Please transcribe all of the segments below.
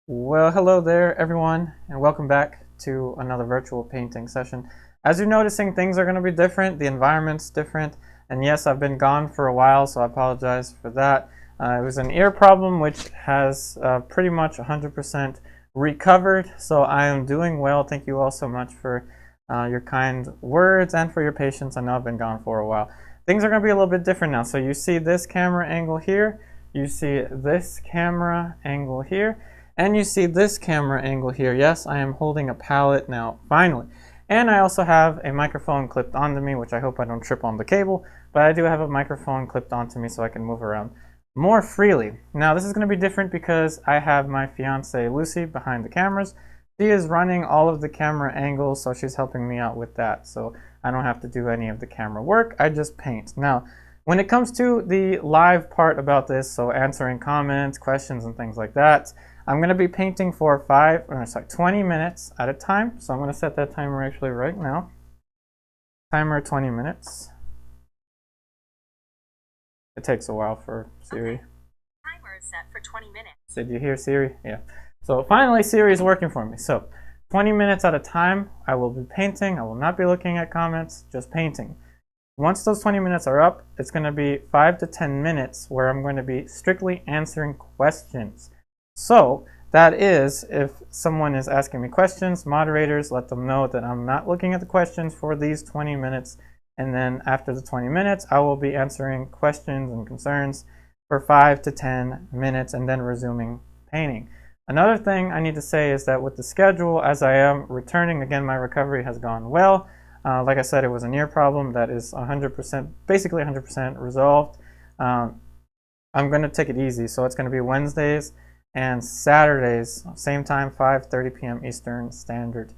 Well, hello there, everyone, and welcome back to another virtual painting session. As you're noticing, things are going to be different, the environment's different, and yes, I've been gone for a while, so I apologize for that. It was an ear problem which has pretty much 100% recovered, so I am doing well. Thank you all so much for your kind words and for your patience. I know I've been gone for a while. Things are going to be a little bit different now. So you see this camera angle here, you see this camera angle here, and you see this camera angle here. Yes, I am holding a palette now, finally. And I also have a microphone clipped onto me, which I hope I don't trip on the cable, but I do have a microphone clipped onto me so I can move around more freely. Now this is going to be different because I have my fiance Lucy behind the cameras. She is running all of the camera angles, so she's helping me out with that. So I don't have to do any of the camera work, I just paint. Now, when it comes to the live part about this, so answering comments, questions, and things like that, I'm going to be painting for 20 minutes at a time. So I'm going to set that timer actually right now. Timer 20 minutes. It takes a while for Siri. Okay. Timer is set for 20 minutes. Did you hear Siri? Yeah. So finally Siri is working for me. So 20 minutes at a time, I will be painting. I will not be looking at comments, just painting. Once those 20 minutes are up, it's going to be 5 to 10 minutes where I'm going to be strictly answering questions. So that is, if someone is asking me questions, moderators, let them know that I'm not looking at the questions for these 20 minutes. And then after the 20 minutes, I will be answering questions and concerns for 5 to 10 minutes and then resuming painting. Another thing I need to say is that with the schedule, as I am returning, again, my recovery has gone well. Like I said, it was an ear problem that is 100%, basically 100% resolved. I'm going to take it easy. So it's going to be Wednesdays and Saturdays, same time, 5:30 p.m. Eastern Standard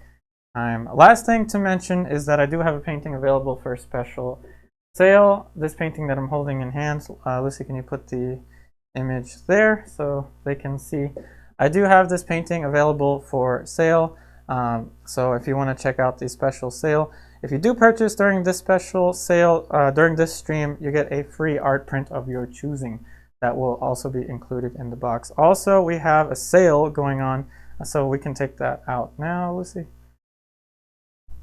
Time. Last thing to mention is that I do have a painting available for a special sale. This painting that I'm holding in hand, Lucy, can you put the image there so they can see? I do have this painting available for sale. So if you want to check out the special sale, if you do purchase during this special sale, during this stream, you get a free art print of your choosing. That will also be included in the box. Also, we have a sale going on, so we can take that out now, Lucy.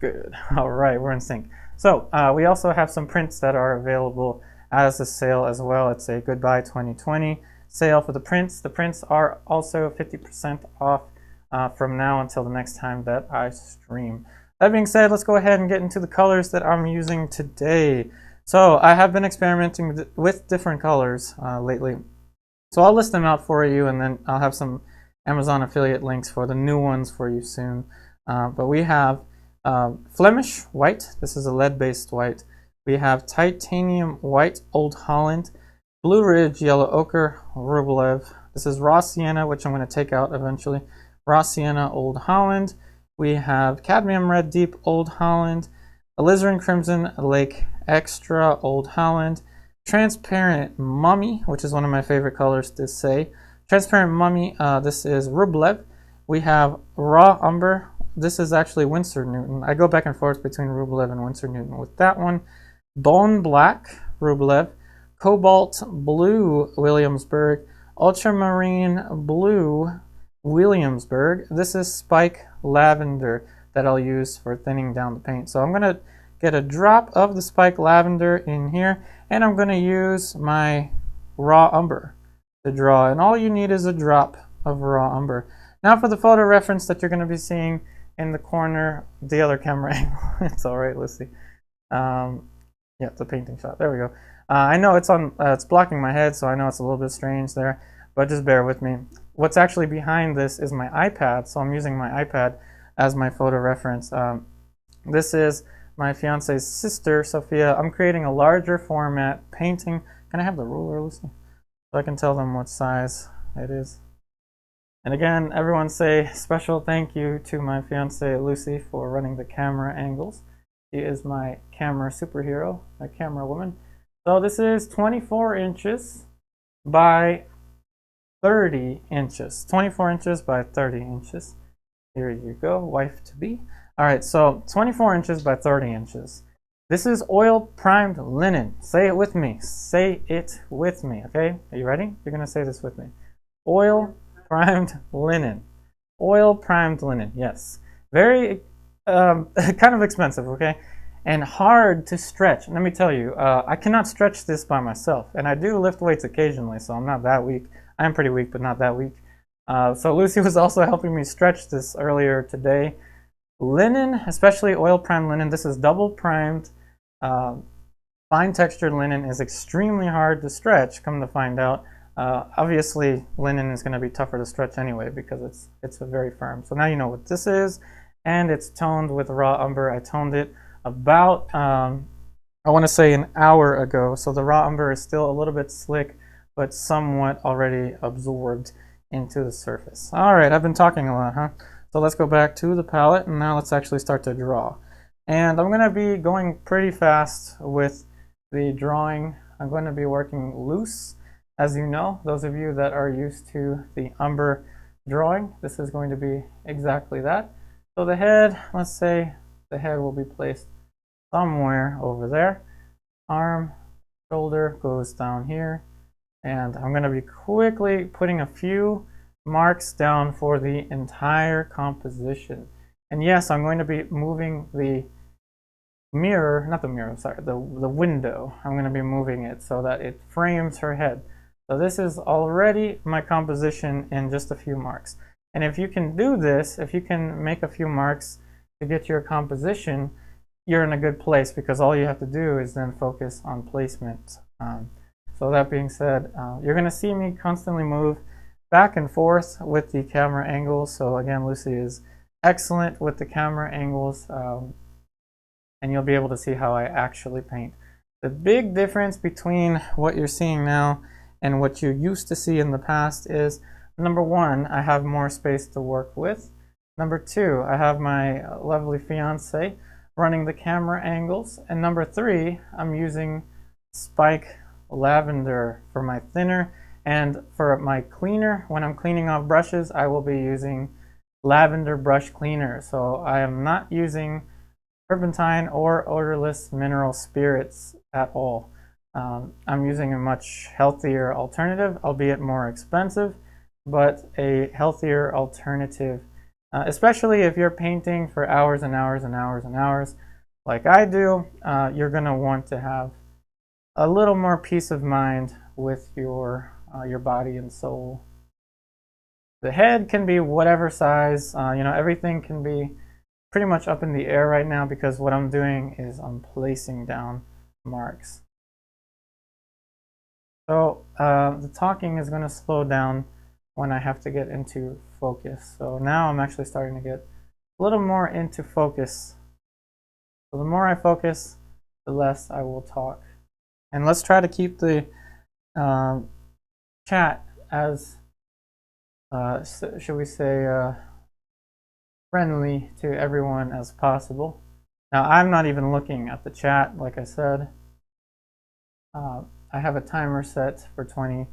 Good. All right, we're in sync. So we also have some prints that are available as a sale as well. It's a Goodbye 2020 sale for the prints. The prints are also 50% off from now until the next time that I stream. That being said, let's go ahead and get into the colors that I'm using today. So I have been experimenting with different colors lately. So I'll list them out for you, and then I'll have some Amazon affiliate links for the new ones for you soon. But we have Flemish White. This is a lead-based white. We have Titanium White Old Holland, Blue Ridge Yellow Ochre Rublev. This is Raw Sienna, which I'm going to take out eventually. Raw Sienna Old Holland. We have Cadmium Red Deep Old Holland, Alizarin Crimson Lake Extra Old Holland, Transparent Mummy, which is one of my favorite colors to say. Transparent Mummy, this is Rublev. We have Raw Umber. This is actually Winsor Newton. I go back and forth between Rublev and Winsor Newton with that one. Bone Black Rublev, Cobalt Blue Williamsburg, Ultramarine Blue Williamsburg. This is Spike Lavender that I'll use for thinning down the paint. So I'm going to get a drop of the Spike Lavender in here, and I'm going to use my Raw Umber to draw. And all you need is a drop of Raw Umber. Now for the photo reference that you're going to be seeing in the corner, the other camera angle. It's all right, let's see. Yeah, it's a painting shot. There we go. I know it's on. It's blocking my head, so I know it's a little bit strange there, but just bear with me. What's actually behind this is my iPad, so I'm using my iPad as my photo reference. This is my fiance's sister, Sophia. I'm creating a larger format painting. Can I have the ruler, Lucy? So I can tell them what size it is. And again, everyone say special thank you to my fiance Lucy for running the camera angles. She is my camera superhero, my camera woman. So this is 24 inches by 30 inches. 24 inches by 30 inches. Here you go, wife to be. All right, so 24 inches by 30 inches. This is oil primed linen. Say it with me. Say it with me, okay? Are you ready? You're going to say this with me. Oil primed linen. Oil primed linen, yes. Very kind of expensive, okay? And hard to stretch. Let me tell you, I cannot stretch this by myself. And I do lift weights occasionally, so I'm not that weak. I am pretty weak, but not that weak. So Lucy was also helping me stretch this earlier today. Linen, especially oil primed linen, this is double primed. Fine textured linen is extremely hard to stretch, come to find out. Obviously, linen is going to be tougher to stretch anyway because it's very firm. So now you know what this is, and it's toned with raw umber. I toned it about, I want to say an hour ago. So the raw umber is still a little bit slick, but somewhat already absorbed into the surface. All right, I've been talking a lot, huh? So let's go back to the palette, and now let's actually start to draw. And I'm going to be going pretty fast with the drawing. I'm going to be working loose. As you know, those of you that are used to the umber drawing, this is going to be exactly that. So the head, let's say the head will be placed somewhere over there. Arm, shoulder goes down here. And I'm going to be quickly putting a few marks down for the entire composition. And yes, I'm going to be moving the mirror, not the mirror, sorry, the window. I'm going to be moving it so that it frames her head. So this is already my composition in just a few marks. And if you can do this, if you can make a few marks to get your composition, you're in a good place because all you have to do is then focus on placement. So that being said, you're going to see me constantly move back and forth with the camera angles. So again, Lucy is excellent with the camera angles, and you'll be able to see how I actually paint. The big difference between what you're seeing now and what you used to see in the past is, number one, I have more space to work with. Number two, I have my lovely fiance running the camera angles. And number three, I'm using Spike Lavender for my thinner. And for my cleaner, when I'm cleaning off brushes, I will be using lavender brush cleaner. So I am not using turpentine or odorless mineral spirits at all. I'm using a much healthier alternative, albeit more expensive, but a healthier alternative, especially if you're painting for hours and hours and hours and hours like I do. You're going to want to have a little more peace of mind with your body and soul. The head can be whatever size, everything can be pretty much up in the air right now because what I'm doing is I'm placing down marks. So the talking is going to slow down when I have to get into focus. So now I'm actually starting to get a little more into focus. So the more I focus, the less I will talk. And let's try to keep the chat as, should we say, friendly to everyone as possible. Now, I'm not even looking at the chat, like I said. I have a timer set for 20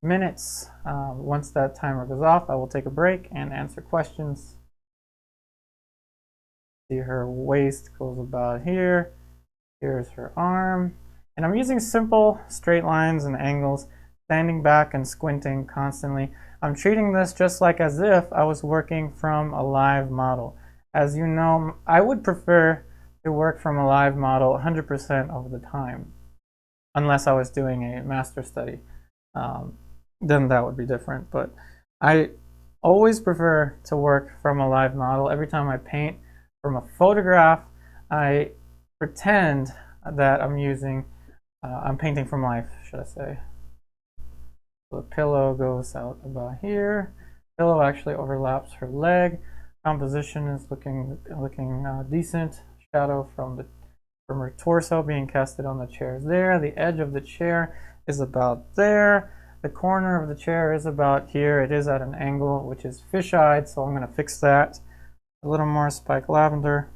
minutes. Once that timer goes off, I will take a break and answer questions. See, her waist goes about here. Here's her arm. And I'm using simple straight lines and angles, standing back and squinting constantly. I'm treating this just like as if I was working from a live model. As you know, I would prefer to work from a live model 100% of the time, unless I was doing a master study. Then that would be different. But I always prefer to work from a live model. Every time I paint from a photograph, I pretend that I'm painting from life, should I say. The pillow goes out about here. Pillow actually overlaps her leg. Composition is looking decent. Shadow from her torso being casted on the chair there. The edge of the chair is about there. The corner of the chair is about here. It is at an angle, which is fish-eyed, so I'm going to fix that. A little more Spike Lavender.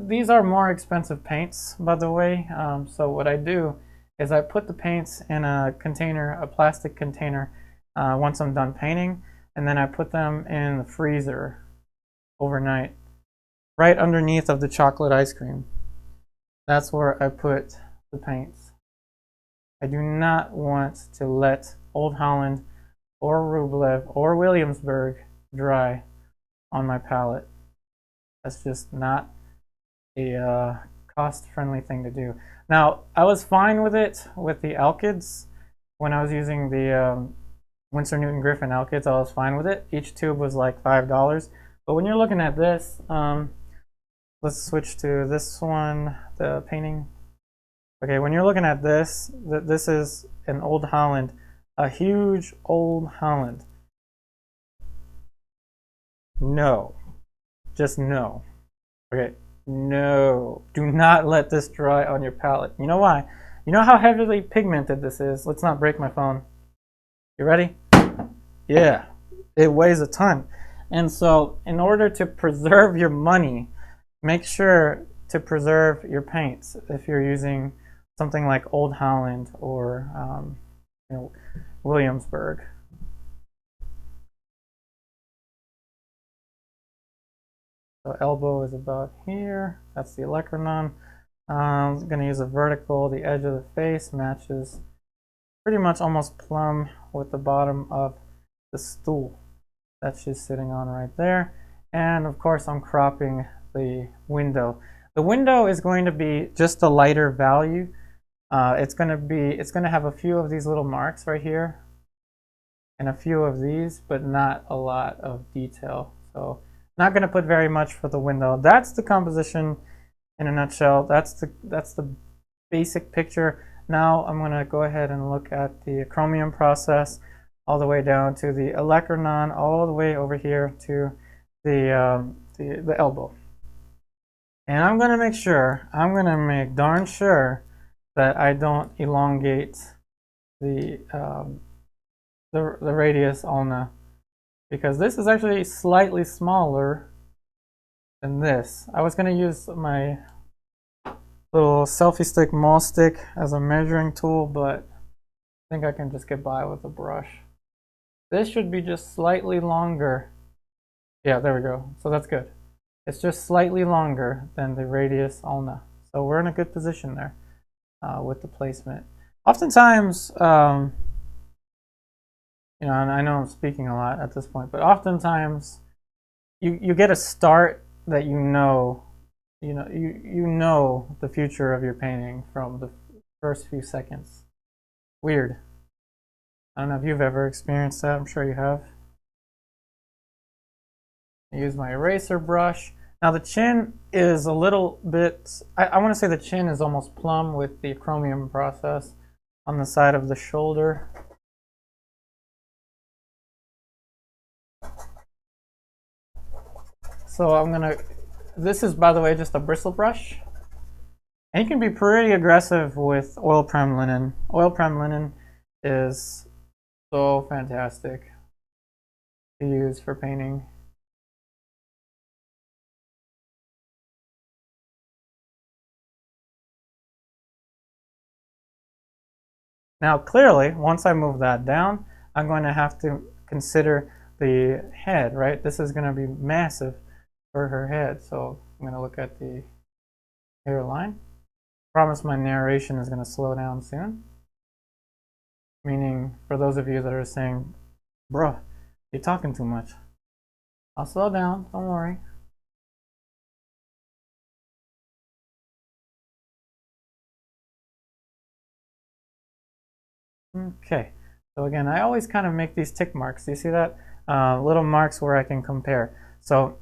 These are more expensive paints, by the way. So what I do is I put the paints in a container, a plastic container, once I'm done painting, and then I put them in the freezer overnight, right underneath of the chocolate ice cream. That's where I put the paints. I do not want to let Old Holland or Rublev or Williamsburg dry on my palette. That's just not a cost-friendly thing to do. Now, I was fine with it with the Alkyds. When I was using the Winsor Newton Griffin Alkyds, I was fine with it. Each tube was like $5. But when you're looking at this, let's switch to this one, the painting. Okay, when you're looking at this, this is an Old Holland, a huge Old Holland. No, just no. Okay, no, do not let this dry on your palette. You know why? You know how heavily pigmented this is? Let's not break my phone. You ready? Yeah, it weighs a ton. And so in order to preserve your money, make sure to preserve your paints if you're using something like Old Holland or Williamsburg. So elbow is about here. That's the Olecranon. I'm going to use a vertical. The edge of the face matches pretty much almost plumb with the bottom of the stool that she's sitting on right there. And of course I'm cropping the window. The window is going to be just a lighter value. It's going to have a few of these little marks right here and a few of these, but not a lot of detail. So not going to put very much for the window. That's the composition in a nutshell. That's the basic picture. Now I'm going to go ahead and look at the chromium process all the way down to the Olecranon, all the way over here to the elbow. And I'm going to make darn sure that I don't elongate the radius ulna, because this is actually slightly smaller than this. I was going to use my little selfie stick, mall stick as a measuring tool, but I think I can just get by with a brush. This should be just slightly longer. Yeah, there we go. So that's good. It's just slightly longer than the radius ulna. So we're in a good position there with the placement. Oftentimes, and I know I'm speaking a lot at this point, but oftentimes you get a start that you know the future of your painting from the first few seconds. Weird. I don't know if you've ever experienced that. I'm sure you have. I use my eraser brush. Now the chin is a little bit, I want to say the chin is almost plumb with the chromium process on the side of the shoulder. So this is, by the way, just a bristle brush. And you can be pretty aggressive with oil prem linen. Oil prem linen is so fantastic to use for painting. Now clearly, once I move that down, I'm going to have to consider the head, right? This is going to be massive for her head. So I'm going to look at the hairline. Promise my narration is going to slow down soon. Meaning, for those of you that are saying, bruh, you're talking too much. I'll slow down, don't worry. Okay, so again, I always kind of make these tick marks. Do you see that? Little marks where I can compare. So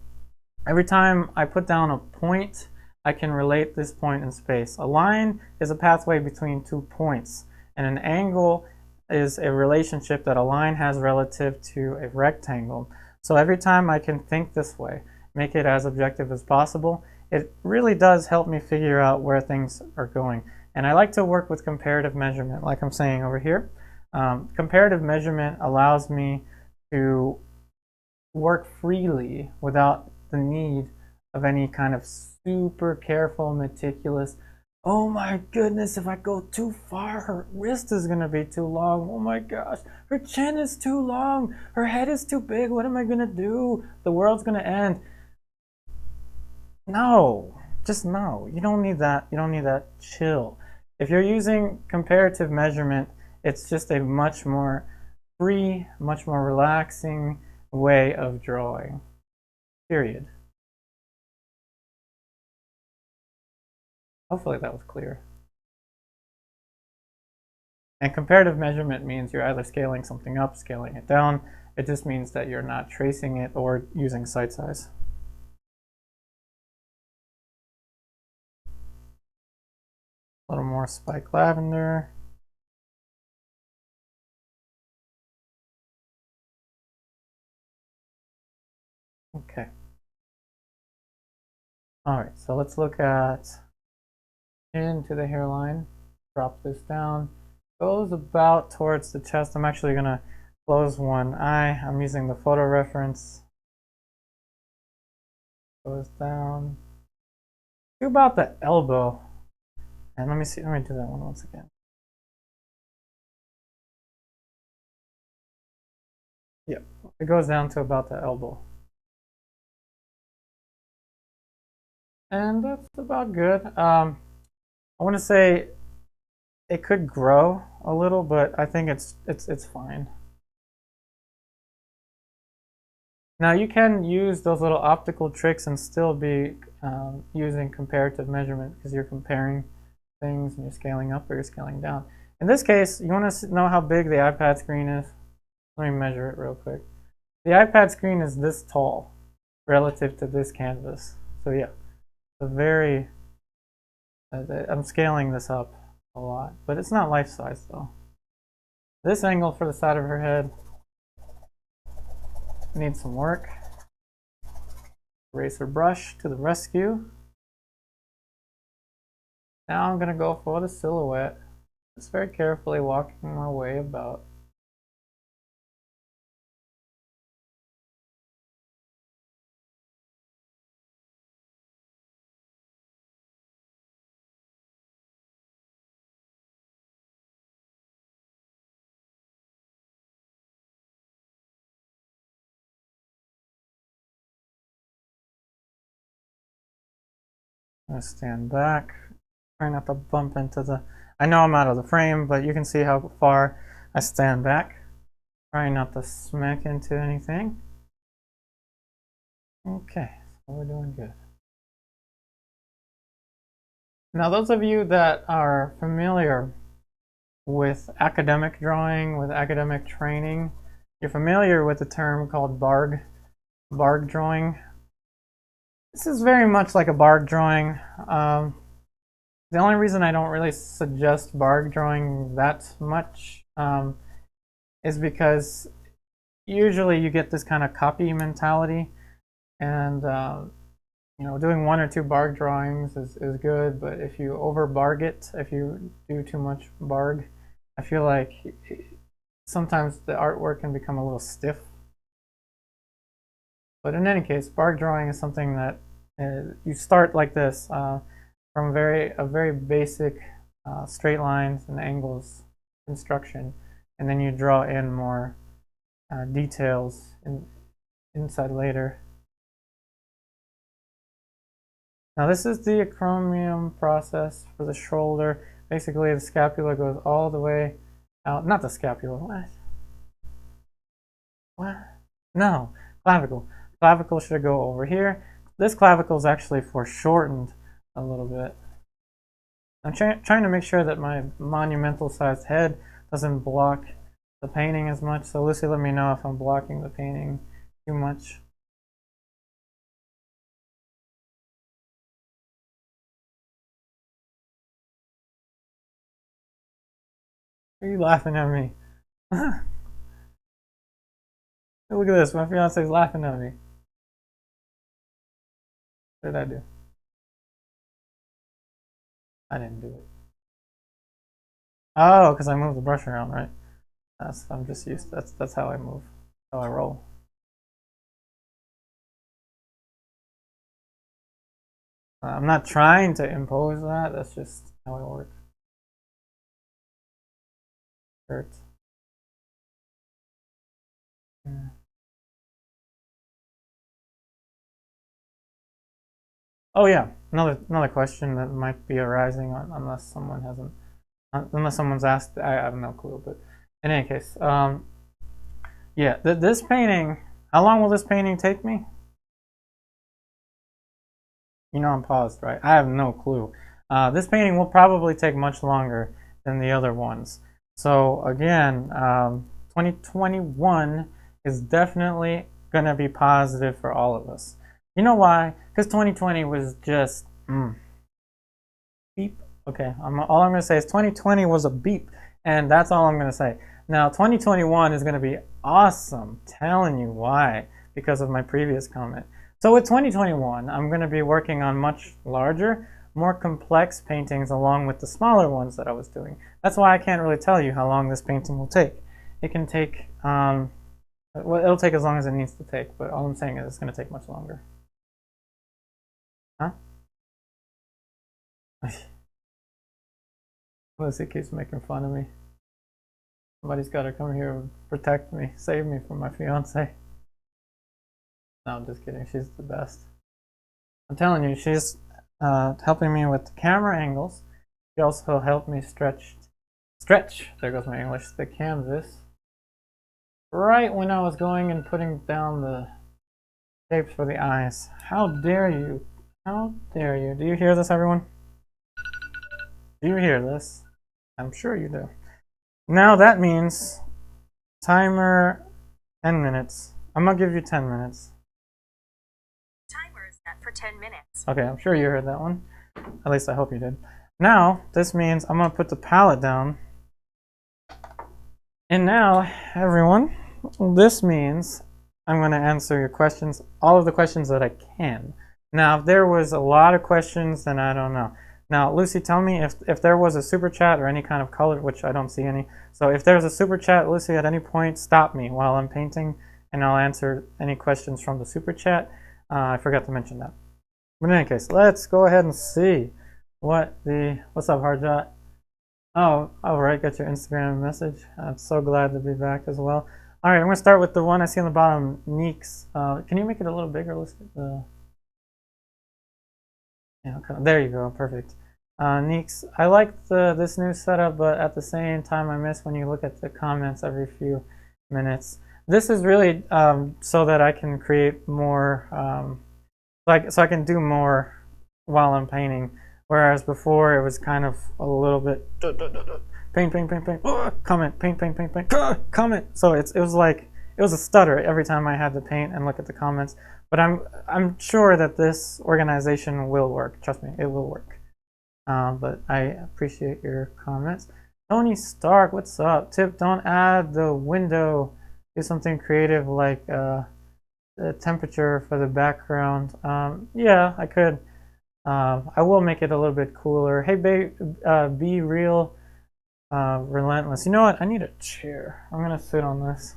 every time I put down a point, I can relate this point in space. A line is a pathway between 2 points, and an angle is a relationship that a line has relative to a rectangle. So every time I can think this way, make it as objective as possible, it really does help me figure out where things are going. And I like to work with comparative measurement, like I'm saying over here. Comparative measurement allows me to work freely without the need of any kind of super careful, meticulous, oh my goodness, if I go too far, her wrist is going to be too long. Oh my gosh, her chin is too long. Her head is too big. What am I going to do? The world's going to end. No, just no. You don't need that. You don't need that. Chill. If you're using comparative measurement, it's just a much more free, much more relaxing way of drawing. Period. Hopefully that was clear. And comparative measurement means you're either scaling something up, scaling it down. It just means that you're not tracing it or using site size. A little more spike lavender. Okay. All right, so let's look at into the hairline. Drop this down. Goes about towards the chest. I'm actually gonna close one eye. I'm using the photo reference. Goes down to about the elbow. And let me see, let me do that one once again. Yep, it goes down to about the elbow. And that's about good. I want to say it could grow a little, but I think it's fine. Now you can use those little optical tricks and still be using comparative measurement because you're comparing things and you're scaling up or you're scaling down. In this case, you want to know how big the iPad screen is. Let me measure it real quick. The iPad screen is this tall relative to this canvas. So yeah, I'm scaling this up a lot, but it's not life size though. This angle for the side of her head needs some work. Eraser brush to the rescue. Now I'm going to go for the silhouette. Just very carefully walking my way about. I'm going to stand back. Try not to bump into the... I know I'm out of the frame, but you can see how far I stand back. Trying not to smack into anything. Okay, so we're doing good. Now those of you that are familiar with academic drawing, with academic training, you're familiar with the term called barg drawing. This is very much like a barg drawing. The only reason I don't really suggest barg drawing that much is because usually you get this kind of copy mentality, and you know, doing 1 or 2 barg drawings is good, but if you over barg it, if you do too much barg, I feel like sometimes the artwork can become a little stiff. But in any case, barg drawing is something that you start like this from a very basic straight lines and angles construction, and then you draw in more details inside later. Now this is the acromium process for the shoulder. Basically the scapula goes all the way out, not the scapula, what? No, clavicle. Clavicle should go over here. This clavicle is actually foreshortened a little bit. I'm trying to make sure that my monumental sized head doesn't block the painting as much, so Lucy, let me know if I'm blocking the painting too much. Are you laughing at me? Look at this, my fiance's laughing at me. What did I do? I didn't do it. Oh, because I moved the brush around, right? I'm just used to, that's how I move, how I roll. I'm not trying to impose that, that's just how I work. Hurt. Yeah. Oh yeah, another question that might be arising unless someone's asked. I have no clue, but in any case, Yeah, this painting, how long will this painting take me? You know I'm paused, right? I have no clue. This painting will probably take much longer than the other ones. So again, 2021 is definitely going to be positive for all of us. You know why? Because 2020 was just beep. Okay, all I'm going to say is 2020 was a beep, and that's all I'm going to say. Now, 2021 is going to be awesome. Telling you why, because of my previous comment. So with 2021, I'm going to be working on much larger, more complex paintings along with the smaller ones that I was doing. That's why I can't really tell you how long this painting will take. It can take, well, it'll take as long as it needs to take, but all I'm saying is it's going to take much longer. Huh? Lucy keeps making fun of me. Somebody's got to come here and protect me, save me from my fiance. No, I'm just kidding. She's the best. I'm telling you, she's helping me with the camera angles. She also helped me stretch, there goes my English, the canvas. Right when I was going and putting down the shapes for the eyes. How dare you? How dare you? Do you hear this, everyone? Do you hear this? I'm sure you do. Now that means timer 10 minutes. I'm going to give you 10 minutes. Timer is set for 10 minutes. Okay, I'm sure you heard that one. At least I hope you did. Now, this means I'm going to put the palette down. And now, everyone, this means I'm going to answer your questions, all of the questions that I can. Now, if there was a lot of questions, then I don't know. Now, Lucy, tell me if there was a super chat or any kind of color, which I don't see any. So if there's a super chat, Lucy, at any point, stop me while I'm painting, and I'll answer any questions from the super chat. I forgot to mention that. But in any case, let's go ahead and see what's up, Harjot? Oh, all right, got your Instagram message. I'm so glad to be back as well. All right, I'm going to start with the one I see on the bottom, Neeks. Can you make it a little bigger, Lucy? Yeah, okay. There you go, perfect. Neeks, I like this new setup, but at the same time, I miss when you look at the comments every few minutes. This is really so that I can create more, so I can do more while I'm painting. Whereas before, it was kind of a little bit paint, comment, paint, comment. So it was a stutter every time I had to paint and look at the comments. But I'm sure that this organization will work. Trust me, it will work. But I appreciate your comments. Tony Stark, what's up? Tip: don't add the window. Do something creative like the temperature for the background. Yeah, I could. I will make it a little bit cooler. Hey, be real, relentless. You know what? I need a chair. I'm gonna sit on this.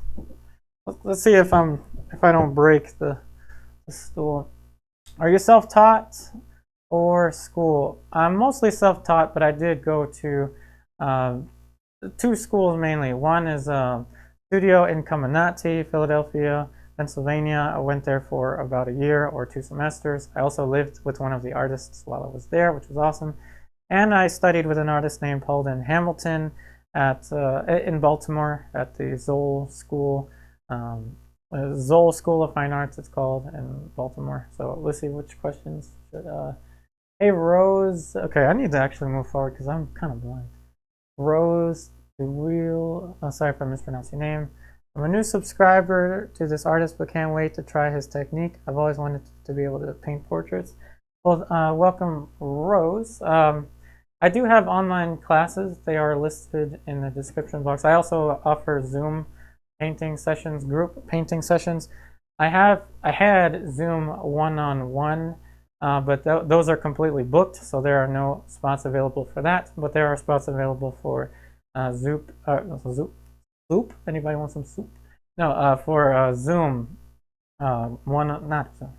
Let's see if I don't break the stool. Are you self-taught or school? I'm mostly self-taught, but I did go to 2 schools mainly. One is Studio in Caminati, Philadelphia, Pennsylvania. I went there for about a year or 2 semesters. I also lived with one of the artists while I was there, which was awesome. And I studied with an artist named Holden Hamilton in Baltimore at the Zoll School. Zoll School of Fine Arts, it's called, in Baltimore. So let's see which questions should. Hey, Rose. Okay, I need to actually move forward because I'm kind of blind. Rose, the wheel. Oh, sorry if I mispronounced your name. I'm a new subscriber to this artist, but can't wait to try his technique. I've always wanted to be able to paint portraits. Well, welcome, Rose. I do have online classes. They are listed in the description box. I also offer Zoom painting sessions, group painting sessions. I had Zoom one-on-one, but those are completely booked, so there are no spots available for that. But there are spots available for Zoop. Anybody want some soup? No, for Zoom. Not Zoom.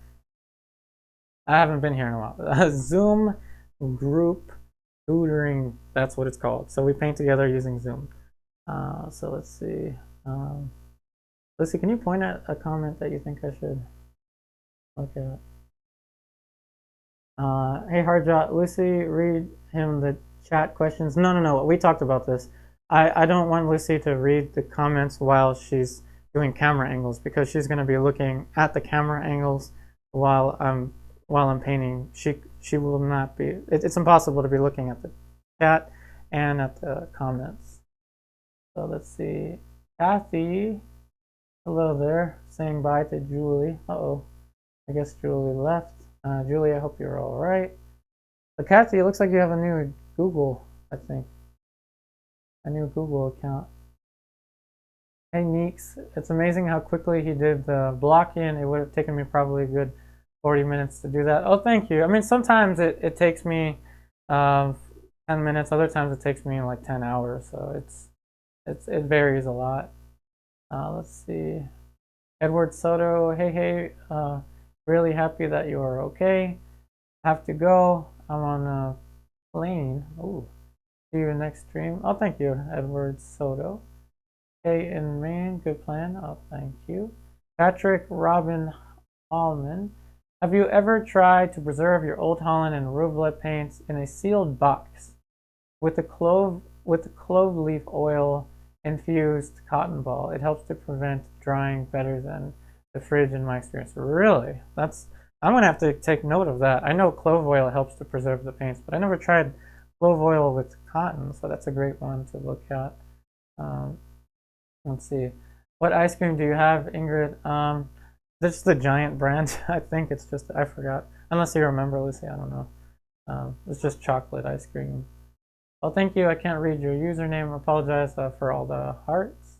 I haven't been here in a while. Zoom group tutoring. That's what it's called. So we paint together using Zoom. So let's see. Lucy, can you point at a comment that you think I should look at? Hey, Harjot, Lucy, read him the chat questions. No. We talked about this. I don't want Lucy to read the comments while she's doing camera angles because she's going to be looking at the camera angles while I'm painting. She will not be. It's impossible to be looking at the chat and at the comments. So let's see. Kathy, hello there, saying bye to Julie. Uh-oh, I guess Julie left. Julie, I hope you're all right. So Kathy, it looks like you have a new Google, I think. A new Google account. Hey Neeks, it's amazing how quickly he did the block-in. It would have taken me probably a good 40 minutes to do that. Oh, thank you. I mean, sometimes it takes me 10 minutes. Other times it takes me like 10 hours. So it varies a lot. Let's see. Edward Soto, hey, really happy that you are okay. Have to go. I'm on a plane. Ooh. See you next stream. Oh, thank you, Edward Soto. Hey, in Maine, good plan. Oh, thank you. Patrick Robin Hallman. Have you ever tried to preserve your Old Holland and Rouvlet paints in a sealed box with the clove leaf oil infused cotton ball? It helps to prevent drying better than the fridge in my experience. Really? I'm gonna have to take note of that. I know clove oil helps to preserve the paints, but I never tried clove oil with cotton, so that's a great one to look at. Let's see. What ice cream do you have, Ingrid? This is the Giant brand. I think it's just, I forgot. Unless you remember, Lucy, I don't know. It's just chocolate ice cream. Well, thank you. I can't read your username. I apologize for all the hearts.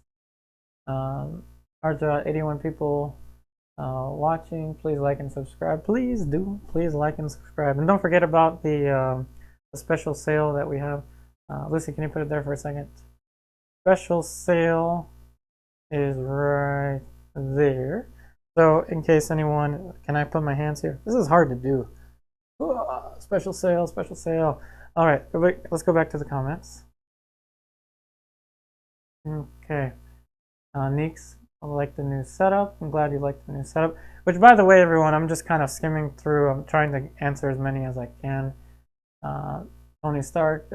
Hearts, 81 people watching. Please like and subscribe. Please do. Please like and subscribe. And don't forget about the special sale that we have. Lucy, can you put it there for a second? Special sale is right there. So in case anyone, can I put my hands here? This is hard to do. Special sale, special sale. All right, let's go back to the comments. Okay. Neeks, I like the new setup. I'm glad you like the new setup. Which, by the way, everyone, I'm just kind of skimming through. I'm trying to answer as many as I can. Tony Stark,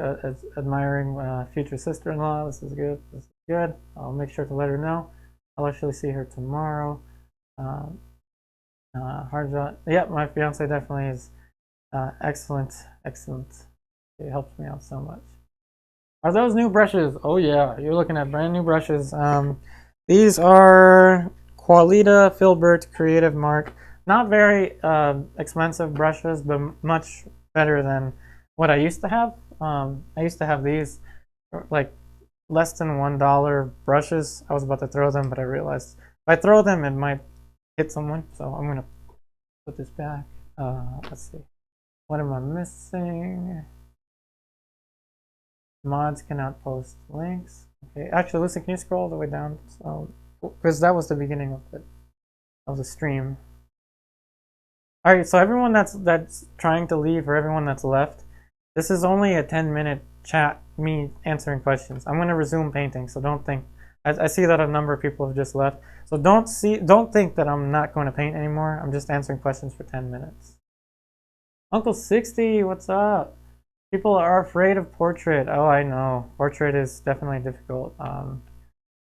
admiring future sister-in-law. This is good. This is good. I'll make sure to let her know. I'll actually see her tomorrow. Hardshot. Yep, my fiance definitely is excellent. Excellent. It helps me out so much. Are those new brushes? Oh yeah, you're looking at brand new brushes. These are Qualita Filbert Creative Mark. Not very expensive brushes, but much better than what I used to have. I used to have these like less than $1 brushes. I was about to throw them, but I realized if I throw them, it might hit someone. So I'm gonna put this back. Let's see. What am I missing? Mods cannot post links. Okay, actually, Lucy, can you scroll all the way down? So, because that was the beginning of the stream. All right, so everyone that's trying to leave, or everyone that's left, this is only a 10-minute chat, me answering questions. I'm going to resume painting, so don't think. I see that a number of people have just left, so don't think that I'm not going to paint anymore. I'm just answering questions for 10 minutes. Uncle 60, what's up? People are afraid of portrait. Oh, I know. Portrait is definitely difficult.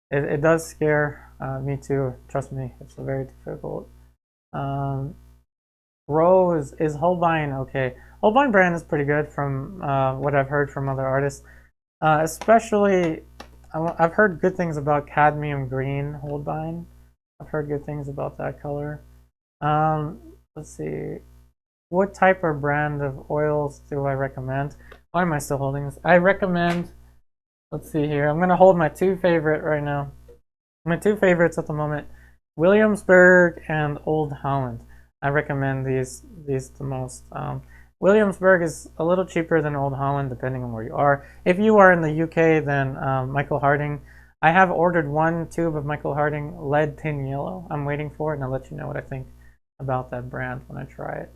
It does scare me too. Trust me, it's very difficult. Rose, is Holbein okay? Holbein brand is pretty good from what I've heard from other artists. Especially, I've heard good things about cadmium green Holbein. I've heard good things about that color. Let's see. What type or brand of oils do I recommend? Why am I still holding this? I recommend, let's see here. I'm going to hold my two favorite right now. My two favorites at the moment, Williamsburg and Old Holland. I recommend these the most. Williamsburg is a little cheaper than Old Holland, depending on where you are. If you are in the UK, then Michael Harding. I have ordered one tube of Michael Harding Lead Tin Yellow. I'm waiting for it, and I'll let you know what I think about that brand when I try it.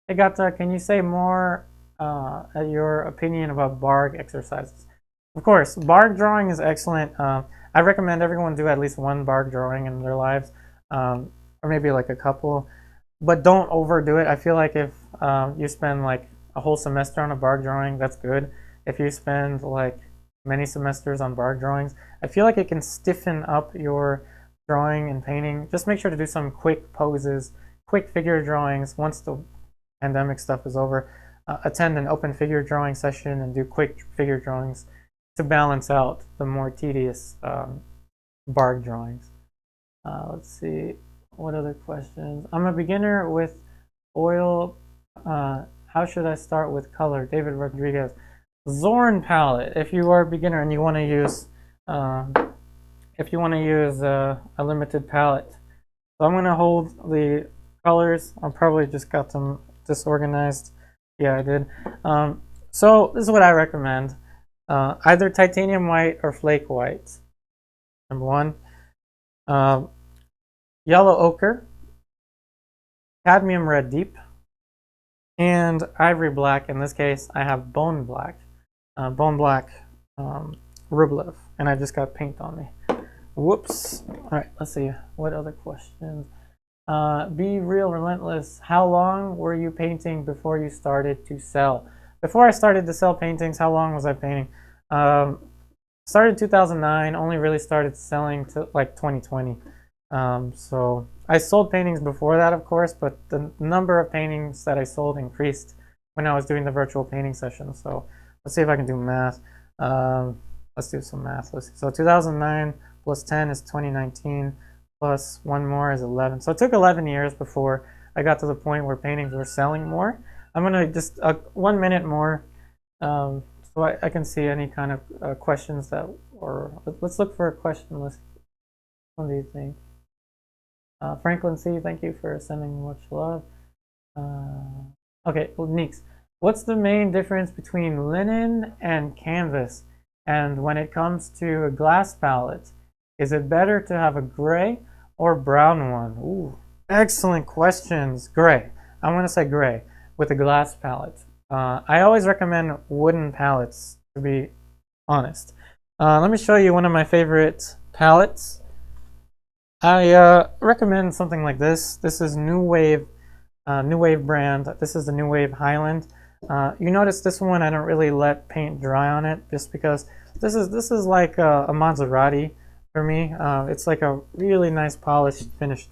Hey Gata, can you say more your opinion about barg exercises? Of course, barg drawing is excellent. I recommend everyone do at least one barg drawing in their lives, or maybe like a couple, but don't overdo it. I feel like if you spend like a whole semester on a barg drawing, that's good. If you spend like many semesters on bark drawings. I feel like it can stiffen up your drawing and painting. Just make sure to do some quick poses, quick figure drawings once the pandemic stuff is over. Attend an open figure drawing session and do quick figure drawings to balance out the more tedious bark drawings. Let's see, what other questions? I'm a beginner with oil. How should I start with color? David Rodriguez. Zorn palette. If you are a beginner and you want to use, a limited palette. So I'm going to hold the colors. I probably just got them disorganized. Yeah, I did. So this is what I recommend. Either titanium white or flake white. Number one. Yellow ochre. Cadmium red deep. And ivory black. In this case, I have bone black. Bone black Rublev. And I just got paint on me. Whoops. Alright, let's see. What other questions? Be real relentless. How long were you painting before you started to sell? Before I started to sell paintings, how long was I painting? Started 2009, only really started selling to like 2020. So I sold paintings before that, of course, but the number of paintings that I sold increased when I was doing the virtual painting session. So let's see if I can do math. Let's do some math. Let's see. So 2009 plus 10 is 2019. Plus one more is 11. So it took 11 years before I got to the point where paintings were selling more. I'm going to just 1 minute more so I can see any kind of questions that, or let's look for a question list. What do you think? Franklin C., thank you for sending much love. Okay, well, Neeks. What's the main difference between linen and canvas? And when it comes to a glass palette, is it better to have a gray or brown one? Ooh, excellent questions. Gray. I'm going to say gray with a glass palette. I always recommend wooden palettes, to be honest. Let me show you one of my favorite palettes. I recommend something like this. This is New Wave brand. This is the New Wave Highland. You notice this one I don't really let paint dry on it, just because this is like a Maserati. For me, it's like a really nice polished finish.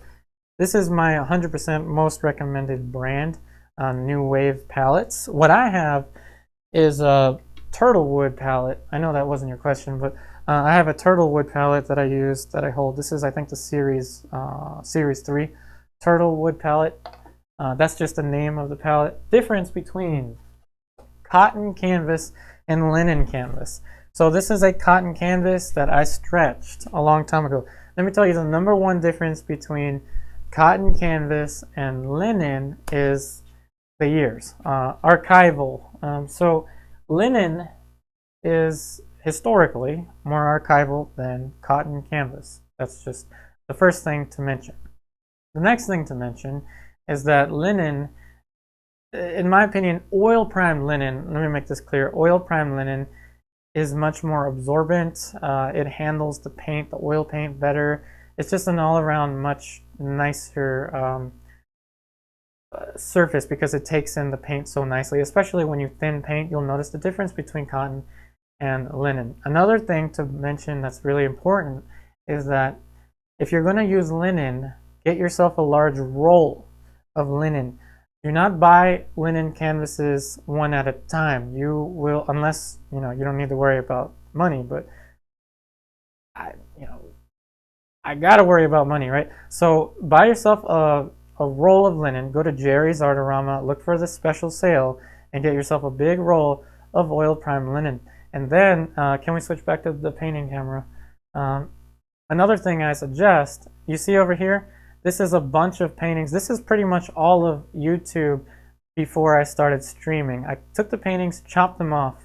This is my 100% most recommended brand, New Wave palettes. What I have is a turtle wood palette. I know that wasn't your question, but I have a turtle wood palette that I use, that I hold. This is, I think, the series 3 turtle wood palette. That's just the name of the palette. Difference between cotton canvas and linen canvas. So this is a cotton canvas that I stretched a long time ago. Let me tell you, the number one difference between cotton canvas and linen is the years. Archival. So linen is historically more archival than cotton canvas. That's just the first thing to mention. The next thing to mention is that linen, in my opinion, oil primed linen, let me make this clear, oil primed linen is much more absorbent. It handles the paint, the oil paint better. It's just an all-around much nicer surface because it takes in the paint so nicely. Especially when you thin paint, you'll notice the difference between cotton and linen. Another thing to mention that's really important is that if you're going to use linen, get yourself a large roll of linen. Do not buy linen canvases one at a time. You will, unless you don't need to worry about money, but I gotta worry about money, right? So buy yourself a roll of linen. Go to Jerry's Artorama, look for the special sale, and get yourself a big roll of oil primed linen. And then, can we switch back to the painting camera? Another thing I suggest, you see over here, this is a bunch of paintings. This is pretty much all of YouTube before I started streaming. I took the paintings, chopped them off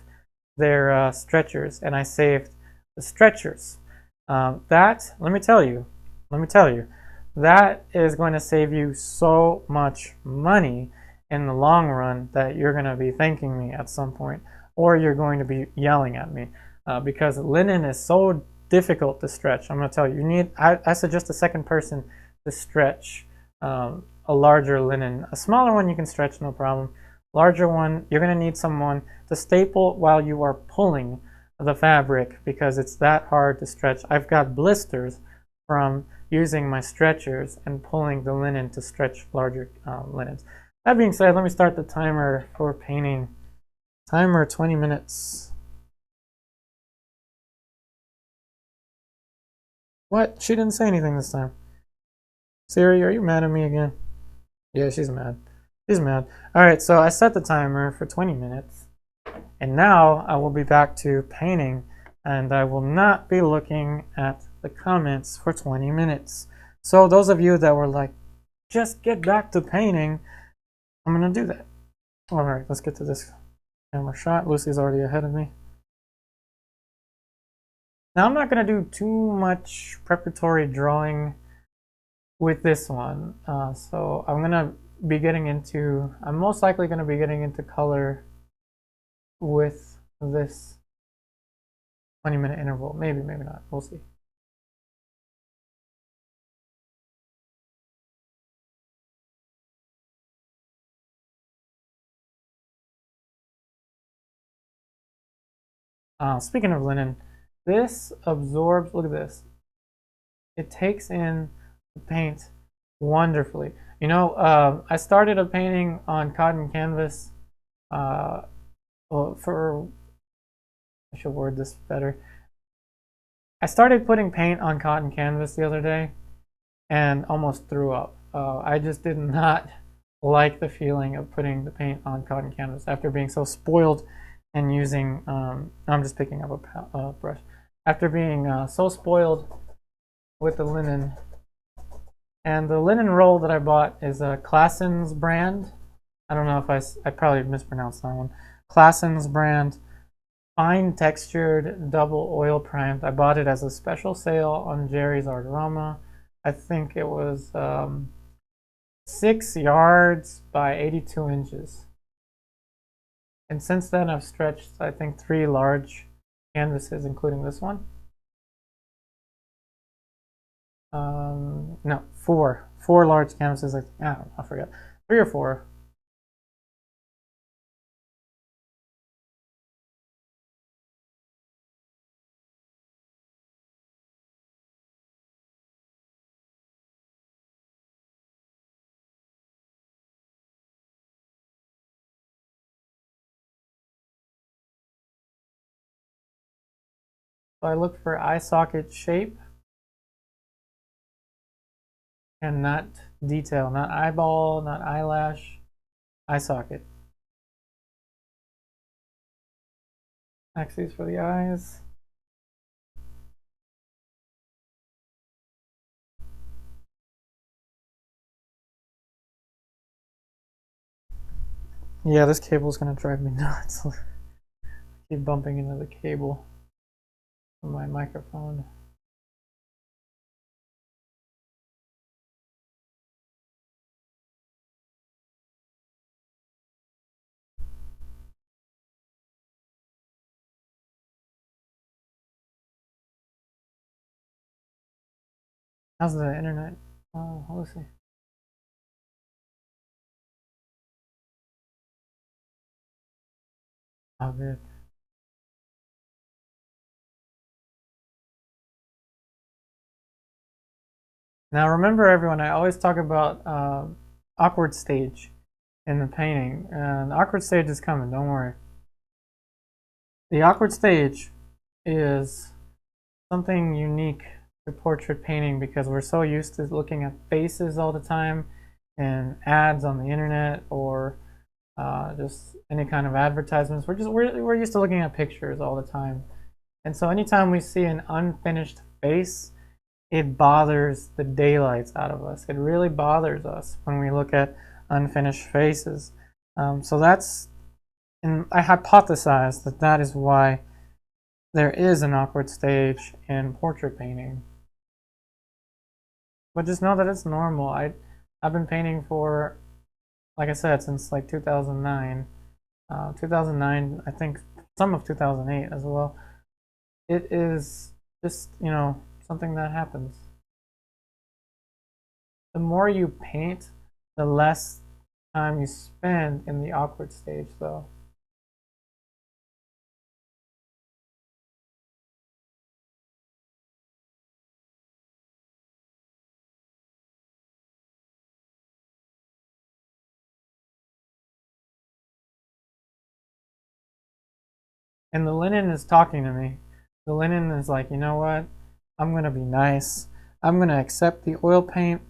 their stretchers, and I saved the stretchers. That, let me tell you, that is going to save you so much money in the long run that you're going to be thanking me at some point, or you're going to be yelling at me because linen is so difficult to stretch. I'm going to tell you, I suggest a second person to stretch a larger linen. A smaller one you can stretch, no problem. Larger one, you're going to need someone to staple while you are pulling the fabric because it's that hard to stretch. I've got blisters from using my stretchers and pulling the linen to stretch larger linens. That being said, let me start the timer for painting. Timer 20 minutes. What? She didn't say anything this time. Siri, are you mad at me again? Yeah, she's mad. She's mad. Alright, so I set the timer for 20 minutes. And now I will be back to painting. And I will not be looking at the comments for 20 minutes. So those of you that were like, just get back to painting, I'm going to do that. Alright, let's get to this camera shot. Lucy's already ahead of me. Now I'm not going to do too much preparatory drawing with this one. So I'm going to be getting into, I'm most likely going to be getting into color with this 20-minute interval. Maybe, maybe not. We'll see. Speaking of linen, this absorbs, look at this. It takes in the paint wonderfully. You know, I started a painting on cotton canvas I should word this better. I started putting paint on cotton canvas the other day and almost threw up. I just did not like the feeling of putting the paint on cotton canvas after being so spoiled and using, I'm just picking up a brush. After being so spoiled with the linen. And the linen roll that I bought is a Classen's brand. I don't know if I probably mispronounced that one. Classen's brand. Fine textured, double oil primed. I bought it as a special sale on Jerry's Artarama. I think it was 6 yards by 82 inches. And since then I've stretched, I think, 3 large canvases, including this one. No, 4. 4 large canvases. I don't know, I forget. 3 or 4. So I look for eye socket shape and not detail, not eyeball, not eyelash, eye socket. Axes for the eyes. Yeah, this cable is going to drive me nuts. Keep bumping into the cable from my microphone. How's the internet? Oh, let's see. Oh, good. Now remember, everyone, I always talk about awkward stage in the painting, and the awkward stage is coming, don't worry. The awkward stage is something unique to portrait painting because we're so used to looking at faces all the time and ads on the internet or just any kind of advertisements. We're used to looking at pictures all the time, and so anytime we see an unfinished face, it bothers the daylights out of us. It really bothers us when we look at unfinished faces. So that's, and I hypothesize that that is why there is an awkward stage in portrait painting. But just know that it's normal. I've been painting for, like I said, since like 2009. 2009, I think some of 2008 as well. It is just, you know, something that happens. The more you paint, the less time you spend in the awkward stage, though. And the linen is talking to me. The linen is like, you know what? I'm going to be nice. I'm going to accept the oil paint.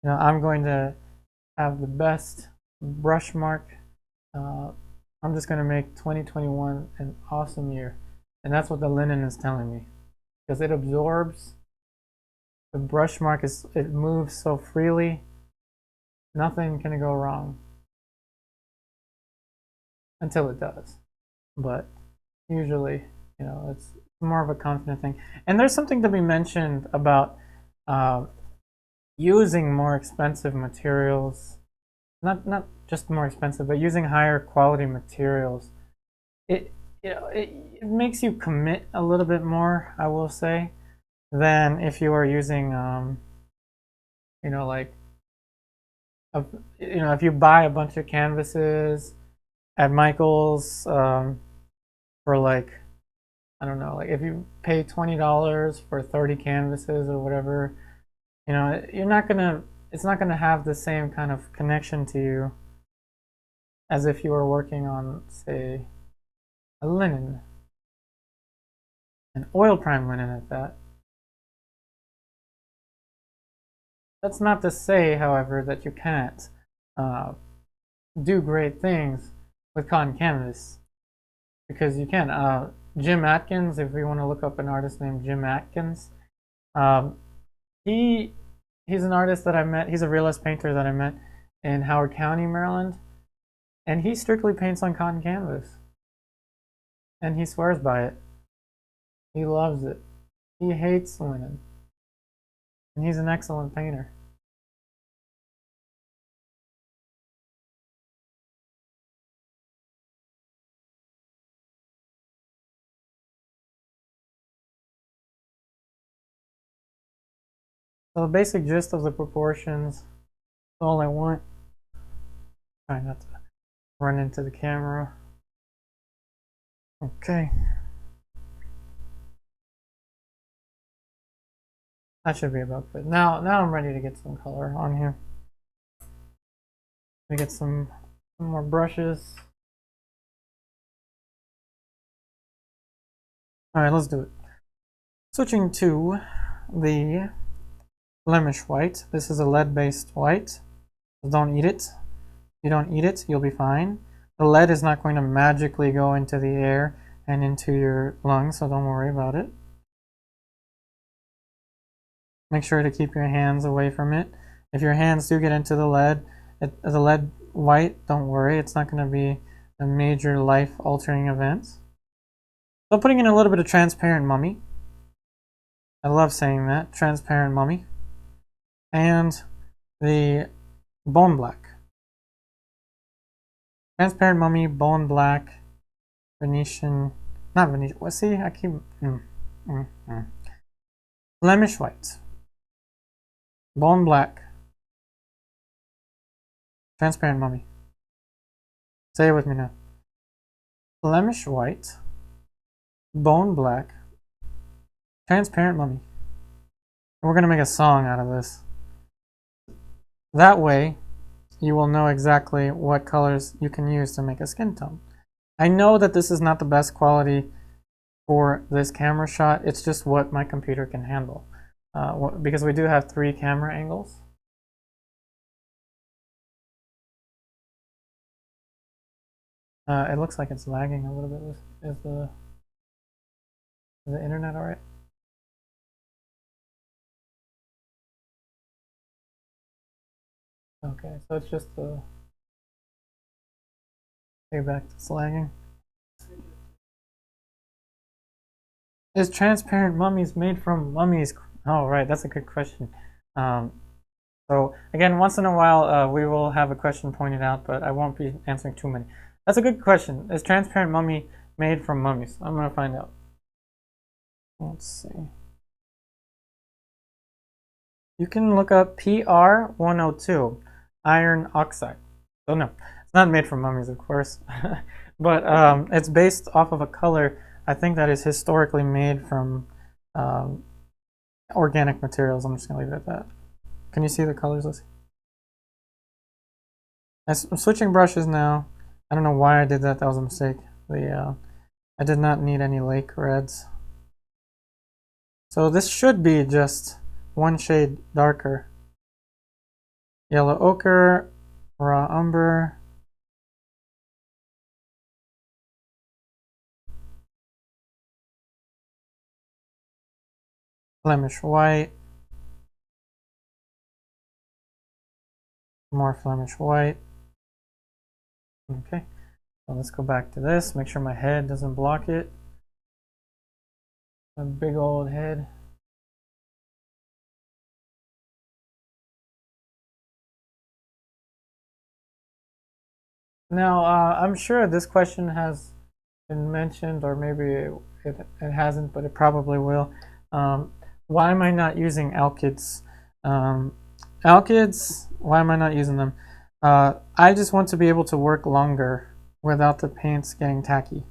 You know, I'm going to have the best brush mark. I'm just going to make 2021 an awesome year. And that's what the linen is telling me. Because it absorbs. The brush mark it moves so freely. Nothing can go wrong. Until it does. But usually, you know, it's more of a confident thing. And there's something to be mentioned about using more expensive materials. Not just more expensive, but using higher quality materials. It makes you commit a little bit more, I will say, than if you are using you know, like if you buy a bunch of canvases at Michael's for like, I don't know, like if you pay $20 for 30 canvases or whatever, you know, it's not gonna have the same kind of connection to you as if you were working on, say, a linen, an oil prime linen at that. That's not to say, however, that you can't do great things with cotton canvas, because you can. Jim Atkins, if we want to look up an artist named Jim Atkins, he's an artist that I met. He's a realist painter that I met in Howard County, Maryland, and he strictly paints on cotton canvas, and he swears by it. He loves it. He hates linen, and he's an excellent painter. So the basic gist of the proportions is all I want. Try not to run into the camera. Okay. That should be about good. Now I'm ready to get some color on here. Let me get some more brushes. Alright, let's do it. Switching to the Flemish white. This is a lead-based white. So don't eat it. If you don't eat it, you'll be fine. The lead is not going to magically go into the air and into your lungs, so don't worry about it. Make sure to keep your hands away from it. If your hands do get into the lead white, don't worry. It's not going to be a major life-altering event. So putting in a little bit of transparent mummy. I love saying that, transparent mummy. And the bone black. Transparent mummy, bone black, Venetian, not Venetian, what, see, I keep, Flemish white, bone black, transparent mummy. Say it with me now. Flemish white, bone black, transparent mummy. And we're going to make a song out of this. That way, you will know exactly what colors you can use to make a skin tone. I know that this is not the best quality for this camera shot. It's just what my computer can handle. Because we do have 3 camera angles. It looks like it's lagging a little bit. Is the internet alright? Okay, so it's just the back to lagging. Is transparent mummies made from mummies? Oh, right, that's a good question. So again, once in a while we will have a question pointed out, but I won't be answering too many. That's a good question. Is transparent mummy made from mummies? I'm gonna find out. Let's see. You can look up PR102, iron oxide. So no, it's not made from mummies, of course, but it's based off of a color I think that is historically made from organic materials. I'm just gonna leave it at that. Can you see the colors? Let's see. I'm switching brushes now. I don't know why I did that. That was a mistake. I did not need any Lake Reds. So this should be just one shade darker. Yellow Ochre, Raw Umber, Flemish White, more Flemish White. Okay, so let's go back to this, make sure my head doesn't block it. A big old head. Now, I'm sure this question has been mentioned, or maybe it hasn't, but it probably will. Why am I not using Alkyds? Alkyds, why am I not using them? I just want to be able to work longer without the paints getting tacky.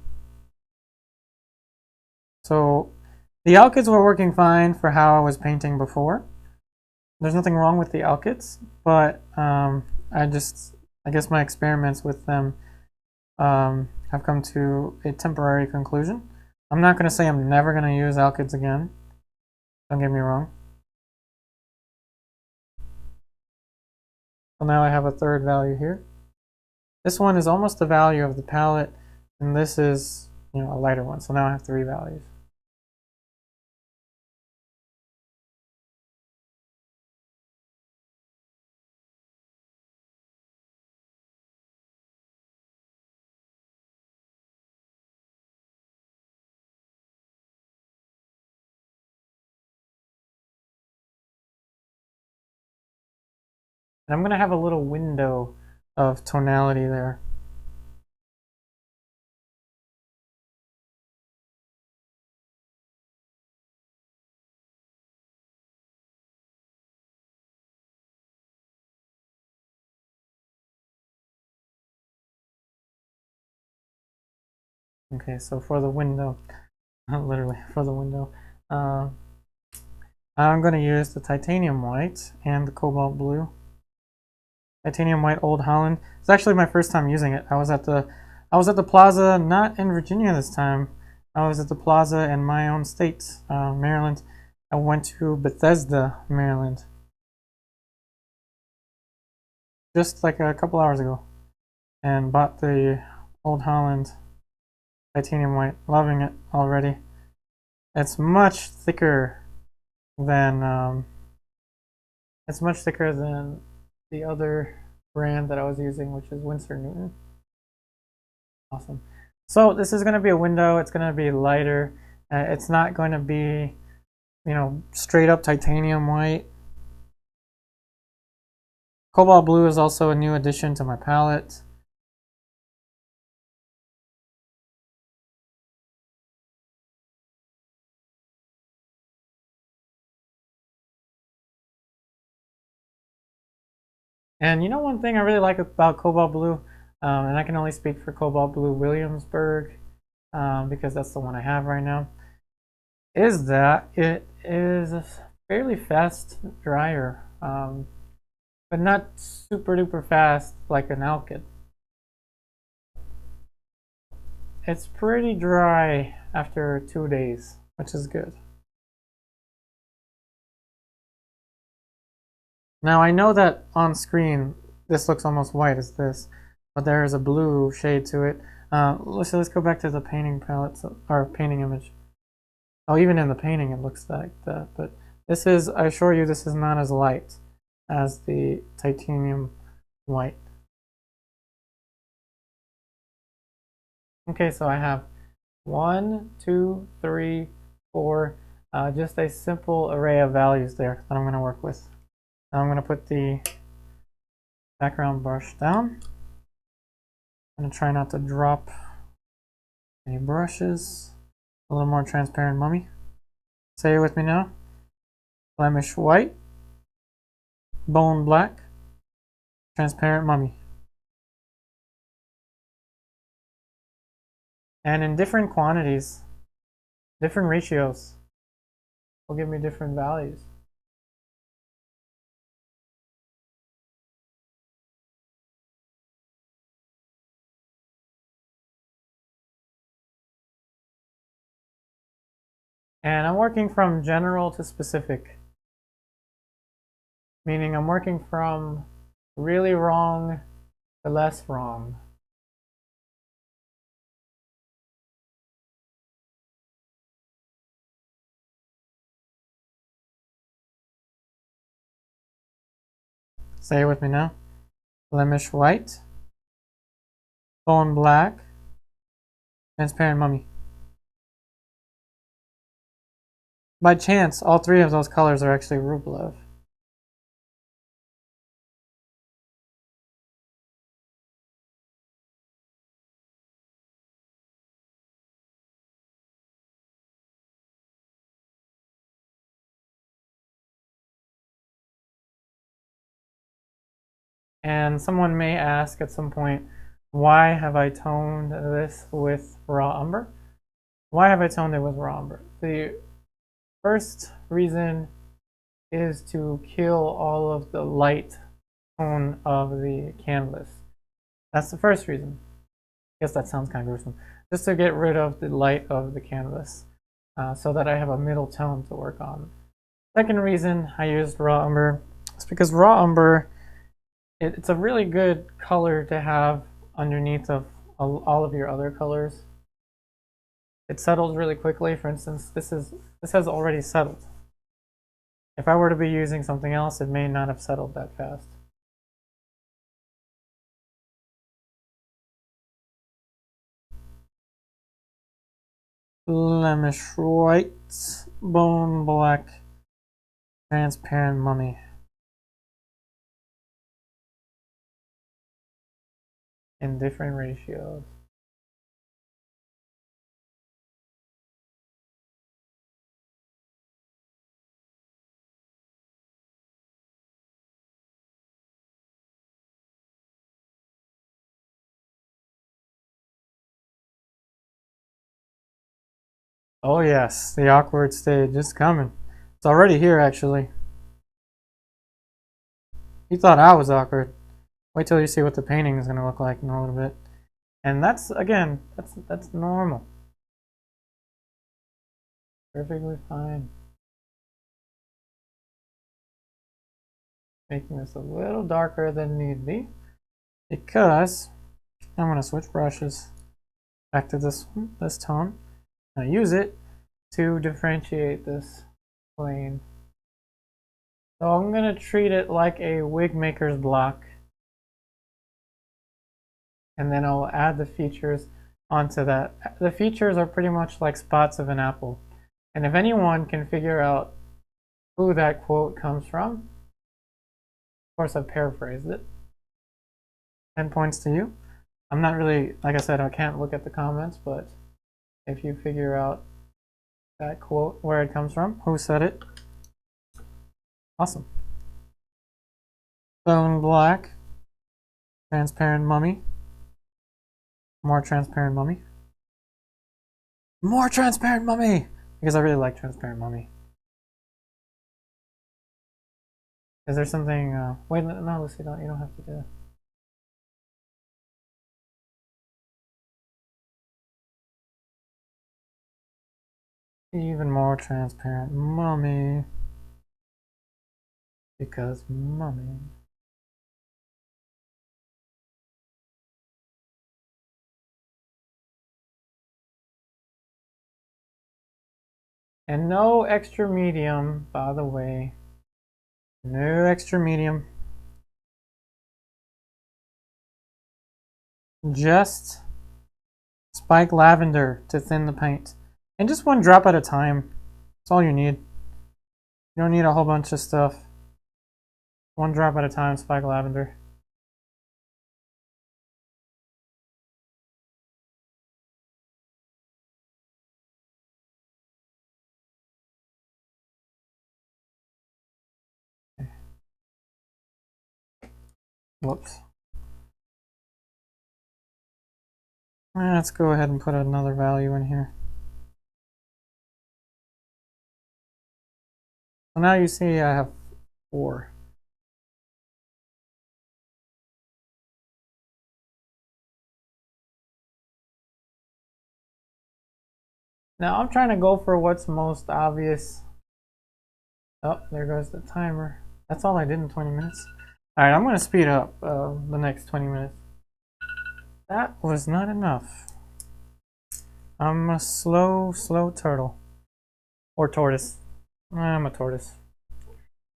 So the Alkyds were working fine for how I was painting before. There's nothing wrong with the Alkyds, but I guess my experiments with them have come to a temporary conclusion. I'm not going to say I'm never going to use Alkyds again. Don't get me wrong. So now I have a third value here. This one is almost the value of the palette, and this is, a lighter one. So now I have 3 values. And I'm going to have a little window of tonality there. Okay, so for the window, literally for the window, I'm going to use the titanium white and the cobalt blue. Titanium white Old Holland. It's actually my first time using it. I was at the plaza, not in Virginia this time. I was at the plaza in my own state, Maryland. I went to Bethesda, Maryland, just like a couple hours ago, and bought the Old Holland titanium white. Loving it already. It's much thicker than the other brand that I was using, which is Winsor Newton. Awesome. So this is going to be a window. It's going to be lighter. It's not going to be, straight up titanium white. Cobalt blue is also a new addition to my palette. And one thing I really like about Cobalt Blue, and I can only speak for Cobalt Blue Williamsburg, because that's the one I have right now, is that it is a fairly fast dryer, but not super duper fast like an Alkyd. It's pretty dry after 2 days, which is good. Now I know that on screen this looks almost white as this, but there is a blue shade to it. Let's go back to the painting palette, or painting image. Oh, even in the painting it looks like that, but this is, I assure you, this is not as light as the titanium white. Okay, so I have 1, 2, 3, 4, just a simple array of values there that I'm going to work with. Now I'm going to put the background brush down. I'm going to try not to drop any brushes. A little more transparent mummy. Say it with me now. Flemish white, bone black, transparent mummy. And in different quantities, different ratios will give me different values. And I'm working from general to specific, meaning I'm working from really wrong to less wrong. Say it with me now. Blemish white, bone black, transparent mummy. By chance, all three of those colors are actually Rublev. And someone may ask at some point, why have I toned this with raw umber? Why have I toned it with raw umber? The first reason is to kill all of the light tone of the canvas. That's the first reason. I guess that sounds kind of gruesome. Just to get rid of the light of the canvas so that I have a middle tone to work on. Second reason I used raw umber is because raw umber, it's a really good color to have underneath of all of your other colors. It settles really quickly. For instance, this has already settled. If I were to be using something else, it may not have settled that fast. Blemish white, bone black, transparent mummy. In different ratios. Oh yes, the awkward stage is coming. It's already here, actually. You thought I was awkward. Wait till you see what the painting is going to look like in a little bit. And that's, again, that's normal. Perfectly fine. Making this a little darker than need be, because I'm going to switch brushes back to this tone. I use it to differentiate this plane. So I'm going to treat it like a wig maker's block, and then I'll add the features onto that. The features are pretty much like spots of an apple. And if anyone can figure out who that quote comes from, of course I've paraphrased it, 10 points to you. I'm not really, like I said, I can't look at the comments, but if you figure out that quote, where it comes from, who said it, awesome. Bone black, transparent mummy, more transparent mummy, more transparent mummy, because I really like transparent mummy. Is there something, wait, no, Lucy, you don't have to do that. Even more transparent mummy, because mummy. And no extra medium, by the way. No extra medium. Just spike lavender to thin the paint. And just one drop at a time. That's all you need. You don't need a whole bunch of stuff. One drop at a time, spike lavender. Whoops. Let's go ahead and put another value in here. So now you see I have 4. Now I'm trying to go for what's most obvious. Oh, there goes the timer. That's all I did in 20 minutes. Alright, I'm going to speed up the next 20 minutes. That was not enough. I'm a slow turtle. Or tortoise. I'm a tortoise.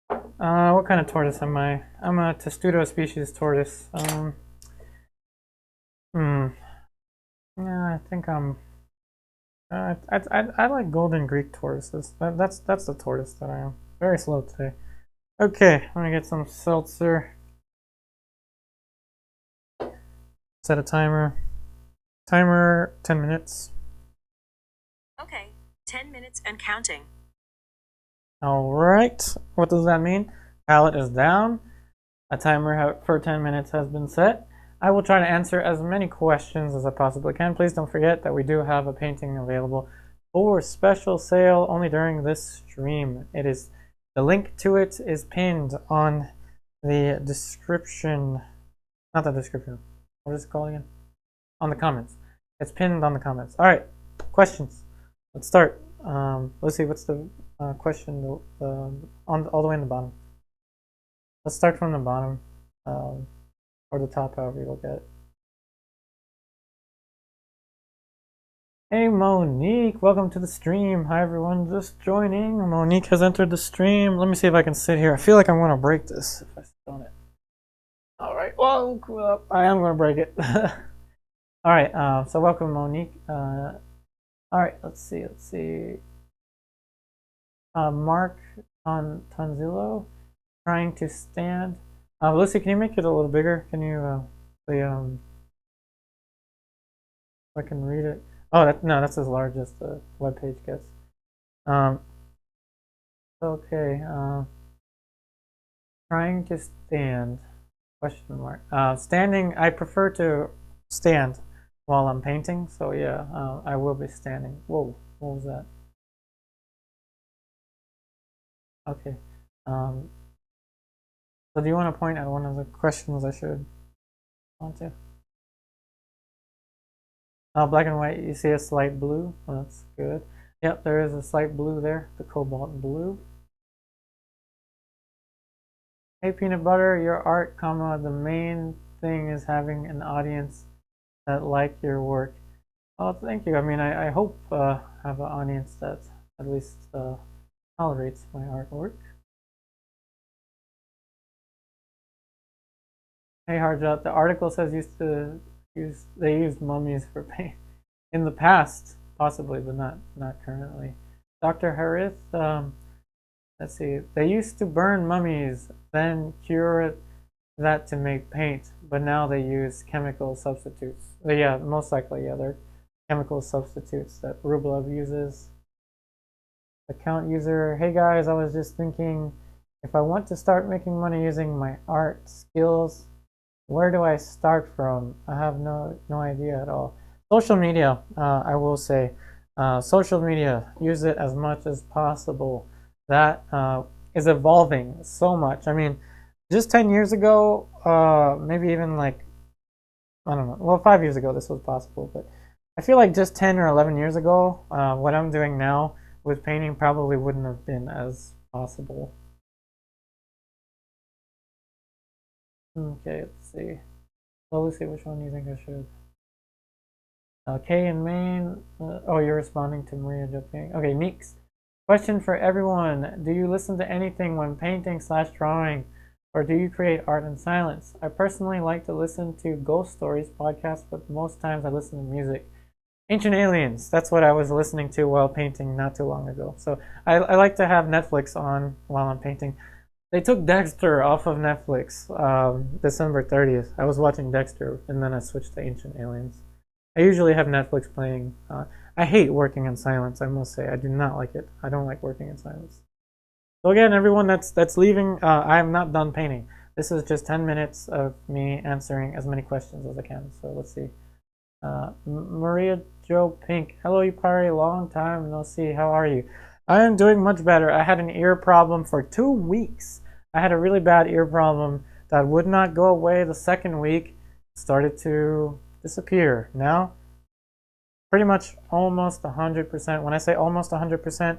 What kind of tortoise am I? I'm a testudo species tortoise. Yeah, I think I'm. I like golden Greek tortoises. That's the tortoise that I am. Very slow today. Okay, let me get some seltzer. Set a timer. Timer 10 minutes. Okay, 10 minutes and counting. Alright, what does that mean? Palette is down. A timer for 10 minutes has been set. I will try to answer as many questions as I possibly can. Please don't forget that we do have a painting available for special sale only during this stream. The link to it is pinned on the description. Not the description. What is it called again? On the comments. It's pinned on the comments. Alright, questions. Let's start. Let's see, what's the question all the way in the bottom? Let's start from the bottom, or the top, however you look at it. Hey Monique, welcome to the stream. Hi everyone, just joining. Monique has entered the stream. Let me see if I can sit here. I feel like I'm going to break this if I sit on it. Alright, well, I am going to break it. Alright, so welcome Monique. Alright, let's see. Mark Tonzillo, trying to stand. Lucy, can you make it a little bigger? Can you, if I can read it. Oh, no, that's as large as the webpage gets. Okay, trying to stand, question mark. Standing, I prefer to stand while I'm painting, so yeah, I will be standing. Whoa, what was that? Okay. So do you want to point at one of the questions I should want to? Oh, black and white, you see a slight blue? Well, that's good. Yep, there is a slight blue there, the Cobalt Blue. Hey, Peanut Butter, your art, the main thing is having an audience that like your work. Oh, thank you. I mean, I hope I have an audience that at least tolerates my artwork. Hey, Harjot, the article says they used mummies for paint in the past, possibly, but not currently. Dr. Harith, let's see. They used to burn mummies, then cure that to make paint, but now they use chemical substitutes. Yeah, most likely, yeah, they're chemical substitutes that Rublev uses. Account user, hey guys, I was just thinking, if I want to start making money using my art skills, where do I start from? I have no idea at all. Social media, I will say, social media, use it as much as possible. That is evolving so much. I mean, just 10 years ago, maybe even like, I don't know, well, 5 years ago this was possible, but I feel like just 10 or 11 years ago, what I'm doing now with painting probably wouldn't have been as possible. Okay, let's see. Well, let's see, which one do you think I should? K in Maine. Oh, you're responding to Maria Joping. Okay, Meeks. Question for everyone. Do you listen to anything when painting / drawing, or do you create art in silence? I personally like to listen to ghost stories podcasts, but most times I listen to music. Ancient Aliens. That's what I was listening to while painting not too long ago. So I like to have Netflix on while I'm painting. They took Dexter off of Netflix December 30th. I was watching Dexter, and then I switched to Ancient Aliens. I usually have Netflix playing. I hate working in silence, I must say. I do not like it. I don't like working in silence. So again, everyone that's leaving, I am not done painting. This is just 10 minutes of me answering as many questions as I can. So let's see. Maria Jo Pink. Hello, Yupari. Long time no see. How are you? I am doing much better. I had an ear problem for 2 weeks. I had a really bad ear problem that would not go away the second week. Started to disappear. Now, pretty much almost 100%. When I say almost 100%,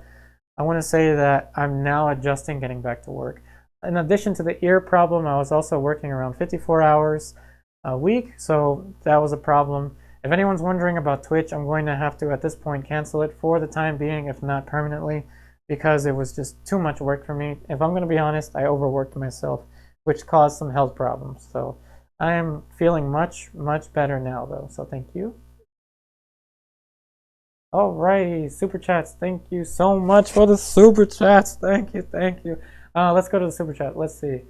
I want to say that I'm now adjusting getting back to work. In addition to the ear problem, I was also working around 54 hours a week, so that was a problem. If anyone's wondering about Twitch, I'm going to have to, at this point, cancel it for the time being, if not permanently, because it was just too much work for me. If I'm going to be honest, I overworked myself, which caused some health problems. So I am feeling much, much better now, though, so thank you. Alrighty, super chats. Thank you so much for the super chats. Thank you, thank you. Let's go to the super chat. Let's see.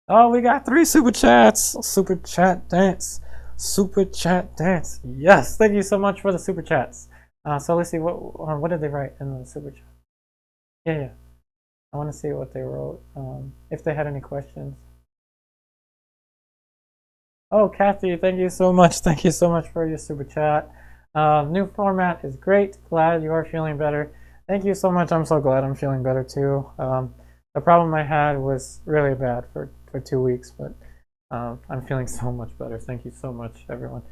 Oh, we got 3 super chats. Super chat dance. Super chat dance. Yes, thank you so much for the super chats. So let's see what did they write in the super chat. Yeah. I want to see what they wrote. If they had any questions. Oh, Kathy, thank you so much. Thank you so much for your super chat. New format is great. Glad you are feeling better. Thank you so much. I'm so glad I'm feeling better too. The problem I had was really bad for 2 weeks, but I'm feeling so much better. Thank you so much, everyone.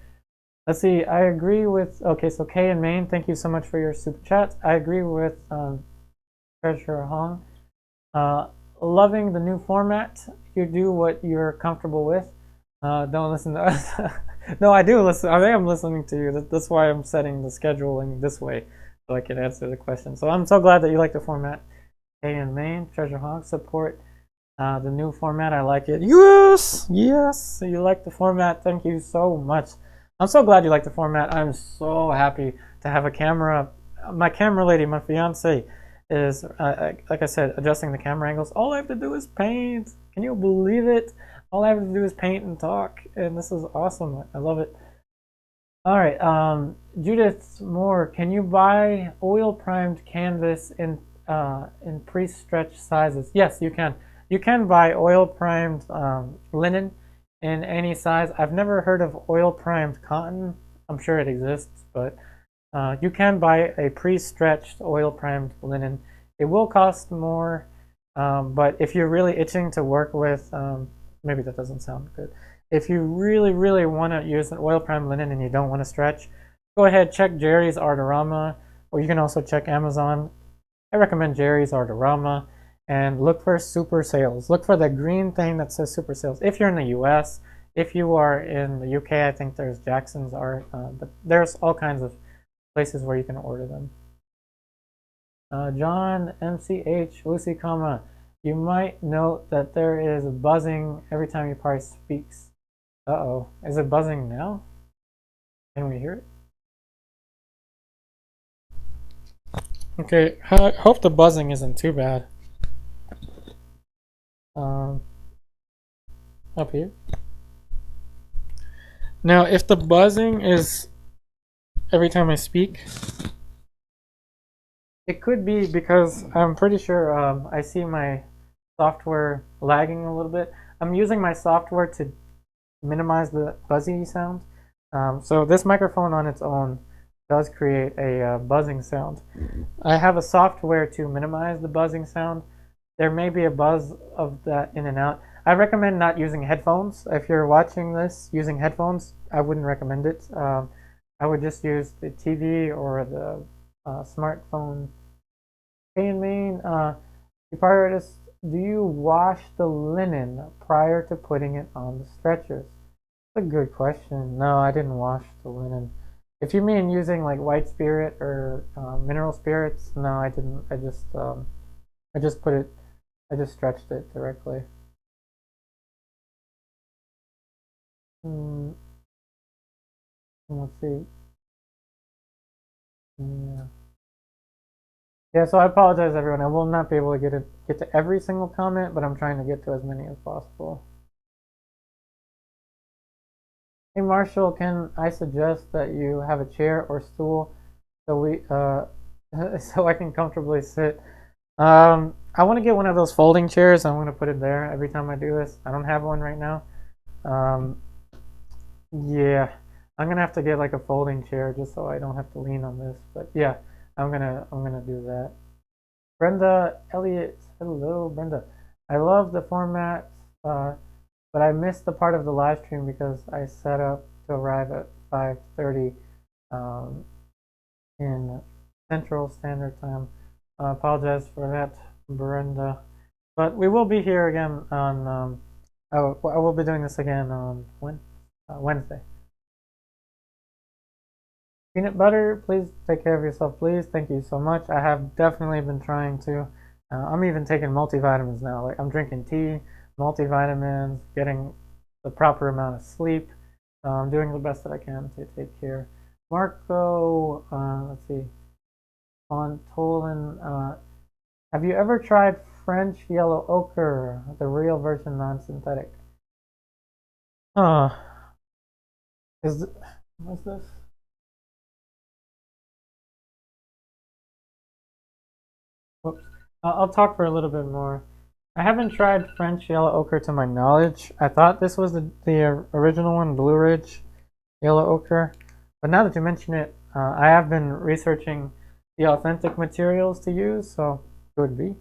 Let's see. I agree with. Okay, so Kay in Maine, thank you so much for your super chat. I agree with Treasure Hong. Loving the new format. You do what you're comfortable with. Don't listen to us. No, I do listen. I am listening to you. That's why I'm setting the scheduling this way, so I can answer the question. So I'm so glad that you like the format. Hey, in Maine, Treasure Hawk, support the new format. I like it. Yes, yes. You like the format. Thank you so much. I'm so glad you like the format. I'm so happy to have a camera. My camera lady, my fiance, is like I said, adjusting the camera angles. All I have to do is paint. Can you believe it? All I have to do is paint and talk, and this is awesome. I love it. All right, Judith Moore, can you buy oil primed canvas in pre-stretch sizes? Yes, you can. You can buy oil primed linen in any size. I've never heard of oil primed cotton. I'm sure it exists, but you can buy a pre-stretched oil primed linen. It will cost more, but if you're really itching to work with maybe that doesn't sound good. If you really, really want to use an oil primed linen and you don't want to stretch, go ahead, check Jerry's Artorama, or you can also check Amazon. I recommend Jerry's Artorama, and look for super sales. Look for the green thing that says super sales. If you're in the US, if you are in the UK, I think there's Jackson's Art, but there's all kinds of places where you can order them. John MCH, Lucy, comma. You might note that there is buzzing every time your party speaks. Uh-oh. Is it buzzing now? Can we hear it? Okay, I hope the buzzing isn't too bad. Up here. Now, if the buzzing is every time I speak, it could be because I'm pretty sure I see my software lagging a little bit. I'm using my software to minimize the buzzy sound. So this microphone on its own does create a buzzing sound. I have a software to minimize the buzzing sound. There may be a buzz of that in and out. I recommend not using headphones. If you're watching this using headphones, I wouldn't recommend it. I would just use the TV or the smartphone. Hey, in Maine, artist, do you wash the linen prior to putting it on the stretchers? That's a good question. No, I didn't wash the linen. If you mean using like white spirit or mineral spirits, no, I didn't. I just put it. I just stretched it directly. Let's see. Yeah, so I apologize, everyone. I will not be able to get to every single comment, but I'm trying to get to as many as possible. Hey, Marshall, can I suggest that you have a chair or stool so so I can comfortably sit? I want to get one of those folding chairs. I'm going to put it there every time I do this. I don't have one right now. Yeah, I'm gonna have to get like a folding chair just so I don't have to lean on this. But yeah, I'm gonna do that. Brenda Elliott, hello Brenda. I love the format, but I missed the part of the live stream because I set up to arrive at 5:30. in Central Standard Time. I apologize for that, Brenda. But we will be here again on, I will be doing this again on Wednesday. Peanut butter, please take care of yourself, please. Thank you so much. I have definitely been trying to. I'm even taking multivitamins now. Like I'm drinking tea, multivitamins, getting the proper amount of sleep. I'm doing the best that I can to take care. Marco, let's see. Tolan, have you ever tried French yellow ochre, the real version, non-synthetic? Uh, what's this? Whoops. I'll talk for a little bit more. I haven't tried French yellow ochre to my knowledge. I thought this was the original one, Blue Ridge yellow ochre. But now that you mention it, I have been researching the authentic materials to use, so it would be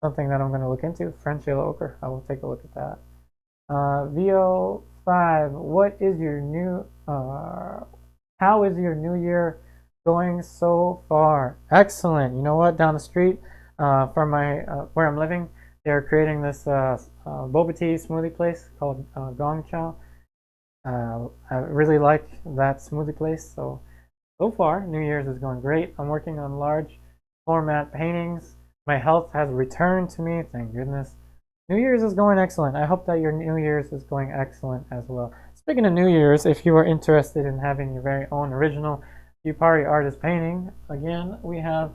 something that I'm going to look into. French yellow ochre. I will take a look at that. VO5, what is your new, how is your new year going so far? Excellent. You know what? Down the street from where I'm living, they're creating this boba tea smoothie place called Gong Cha. I really like that smoothie place. So far, New Year's is going great. I'm working on large format paintings. My health has returned to me, thank goodness. New Year's is going excellent. I hope that your New Year's is going excellent as well. Speaking of New Year's, if you are interested in having your very own original Yupari artist painting, again, we have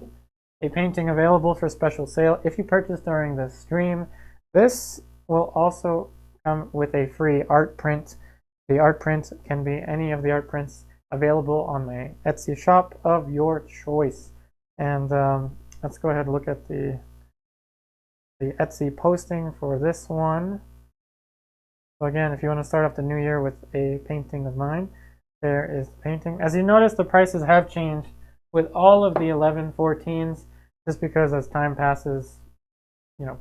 a painting available for special sale. If you purchase during the stream, this will also come with a free art print. The art print can be any of the art prints available on my Etsy shop of your choice. And let's go ahead and look at the Etsy posting for this one. So again, if you want to start off the new year with a painting of mine, there is the painting. As you notice, the prices have changed with all of the 1114s, just because as time passes, you know,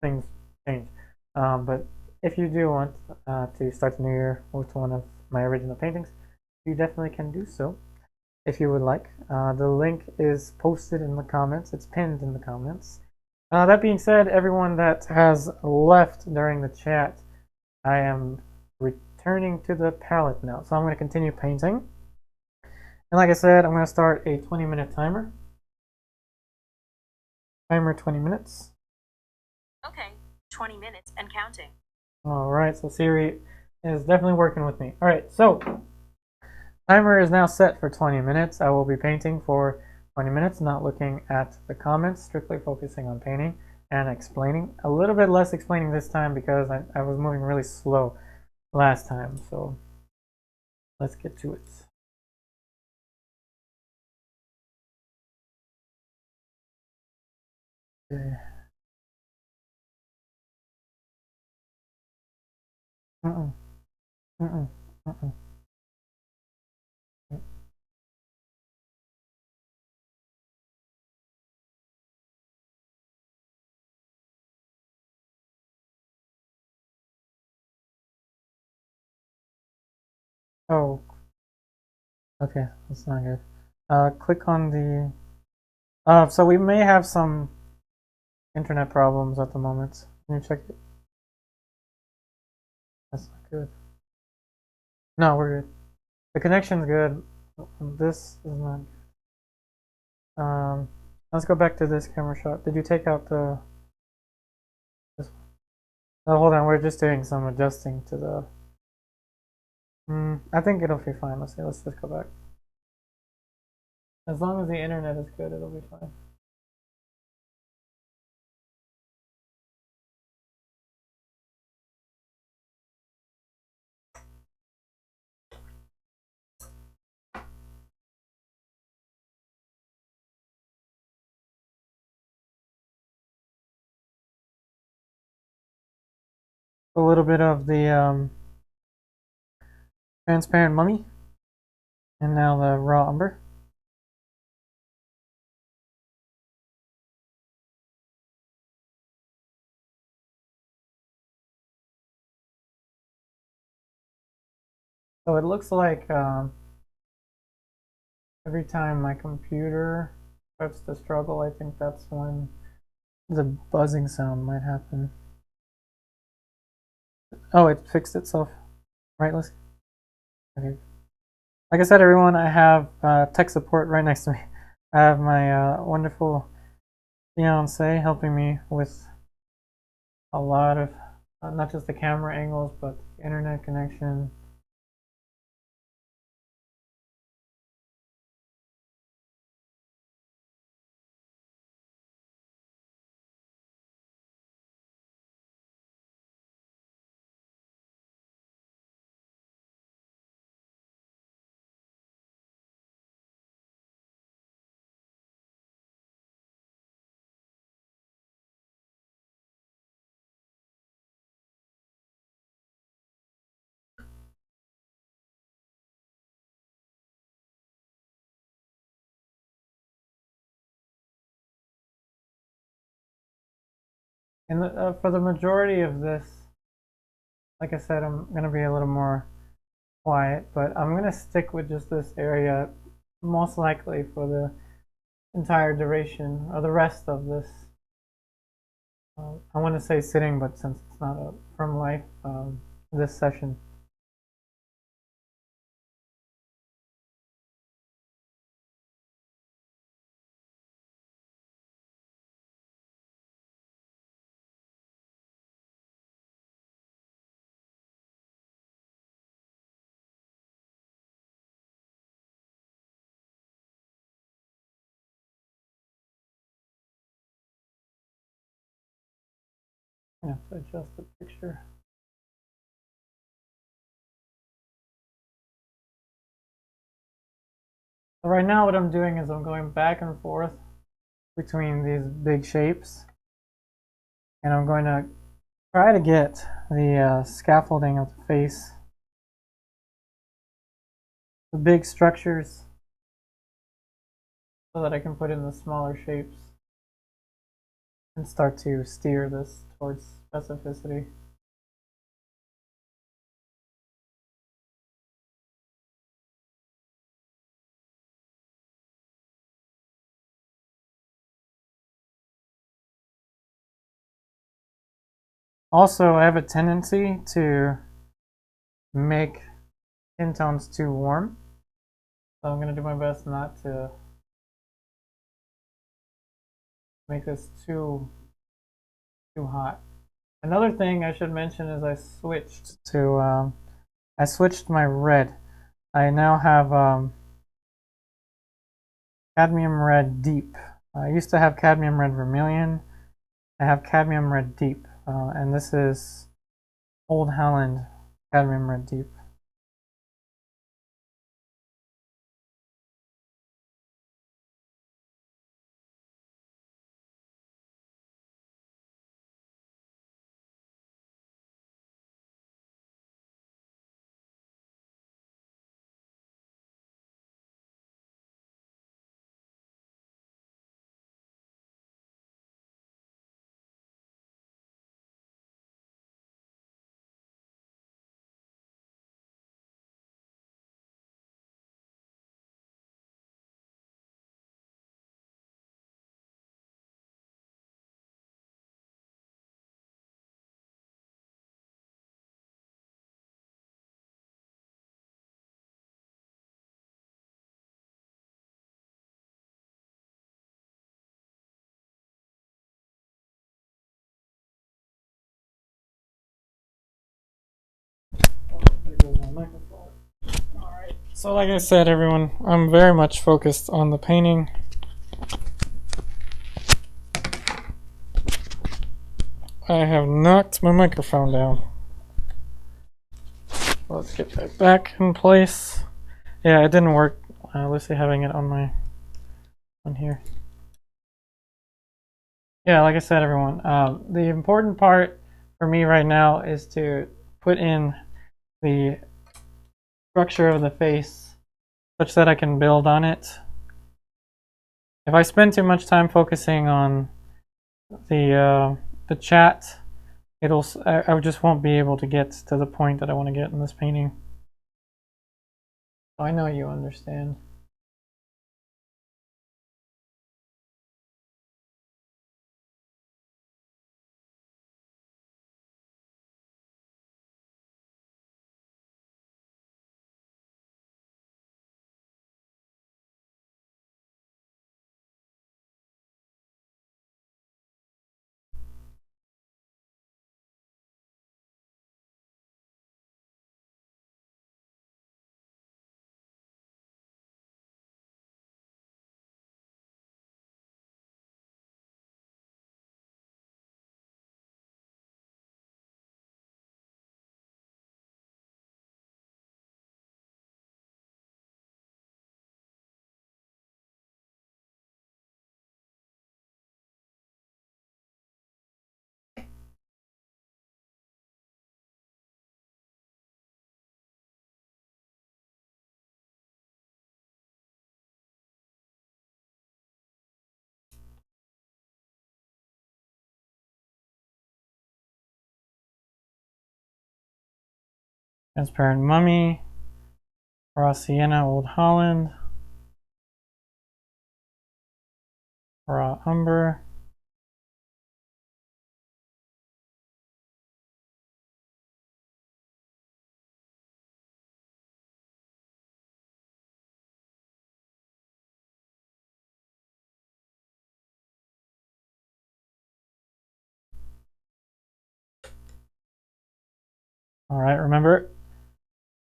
things change. But if you do want to start the new year with one of my original paintings, you definitely can do so if you would like. The link is posted in the comments. It's pinned in the comments. That being said, everyone that has left during the chat, I am returning to the palette now. So I'm going to continue painting. And like I said, I'm going to start a 20-minute timer. Timer 20 minutes. Okay, 20 minutes and counting. All right, so Siri is definitely working with me. All right, so timer is now set for 20 minutes. I will be painting for 20 minutes, not looking at the comments, strictly focusing on painting and explaining. A little bit less explaining this time because I was moving really slow last time. So let's get to it. Okay. Oh, okay, that's not good. Click on the. So we may have some internet problems at the moment. Can you check it? That's not good. No, we're good. The connection's good. This is not good. Let's go back to this camera shot. Did you take out the? This one? Oh, hold on. We're just doing some adjusting to the. I think it'll be fine. Let's see. Let's just go back. As long as the internet is good, it'll be fine. A little bit of the transparent mummy, and now the raw umber. So it looks like Every time my computer starts to struggle, I think that's when the buzzing sound might happen. Oh, it fixed itself. Right, Liz? Okay. Like I said, everyone, I have tech support right next to me. I have my wonderful fiance helping me with a lot of, not just the camera angles, but the internet connection. And for the majority of this, like I said, I'm going to be a little more quiet, but I'm going to stick with just this area most likely for the entire duration or the rest of this. I want to say sitting, but since it's not a from life, this session. I have to adjust the picture. So right now what I'm doing is I'm going back and forth between these big shapes, and I'm going to try to get the scaffolding of the face, the big structures, so that I can put in the smaller shapes and start to steer this towards specificity. Also, I have a tendency to make skin tones too warm, so I'm going to do my best not to make this too hot. Another thing I should mention is I switched my red. I now have Cadmium Red Deep. I used to have Cadmium Red Vermilion. I have Cadmium Red Deep, and this is Old Holland Cadmium Red Deep. There goes my microphone. Alright, so like I said, everyone, I'm very much focused on the painting. I have knocked my microphone down. Let's get that back in place. Yeah, it didn't work. Lucy having it on here. Yeah, like I said, everyone, the important part for me right now is to put in the structure of the face such that I can build on it. If I spend too much time focusing on the chat, I just won't be able to get to the point that I want to get in this painting. I know you understand. Transparent Mummy, Raw Sienna, Old Holland, Raw Umber, alright, remember,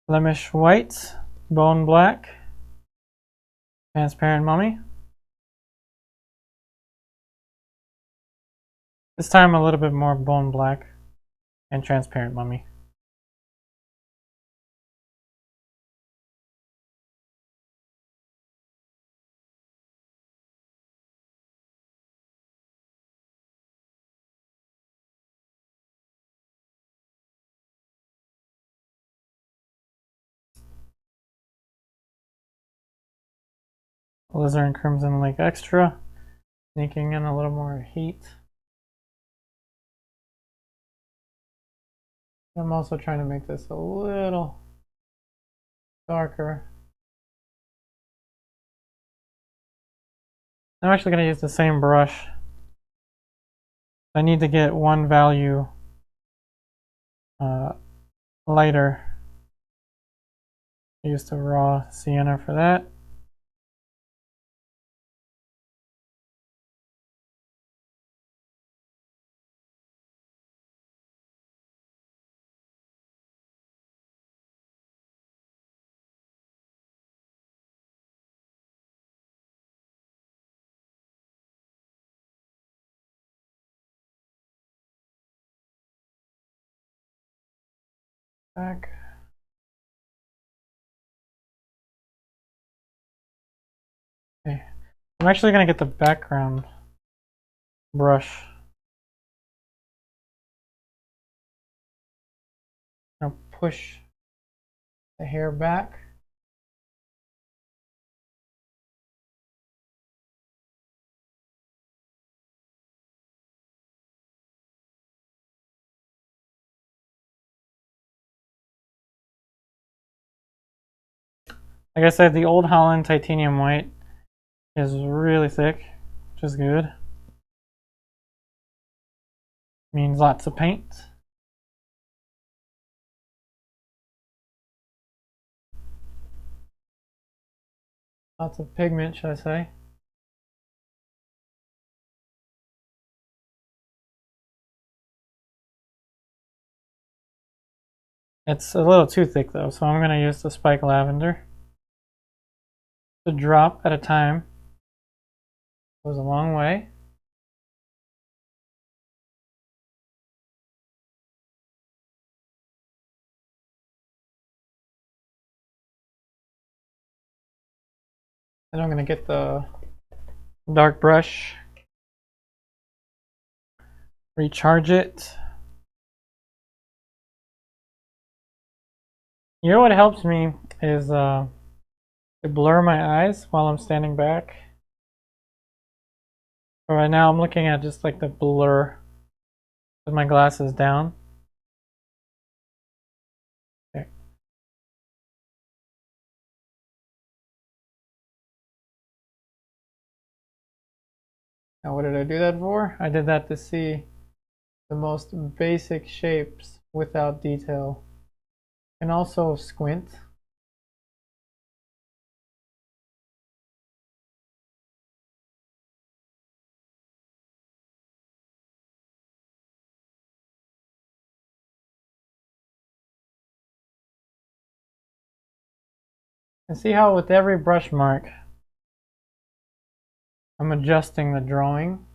Flemish White, Bone Black, Transparent Mummy. This time a little bit more Bone Black and Transparent Mummy. Alizarin Crimson Lake Extra, sneaking in a little more heat. I'm also trying to make this a little darker. I'm actually going to use the same brush. I need to get one value lighter. I used the raw sienna for that. Back. Okay. I'm actually going to get the background brush. I'll push the hair back. Like I said, the Old Holland Titanium White is really thick, which is good. Means lots of paint. Lots of pigment, should I say. It's a little too thick though, so I'm going to use the Spike Lavender. A drop at a time goes a long way. Then I'm going to get the dark brush, recharge it. You know what helps me is to blur my eyes while I'm standing back. So right now I'm looking at just like the blur with my glasses down. Okay. Now what did I do that for? I did that to see the most basic shapes without detail. And also squint. And see how with every brush mark, I'm adjusting the drawing.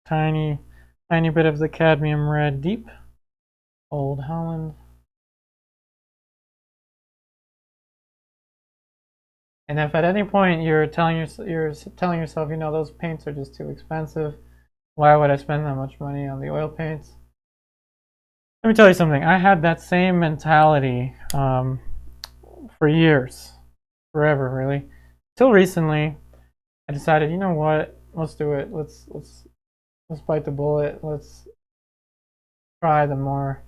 Tiny bit of the Cadmium Red Deep, Old Holland. And if at any point you're telling yourself, you know, those paints are just too expensive, why would I spend that much money on the oil paints? Let me tell you something. I had that same mentality for years, forever, really. Till recently, I decided, you know what? Let's do it. Let's bite the bullet. Let's try the more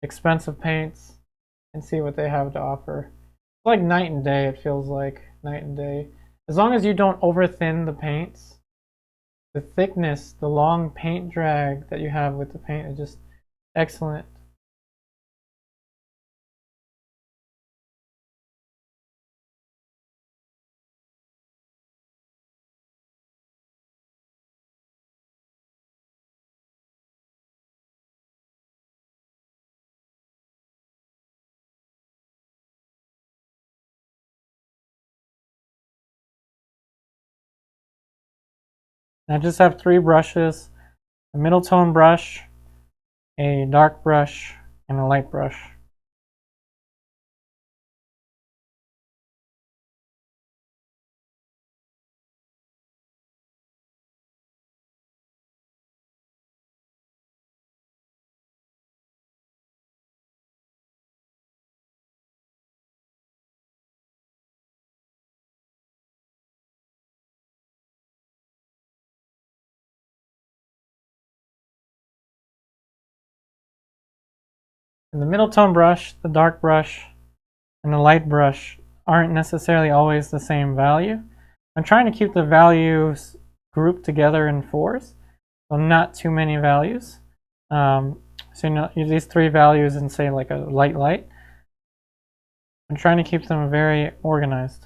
expensive paints and see what they have to offer. It's like night and day. It feels like night and day. As long as you don't over thin the paints, the thickness, the long paint drag that you have with the paint is just excellent. I just have 3 brushes, a middle tone brush, a dark brush, and a light brush. And the middle tone brush, the dark brush, and the light brush aren't necessarily always the same value. I'm trying to keep the values grouped together in 4s, so not too many values. So you know, these 3 values and say like a light. I'm trying to keep them very organized.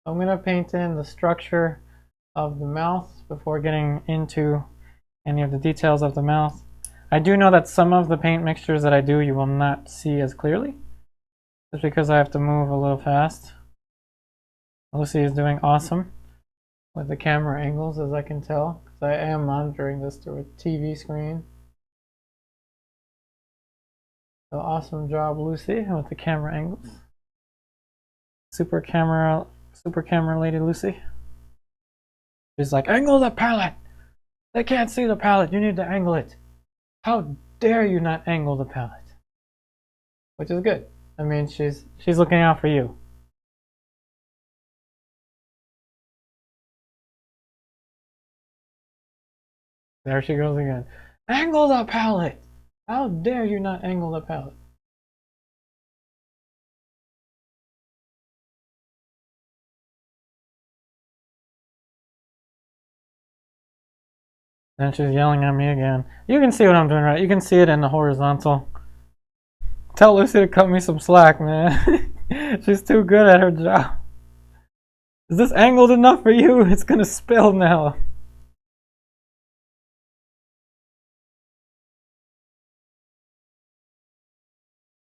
I'm going to paint in the structure of the mouth before getting into any of the details of the mouth. I do know that some of the paint mixtures that I do you will not see as clearly, just because I have to move a little fast. Lucy is doing awesome with the camera angles, as I can tell, because I am monitoring this through a TV screen. So awesome job, Lucy, with the camera angles. Super camera lady Lucy. She's like, angle the palette! They can't see the palette, you need to angle it. How dare you not angle the palette? Which is good. I mean, she's looking out for you. There she goes again. Angle the palette! How dare you not angle the palette? And she's yelling at me again. You can see what I'm doing right. You can see it in the horizontal. Tell Lucy to cut me some slack, man. She's too good at her job. Is this angled enough for you? It's gonna spill now.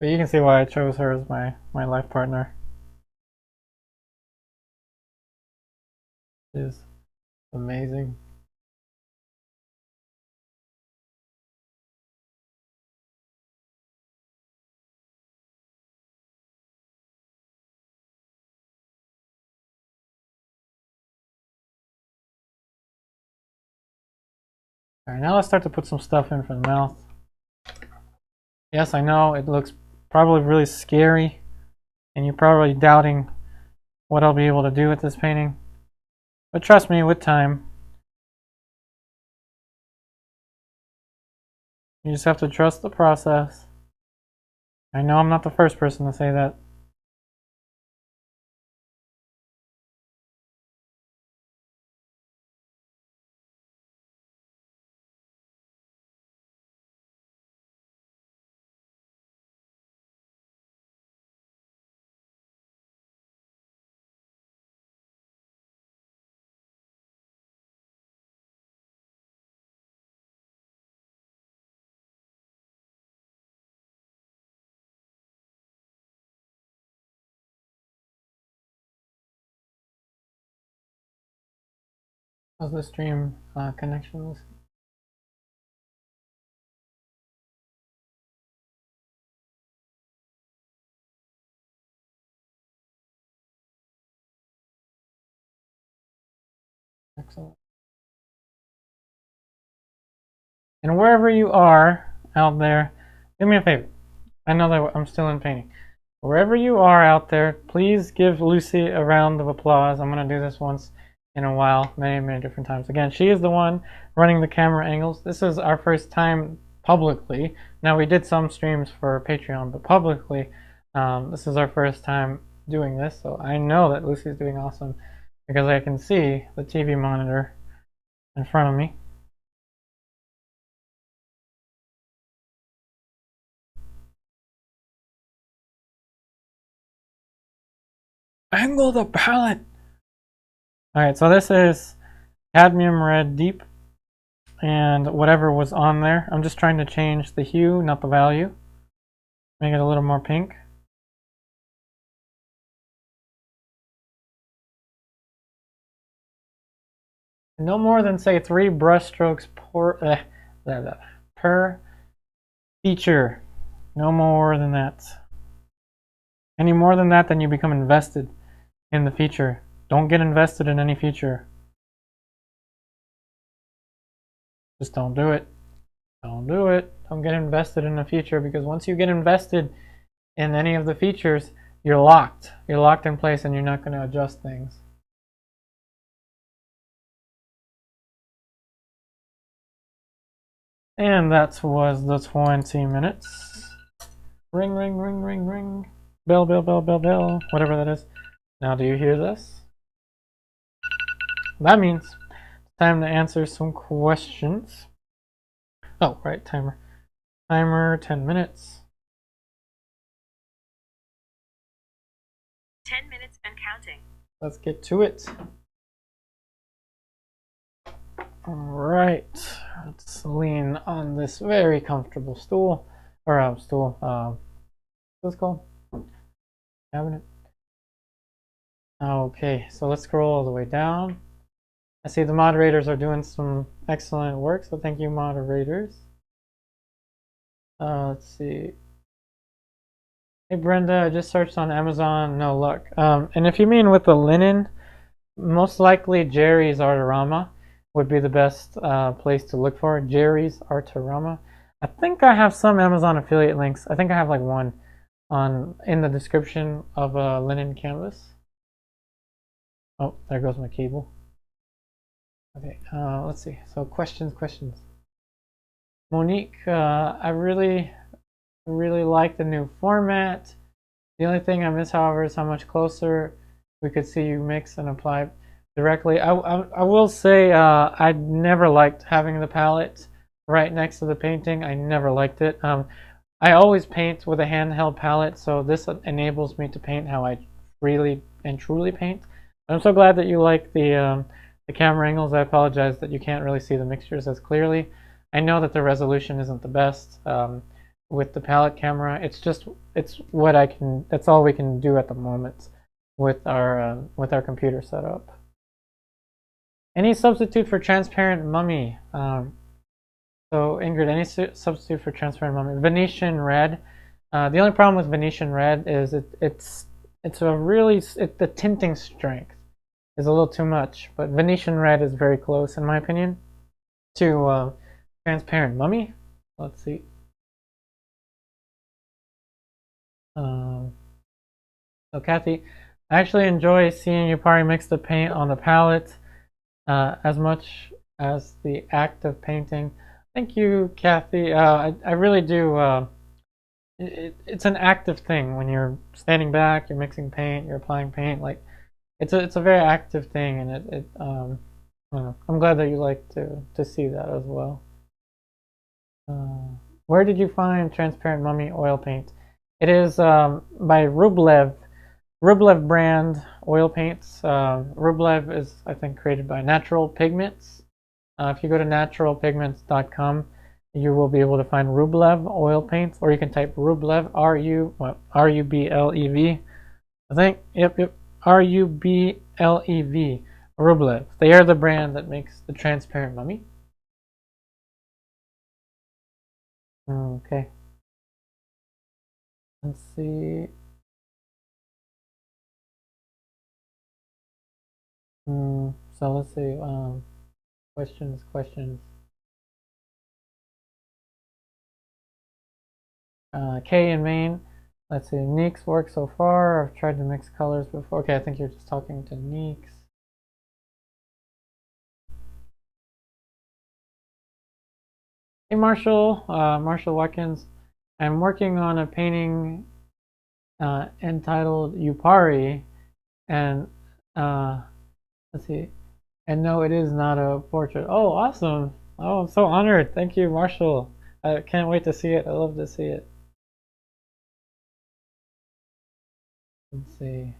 But you can see why I chose her as my life partner. She's amazing. Alright, now let's start to put some stuff in for the mouth. Yes, I know it looks probably really scary, and you're probably doubting what I'll be able to do with this painting. But trust me, with time, you just have to trust the process. I know I'm not the first person to say that. How's the stream connection? Excellent. And wherever you are out there, do me a favor. I know that I'm still in painting. Wherever you are out there, please give Lucy a round of applause. I'm going to do this once in a while, many different times. Again, she is the one running the camera angles. This is our first time publicly. Now, we did some streams for Patreon, but publicly, this is our first time doing this. So I know that Lucy's doing awesome because I can see the TV monitor in front of me. Angle the palette! Alright, so this is Cadmium Red Deep and whatever was on there. I'm just trying to change the hue, not the value. Make it a little more pink. No more than, say, 3 brush strokes per feature. No more than that. Any more than that, then you become invested in the feature. Don't get invested in any feature. Just don't do it. Don't do it. Don't get invested in a feature, because once you get invested in any of the features, you're locked. You're locked in place and you're not going to adjust things. And that was the 20 minutes. Ring, ring, ring, ring, ring. Bell, bell, bell, bell, bell. Whatever that is. Now, do you hear this? That means it's time to answer some questions. Oh, right, timer. Timer, 10 minutes. 10 minutes and counting. Let's get to it. Alright, let's lean on this very comfortable stool. Or what's it called? Cabinet. Okay, so let's scroll all the way down. I see the moderators are doing some excellent work, so thank you, moderators. Let's see. Hey Brenda, I just searched on Amazon, no luck. And if you mean with the linen, most likely Jerry's Artarama would be the best place to look for. Jerry's Artarama. I think I have some Amazon affiliate links. I think I have like one in the description of a linen canvas. Oh, there goes my cable. Okay, let's see. So questions. Monique, I really like the new format. The only thing I miss, however, is how much closer we could see you mix and apply directly. I will say I never liked having the palette right next to the painting. I never liked it. I always paint with a handheld palette, so this enables me to paint how I really and truly paint. I'm so glad that you like the camera angles. I apologize that you can't really see the mixtures as clearly. I know that the resolution isn't the best with the palette camera. It's all we can do at the moment with our computer setup. Any substitute for transparent mummy? So Ingrid, any substitute for transparent mummy? Venetian red. The only problem with Venetian red is the tinting strength is a little too much, but Venetian red is very close, in my opinion, to transparent mummy. Let's see. So Kathy, I actually enjoy seeing you probably mix the paint on the palette as much as the act of painting. Thank you, Kathy. I really do. It's an active thing when you're standing back, you're mixing paint, you're applying paint. Like it's a very active thing, and I don't know. I'm glad that you like to see that as well. Where did you find transparent mummy oil paint? It is by Rublev brand oil paints. Rublev is, I think, created by Natural Pigments. If you go to naturalpigments.com, you will be able to find Rublev oil paints, or you can type Rublev, R-U-B-L-E-V. I think, yep, R-U-B-L-E-V. Rublev. They are the brand that makes the transparent mummy. Okay. Let's see. So let's see. Questions. K in Maine. Let's see. Neeks work so far. I've tried to mix colors before. Okay, I think you're just talking to Neeks. Hey Marshall, Marshall Watkins. I'm working on a painting entitled Upari, and let's see. And no, it is not a portrait. Oh, awesome! Oh, I'm so honored. Thank you, Marshall. I can't wait to see it. I love to see it. Let's see.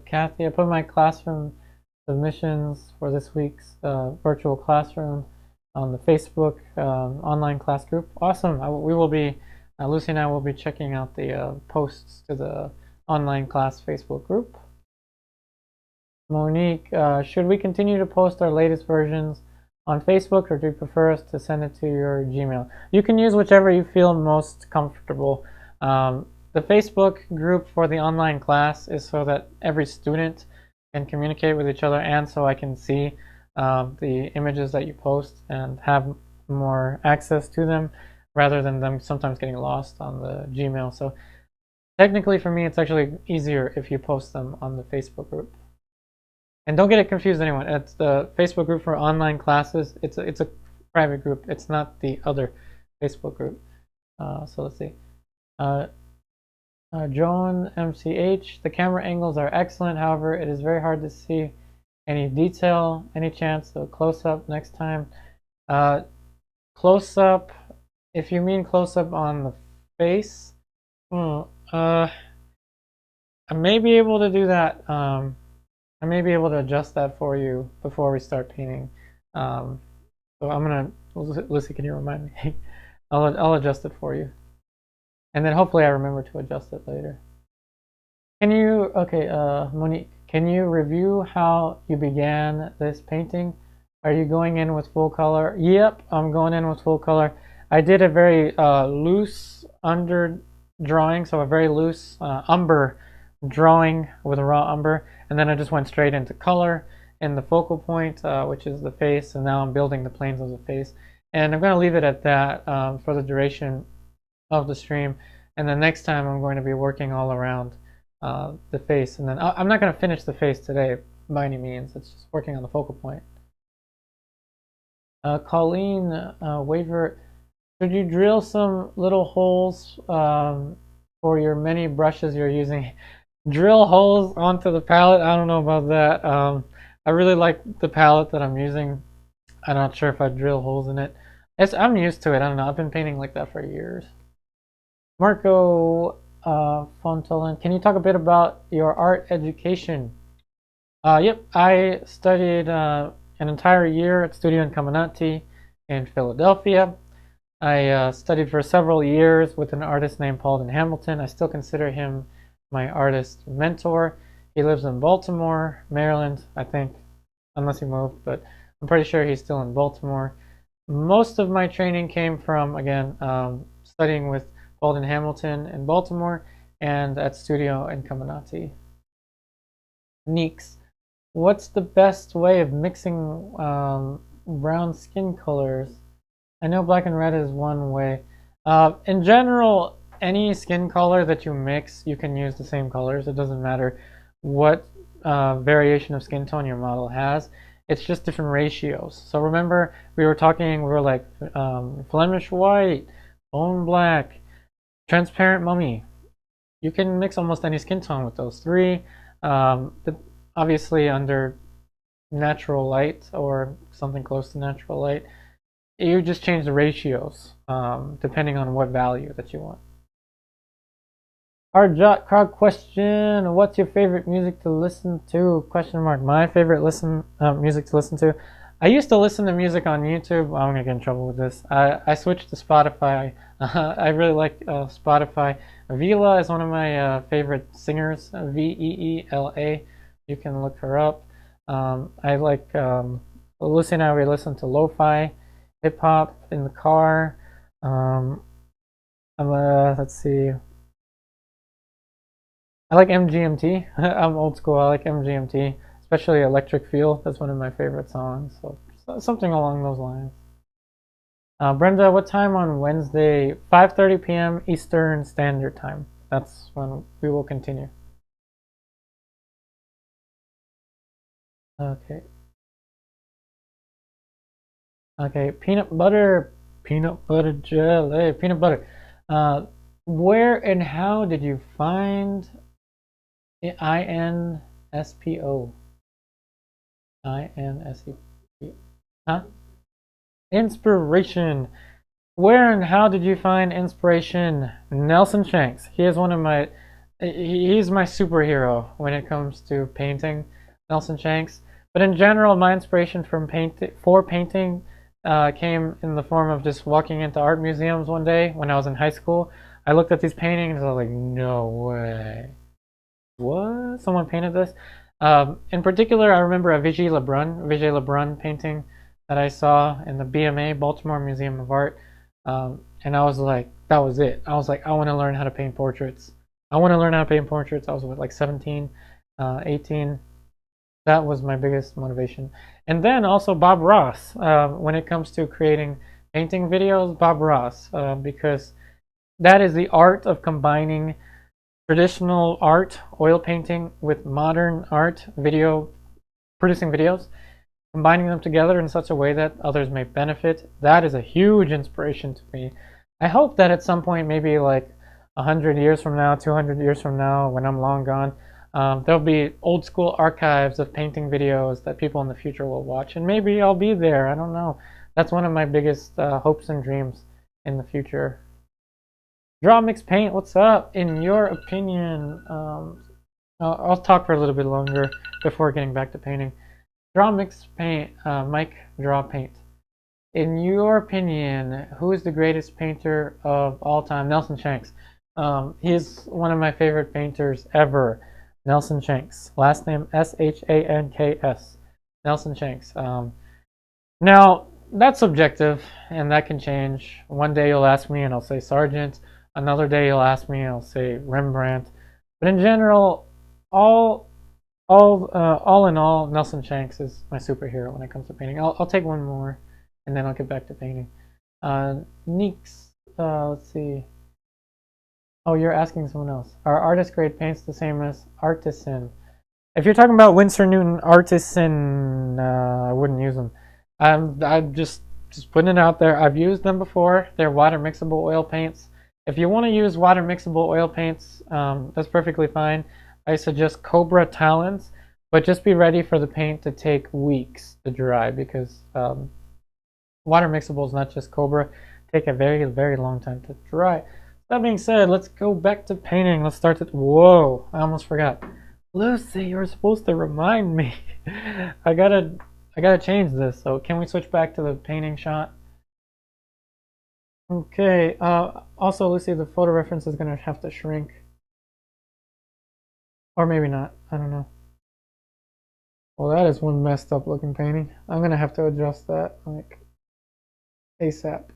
Kathy, I put my classroom submissions for this week's virtual classroom on the Facebook online class group. Awesome. We will be, Lucy and I will be checking out the posts to the online class Facebook group. Monique, should we continue to post our latest versions on Facebook, or do you prefer us to send it to your Gmail? You can use whichever you feel most comfortable. The Facebook group for the online class is so that every student can communicate with each other, and so I can see the images that you post and have more access to them rather than them sometimes getting lost on the Gmail. So technically for me, it's actually easier if you post them on the Facebook group. And don't get it confused, anyone. It's the Facebook group for online classes. It's a private group. It's not the other Facebook group. So let's see. Joan MCH, the camera angles are excellent. However, it is very hard to see any detail. Any chance of close-up next time? Close-up, if you mean close-up on the face, I may be able to do that. I may be able to adjust that for you before we start painting. So I'm gonna, Lucy, can you remind me? I'll adjust it for you. And then hopefully I remember to adjust it later. Can you, okay, Monique, can you review how you began this painting? Are you going in with full color? Yep, I'm going in with full color. I did a very loose under drawing, so a very loose umber drawing with a raw umber, and then I just went straight into color in the focal point, which is the face, and now I'm building the planes of the face. And I'm going to leave it at that for the duration of the stream, and then next time I'm going to be working all around the face, and then I'm not going to finish the face today by any means. It's just working on the focal point. Colleen Waver, should you drill some little holes for your many brushes you're using? Drill holes onto the palette? I don't know about that. I really like the palette that I'm using. I'm not sure if I drill holes in it. I'm used to it. I don't know. I've been painting like that for years. Marco Fontolin, can you talk a bit about your art education? Yep, I studied an entire year at Studio Incaminati in Philadelphia. I studied for several years with an artist named Paul Hamilton. I still consider him my artist mentor. He lives in Baltimore, Maryland, I think, unless he moved, but I'm pretty sure he's still in Baltimore. Most of my training came from, again, studying with Paul Hamilton in Baltimore and at Studio Incaminati. Neeks, what's the best way of mixing brown skin colors? I know black and red is one way. In general, any skin color that you mix, you can use the same colors. It doesn't matter what variation of skin tone your model has. It's just different ratios. So remember, we were like Flemish white, bone black, transparent mummy. You can mix almost any skin tone with those three. Obviously under natural light or something close to natural light. You just change the ratios depending on what value that you want. Arjot crowd question: what's your favorite music to listen to? Question mark. My favorite music to listen to. I used to listen to music on YouTube. I'm gonna get in trouble with this. I switched to Spotify. I really like Spotify. Veela is one of my favorite singers. Veela. You can look her up. I like Lucy and I. We listen to lo-fi, hip hop in the car. Let's see. I like MGMT. I'm old school. I like MGMT, especially Electric Feel. That's one of my favorite songs. So something along those lines. Brenda, what time on Wednesday? 5:30 p.m. Eastern Standard Time. That's when we will continue. Okay. Okay, peanut butter jelly, peanut butter. Where and how did you find INSPO? INSPO. Huh? Inspiration. Where and how did you find inspiration? Nelson Shanks. He is one of my. He's my superhero when it comes to painting. Nelson Shanks. But in general, my inspiration from painting came in the form of just walking into art museums one day when I was in high school. I looked at these paintings and I was like, no way. What? Someone painted this? In particular, I remember a Vigée Lebrun painting that I saw in the BMA, Baltimore Museum of Art. And I was like, that was it. I was like, I want to learn how to paint portraits. I want to learn how to paint portraits. I was like 17, 18. That was my biggest motivation. And then also Bob Ross, when it comes to creating painting videos, Bob Ross, because that is the art of combining traditional art, oil painting, with modern art, producing videos, combining them together in such a way that others may benefit. That is a huge inspiration to me. I hope that at some point, maybe like 100 years from now, 200 years from now, when I'm long gone, there'll be old school archives of painting videos that people in the future will watch, and maybe I'll be there. I don't know. That's one of my biggest hopes and dreams in the future. Draw Mix Paint, what's up? In your opinion, I'll talk for a little bit longer before getting back to painting. Draw Mix Paint, Mike Draw Paint. In your opinion, who is the greatest painter of all time? Nelson Shanks. He's one of my favorite painters ever. Nelson Shanks. Last name Shanks. Nelson Shanks. Now, that's subjective, and that can change. One day you'll ask me, and I'll say Sargent. Another day you'll ask me, and I'll say Rembrandt. But in general, all in all, Nelson Shanks is my superhero when it comes to painting. I'll take one more, and then I'll get back to painting. Neeks. Let's see. Oh, you're asking someone else. Are artist grade paints the same as artisan? If you're talking about Winsor Newton artisan, I wouldn't use them. I'm just putting it out there. I've used them before. They're water mixable oil paints. If you want to use water mixable oil paints, that's perfectly fine. I suggest Cobra Talons, but just be ready for the paint to take weeks to dry because water mixables, not just Cobra, take a very, very long time to dry. That being said, let's go back to painting. Let's start it. Whoa, I almost forgot. Lucy, you were supposed to remind me. I gotta change this. So can we switch back to the painting shot? Okay. Also, Lucy, the photo reference is gonna have to shrink, or maybe not. I don't know. Well, that is one messed up looking painting. I'm gonna have to adjust that like ASAP.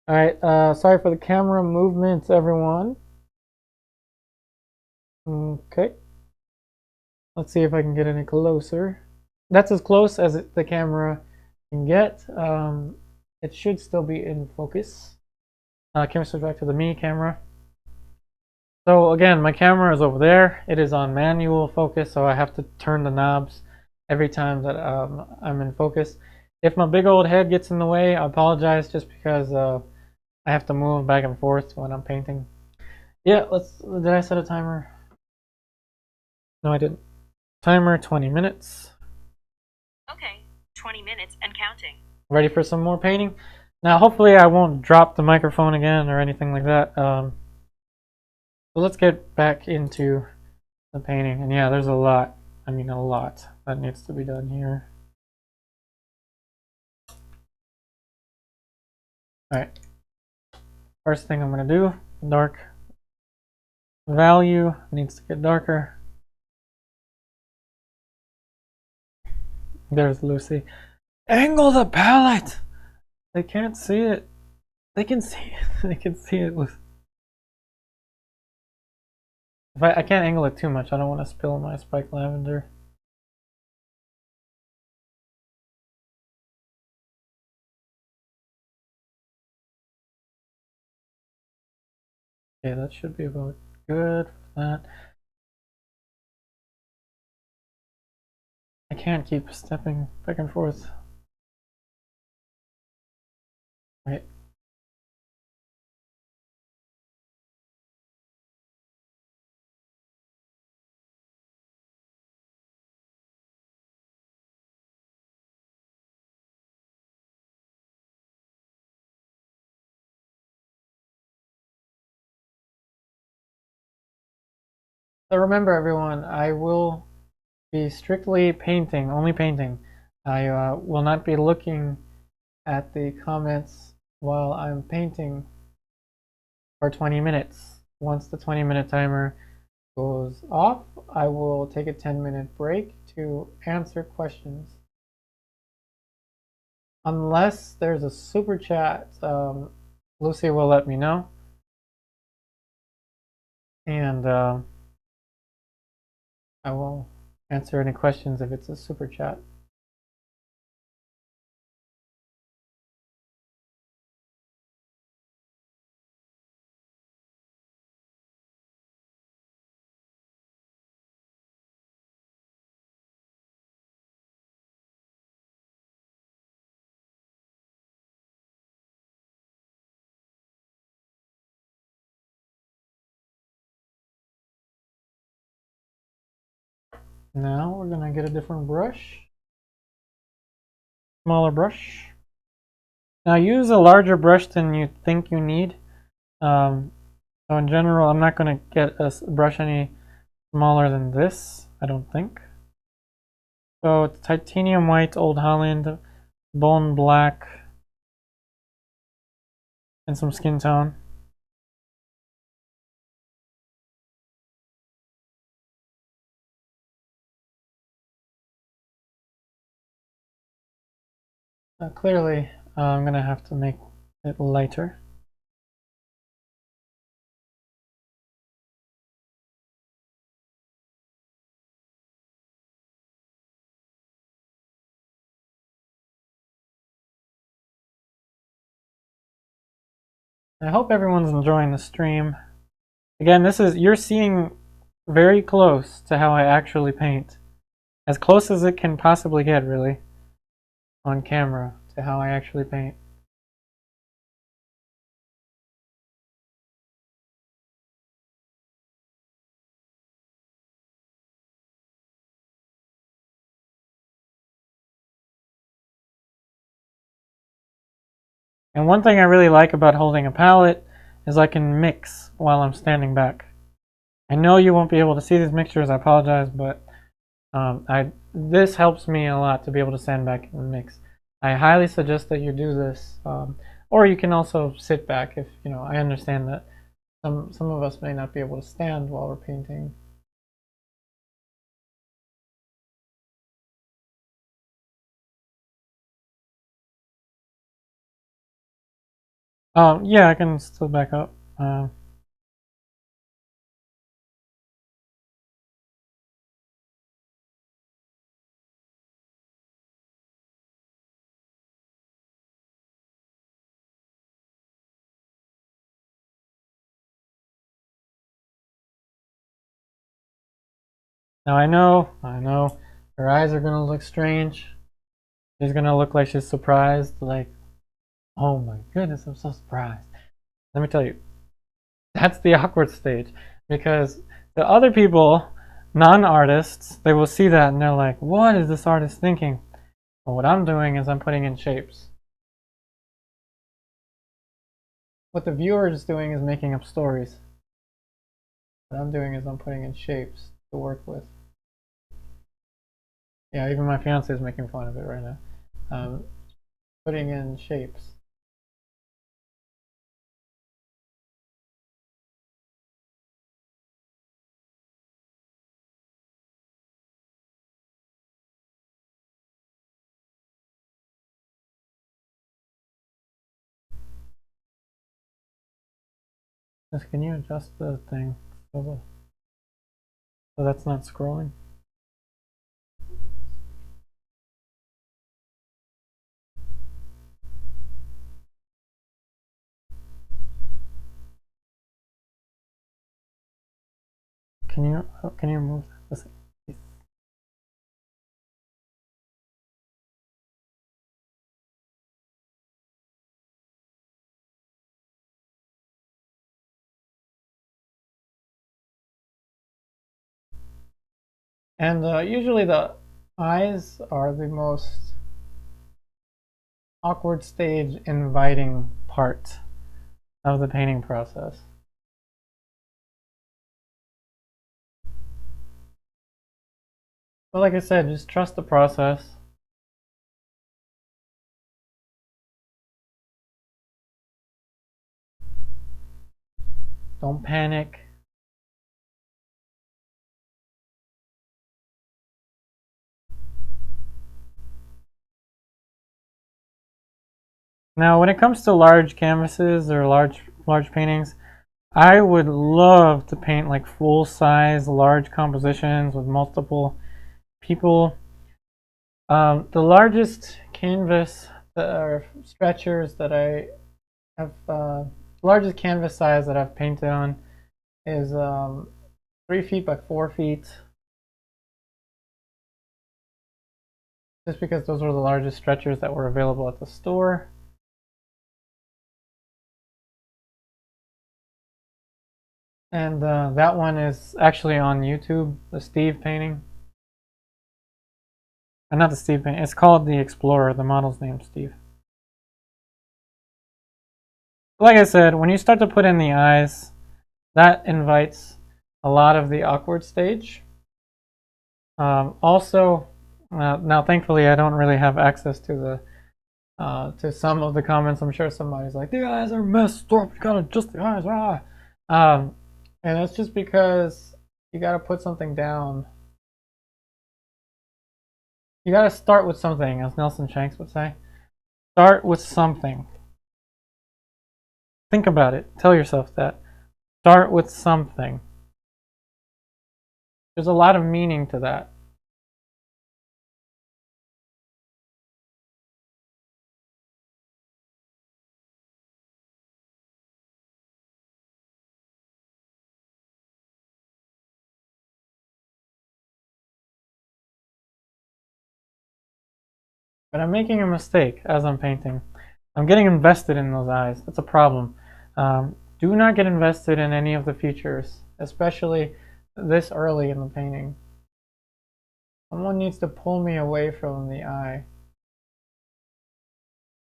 Alright, sorry for the camera movements, everyone. Okay. Let's see if I can get any closer. That's as close as the camera can get. It should still be in focus. Can we switch back to the me camera? So again, my camera is over there. It is on manual focus, so I have to turn the knobs every time that I'm in focus. If my big old head gets in the way, I apologize just because I have to move back and forth when I'm painting. Yeah, did I set a timer? No, I didn't. Timer 20 minutes. Okay, 20 minutes and counting. Ready for some more painting? Now, hopefully I won't drop the microphone again or anything like that. So let's get back into the painting. And yeah, there's a lot. I mean, a lot that needs to be done here. Alright. First thing I'm going to do, dark value needs to get darker. There's Lucy. Angle the palette! They can't see it. They can see it. They can see it with... If I can't angle it too much. I don't want to spill my spiked lavender. Okay, that should be about good for that. I can't keep stepping back and forth. Right. So remember everyone, I will be strictly painting, only painting. I will not be looking at the comments while I'm painting for 20 minutes. Once the 20-minute timer goes off, I will take a 10-minute break to answer questions. Unless there's a super chat, Lucy will let me know. And I will answer any questions if it's a super chat. Now we're gonna get a different brush, smaller brush. Now use a larger brush than you think you need. So in general, I'm not gonna get a brush any smaller than this, I don't think. So it's titanium white, Old Holland, bone black, and some skin tone. Clearly, I'm gonna have to make it lighter. I hope everyone's enjoying the stream. Again, you're seeing very close to how I actually paint. As close as it can possibly get, really, on camera, to how I actually paint. And one thing I really like about holding a palette is I can mix while I'm standing back. I know you won't be able to see these mixtures, I apologize, but this helps me a lot to be able to stand back and mix. I highly suggest that you do this, or you can also sit back if, I understand that some of us may not be able to stand while we're painting. Yeah, I can still back up. Now I know, her eyes are gonna look strange. She's gonna look like she's surprised, like, oh my goodness, I'm so surprised. Let me tell you, that's the awkward stage, because the other people, non-artists, they will see that and they're like, what is this artist thinking? Well, what I'm doing is I'm putting in shapes. What the viewer is doing is making up stories. What I'm doing is I'm putting in shapes to work with. Yeah, even my fiance is making fun of it right now. Putting in shapes. Just can you adjust the thing so that's not scrolling? Can you move this? And usually the eyes are the most awkward stage, inviting part of the painting process. But like I said, just trust the process. Don't panic. Now, when it comes to large canvases or large paintings, I would love to paint like full-size, large compositions with multiple people. The largest canvas or stretchers that I have, largest canvas size that I've painted on is 3 feet by 4 feet. Just because those were the largest stretchers that were available at the store. And that one is actually on YouTube, the Steve painting. Not the Steve painting, it's called the Explorer. The model's named Steve. Like I said, when you start to put in the eyes, that invites a lot of the awkward stage. Also, now thankfully I don't really have access to the to some of the comments. I'm sure somebody's like, the eyes are messed up, you gotta adjust the eyes. And that's just because you gotta put something down. You gotta start with something, as Nelson Shanks would say. Start with something. Think about it. Tell yourself that. Start with something. There's a lot of meaning to that. But I'm making a mistake as I'm painting. I'm getting invested in those eyes. That's a problem. Do not get invested in any of the features, especially this early in the painting. Someone needs to pull me away from the eye.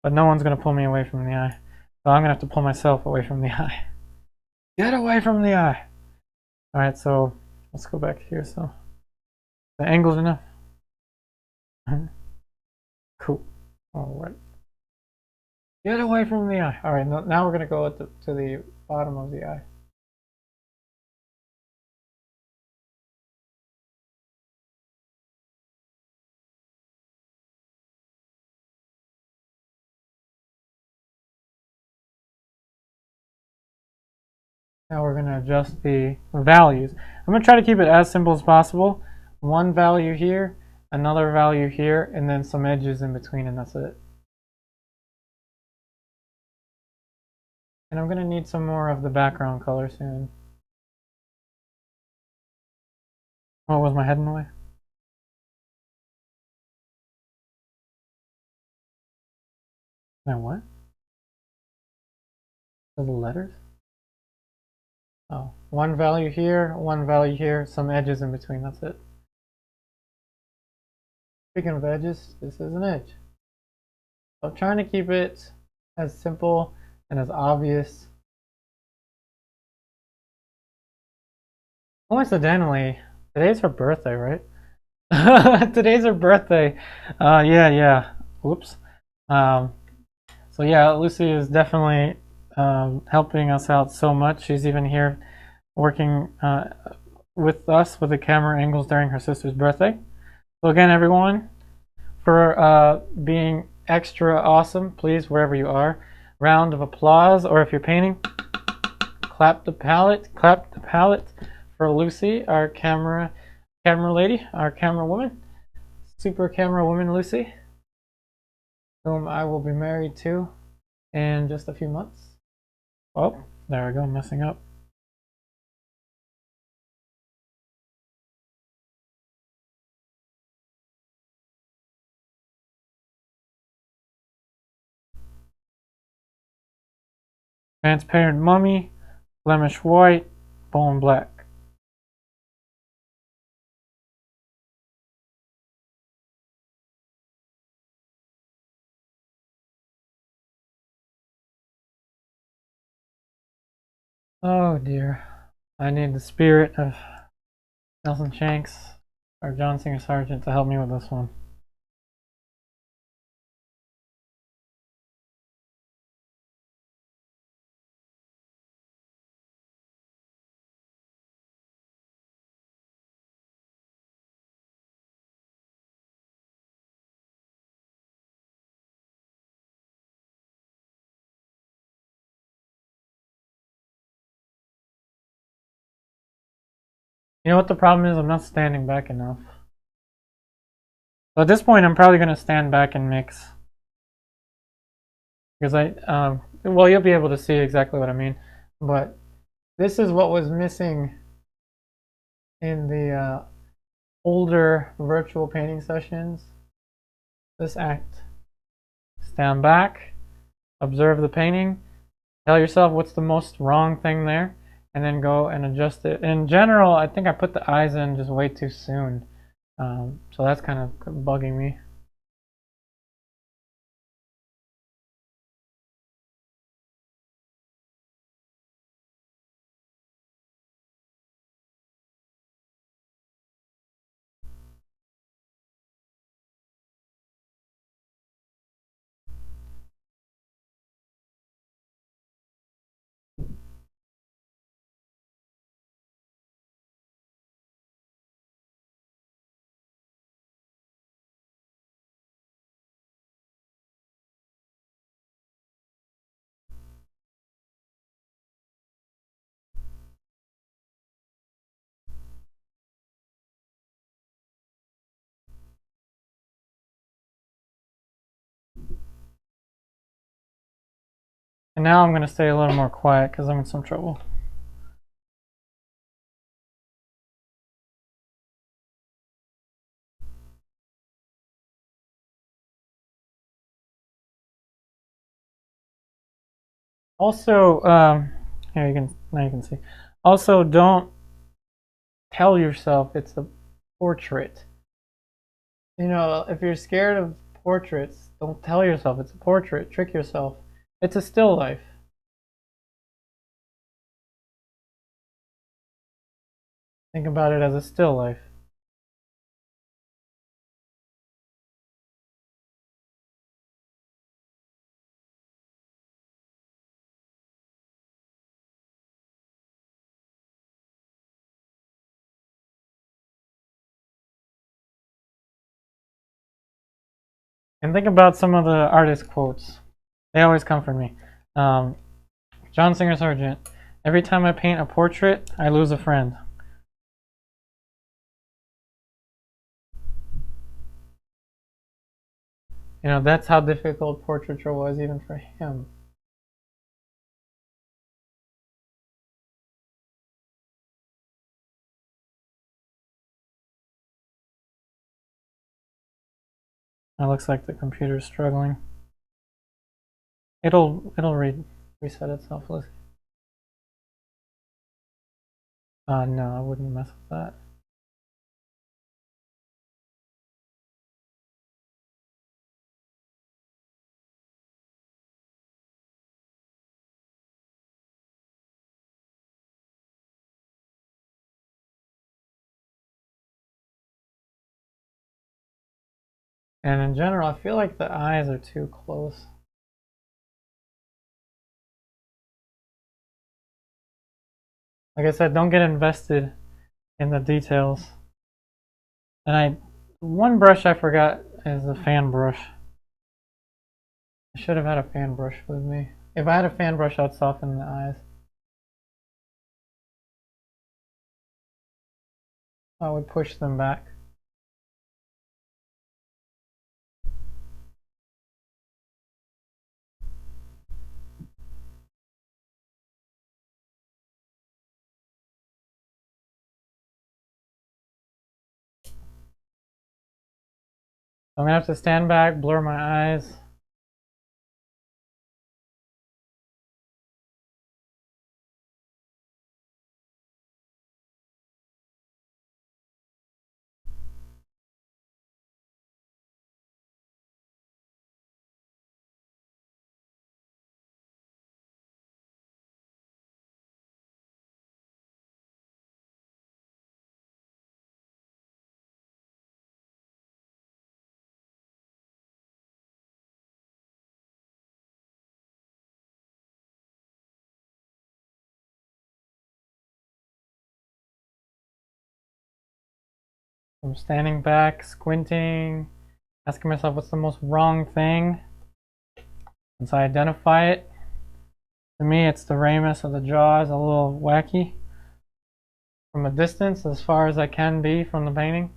But no one's going to pull me away from the eye. So I'm going to have to pull myself away from the eye. Get away from the eye! Alright, so let's go back here. So the angle's enough. Cool. Alright. Get away from the eye. Alright, now we're going to go to the bottom of the eye. Now we're going to adjust the values. I'm going to try to keep it as simple as possible. One value here, another value here, and then some edges in between, and that's it. And I'm going to need some more of the background color soon. Oh, was my head in the way? Now what? The letters? Oh, one value here, some edges in between, that's it. Speaking of edges, this is an edge. So I'm trying to keep it as simple and as obvious. Coincidentally, today's her birthday, right? Today's her birthday. Yeah. Whoops. So yeah, Lucy is definitely helping us out so much. She's even here working with us with the camera angles during her sister's birthday. So again, everyone, for being extra awesome, please, wherever you are, round of applause, or if you're painting, clap the palette for Lucy, our camera lady, our camera woman, super camera woman Lucy, whom I will be married to in just a few months. Oh, there we go, messing up. Transparent mummy, blemish white, bone black. Oh dear. I need the spirit of Nelson Shanks, our John Singer Sargent, to help me with this one. You know what the problem is? I'm not standing back enough. So at this point, I'm probably going to stand back and mix. Because well, you'll be able to see exactly what I mean. But this is what was missing in the older virtual painting sessions. This act. Stand back, observe the painting, tell yourself what's the most wrong thing there, and then go and adjust it. In general, I think I put the eyes in just way too soon. So that's kind of bugging me. And now I'm going to stay a little more quiet because I'm in some trouble. Also, here now you can see. Also, don't tell yourself it's a portrait. You know, if you're scared of portraits, don't tell yourself it's a portrait. Trick yourself. It's a still life. Think about it as a still life. And think about some of the artist quotes. They always comfort me. John Singer Sargent, every time I paint a portrait, I lose a friend. You know, that's how difficult portraiture was even for him. It looks like the computer's struggling. It'll reset itself. No, I wouldn't mess with that. And in general, I feel like the eyes are too close. Like I said, don't get invested in the details. And one brush I forgot is the fan brush. I should have had a fan brush with me. If I had a fan brush, I'd soften the eyes. I would push them back. I'm gonna have to stand back, blur my eyes. I'm standing back, squinting, asking myself what's the most wrong thing. Once I identify it, to me it's the ramus of the jaws, a little wacky. From a distance, as far as I can be from the painting.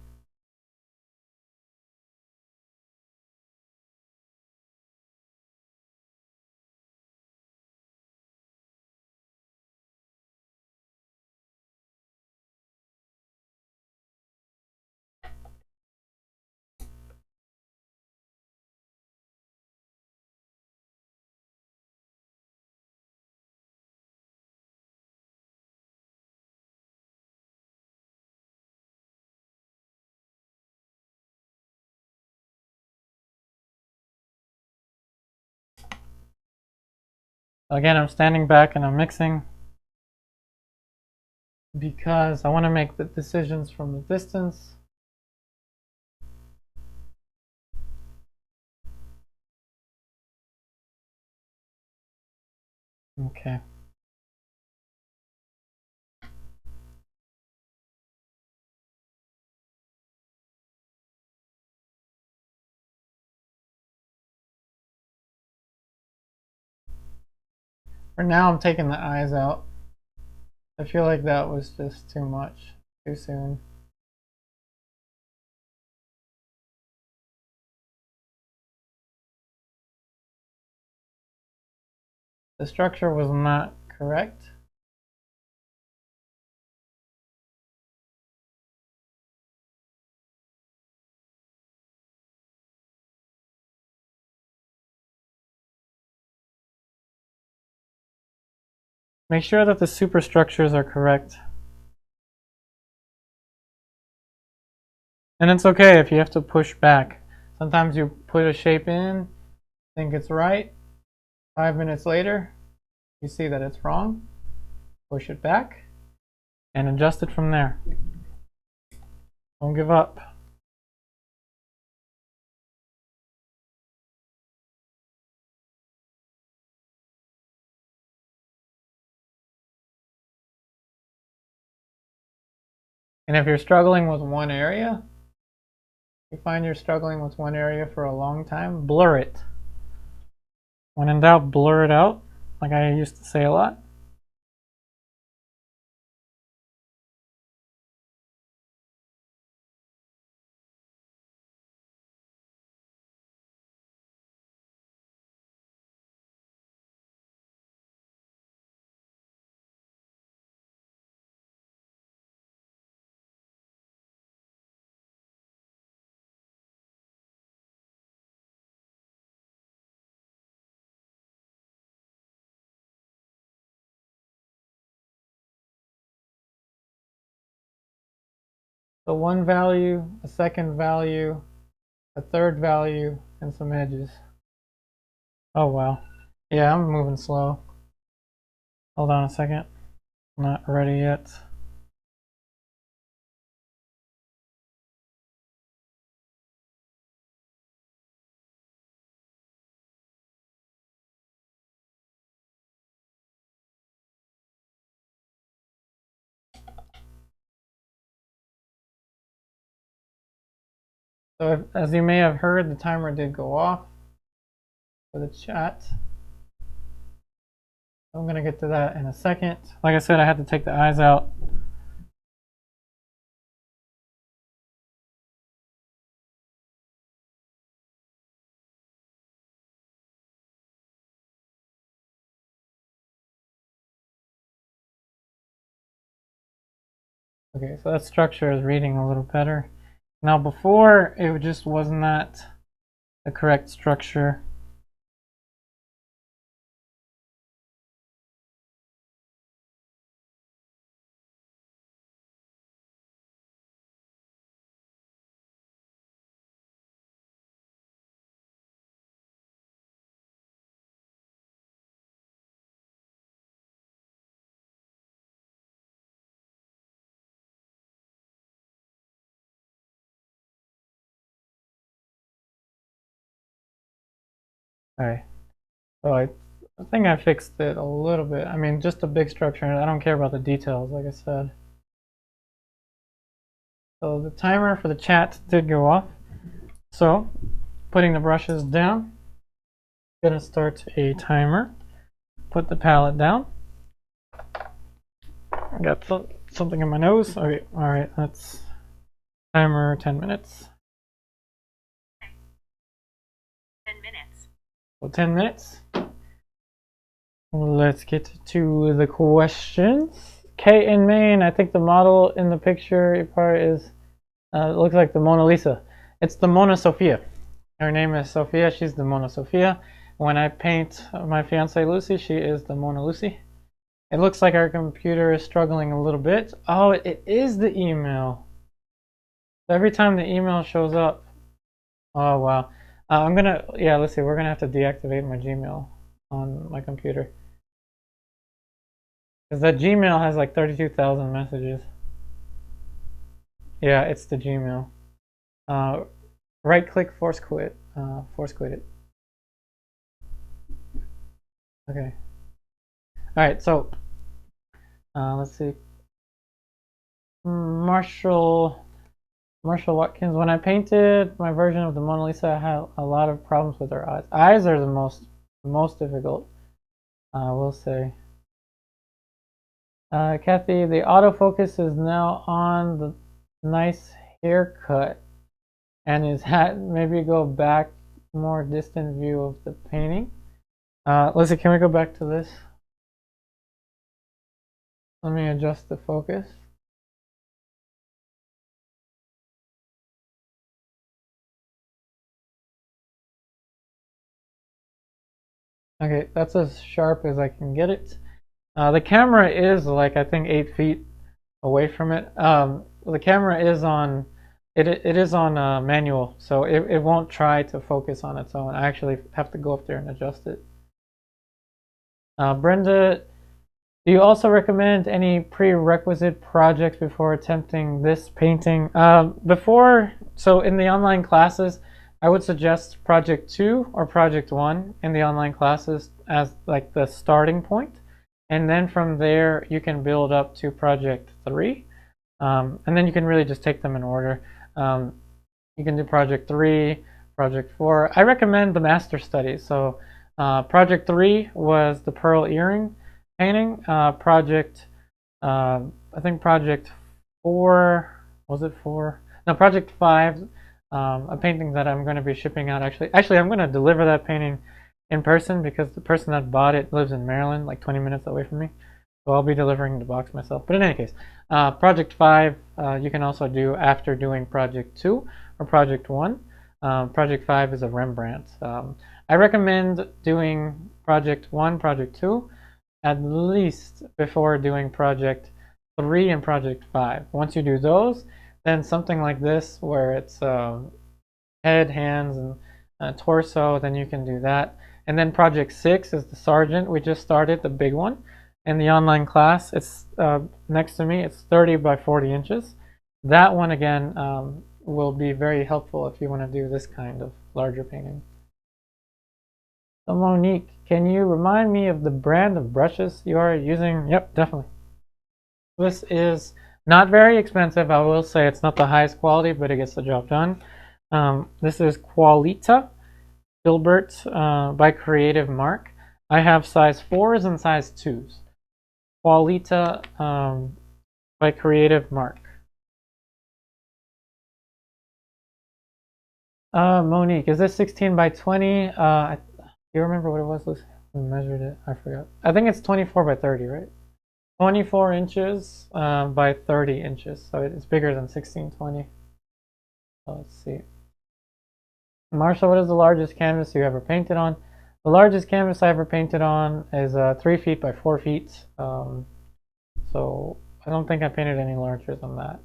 Again, I'm standing back and I'm mixing because I want to make the decisions from the distance. Okay. For now, I'm taking the eyes out. I feel like that was just too much, too soon. The structure was not correct. Make sure that the superstructures are correct. And it's okay if you have to push back. Sometimes you put a shape in, think it's right. 5 minutes later, you see that it's wrong. Push it back and adjust it from there. Don't give up. And if you're struggling with one area, you find you're struggling with one area for a long time, blur it. When in doubt, blur it out, like I used to say a lot. So one value, a second value, a third value, and some edges. Oh wow. Yeah, I'm moving slow. Hold on a second. I'm not ready yet. So as you may have heard, the timer did go off for the chat. I'm going to get to that in a second. Like I said, I had to take the eyes out. Okay, so that structure is reading a little better. Now before, it just was not the correct structure. Alright, so I think I fixed it a little bit. I mean, just a big structure. I don't care about the details, like I said. So the timer for the chat did go off. So, putting the brushes down, I'm gonna start a timer. Put the palette down. I got something in my nose. Okay, alright, that's timer 10 minutes. 10 minutes. So 10 minutes. Let's get to the questions. Kate in Maine, I think the model in the picture part is, it looks like the Mona Lisa. It's the Mona Sophia. Her name is Sophia, she's the Mona Sophia. When I paint my fiancée Lucy, she is the Mona Lucy. It looks like our computer is struggling a little bit. Oh, it is the email. Every time the email shows up. Oh, wow. Let's see, we're gonna have to deactivate my Gmail on my computer. Because that Gmail has like 32,000 messages. Yeah, it's the Gmail. Right click, force quit. Force quit it. Okay. Alright, so let's see. Marshall Watkins, when I painted my version of the Mona Lisa, I had a lot of problems with her eyes. Eyes are the most difficult, I will say. Kathy, the autofocus is now on the nice haircut and his hat. Maybe go back, more distant view of the painting. Let's see, can we go back to this? Let me adjust the focus. Okay, that's as sharp as I can get it. The camera is like, I think 8 feet away from it. The camera is on, it is on manual, so it won't try to focus on its own. I actually have to go up there and adjust it. Brenda, do you also recommend any prerequisite projects before attempting this painting? So in the online classes, I would suggest project 2 or project 1 in the online classes as like the starting point. And then from there, you can build up to project 3. And then you can really just take them in order. You can do project 3, project 4. I recommend the master study. So project 3 was the pearl earring painting. I think project 4, was it 4? No, project 5, a painting that I'm going to be shipping out. Actually, I'm going to deliver that painting in person because the person that bought it lives in Maryland, like 20 minutes away from me. So I'll be delivering the box myself. But in any case, project 5 you can also do after doing project 2 or project 1. Project 5 is a Rembrandt. I recommend doing project 1, project 2 at least before doing project 3 and project 5. Once you do those, then something like this where it's head, hands, and torso, then you can do that. And then project 6 is the sergeant. We just started the big one in the online class. It's next to me. It's 30 by 40 inches. That one again will be very helpful if you want to do this kind of larger painting. So Monique, can you remind me of the brand of brushes you are using? Yep, definitely. This is not very expensive. I will say it's not the highest quality, but it gets the job done. This is Qualita Filbert by Creative Mark. I have size 4s and size 2s. Qualita by Creative Mark. Monique, is this 16 by 20? Do you remember what it was? We measured it. I forgot. I think it's 24 by 30, right? 24 inches by 30 inches, so it's bigger than 1620. So let's see. Marshall, what is the largest canvas you ever painted on? The largest canvas I ever painted on is 3 feet by 4 feet. So I don't think I painted any larger than that.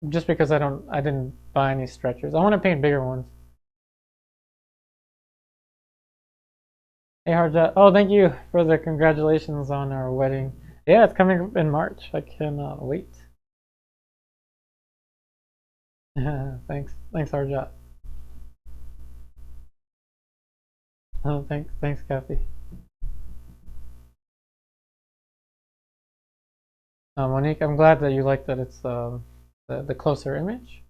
Just because I didn't buy any stretchers. I want to paint bigger ones. Hey Harjat, oh thank you for the congratulations on our wedding. Yeah, it's coming in March. I cannot wait. Thanks Harjat. Oh, thanks Kathy. Monique, I'm glad that you like that it's the closer image.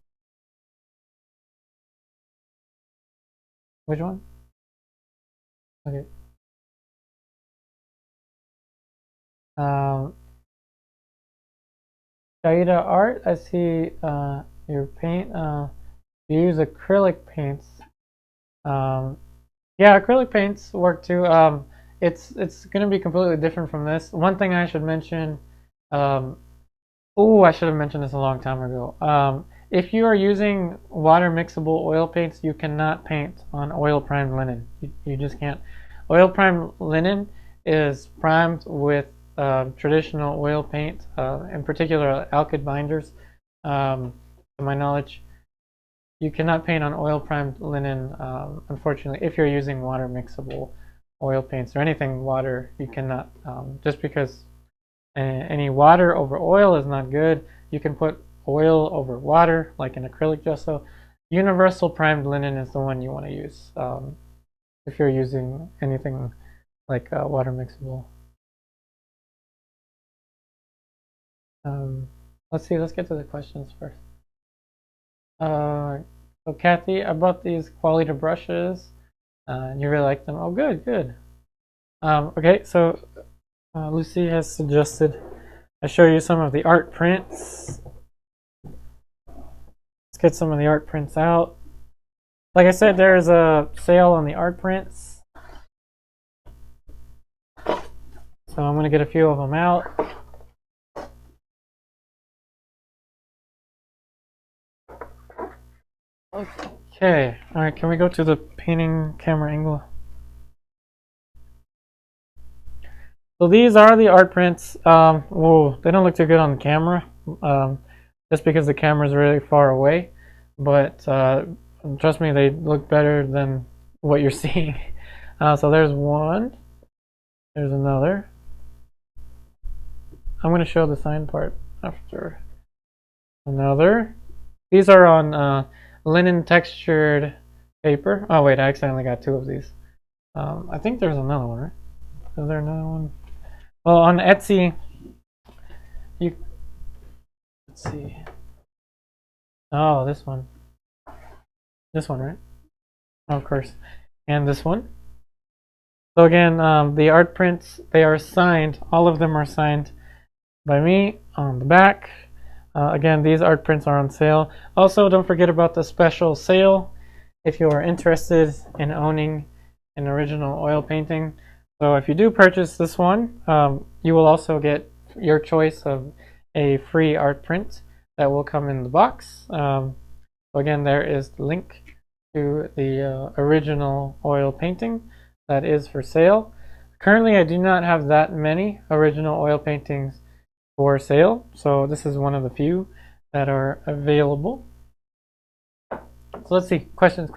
Which one? Okay. Shaida Art, I see your paint. You use acrylic paints. Yeah, acrylic paints work too. It's going to be completely different from this. One thing I should mention. Oh, I should have mentioned this a long time ago. If you are using water mixable oil paints, you cannot paint on oil primed linen. You just can't. Oil primed linen is primed with traditional oil paint, in particular Alkyd binders. To my knowledge, you cannot paint on oil primed linen, unfortunately, if you're using water mixable oil paints or anything water. You cannot, just because any water over oil is not good. You can put oil over water, like an acrylic gesso. Universal primed linen is the one you want to use if you're using anything like water mixable. Let's see, let's get to the questions first. So Kathy, I bought these quality brushes and you really like them. Oh, good. Okay, so Lucy has suggested I show you some of the art prints. Let's get some of the art prints out. Like I said, there is a sale on the art prints. So I'm going to get a few of them out. Okay, all right, can we go to the painting camera angle? So these are the art prints. Whoa, they don't look too good on the camera, just because the camera is really far away. But trust me, they look better than what you're seeing. So there's one. There's another. I'm going to show the sign part after. Another. These are on linen textured paper. Oh wait, I accidentally got 2 of these. I think there's another one, right? Is there another one? Well, on Etsy, let's see. Oh, this one, right? Oh, of course, and this one. So again, the art prints, they are signed. All of them are signed by me on the back. Again, these art prints are on sale. Also, don't forget about the special sale if you are interested in owning an original oil painting. So if you do purchase this one, you will also get your choice of a free art print that will come in the box. So again, there is the link to the original oil painting that is for sale. Currently, I do not have that many original oil paintings for sale, so this is one of the few that are available. So let's see, questions.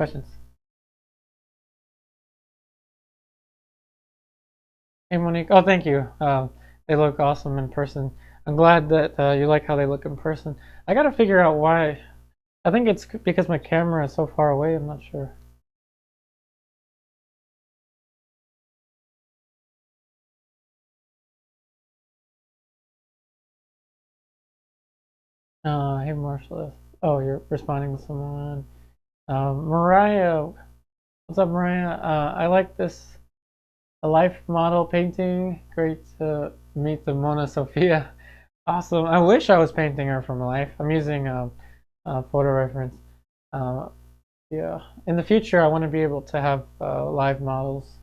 Hey Monique, oh thank you. They look awesome in person. I'm glad that you like how they look in person. I gotta figure out why. I think it's because my camera is so far away, I'm not sure. Hey Marshall. Oh, you're responding to someone. Mariah, what's up Mariah? I like this a life model painting. Great to meet the Mona Sophia. Awesome. I wish I was painting her from life. I'm using a photo reference. Yeah. In the future, I want to be able to have live models.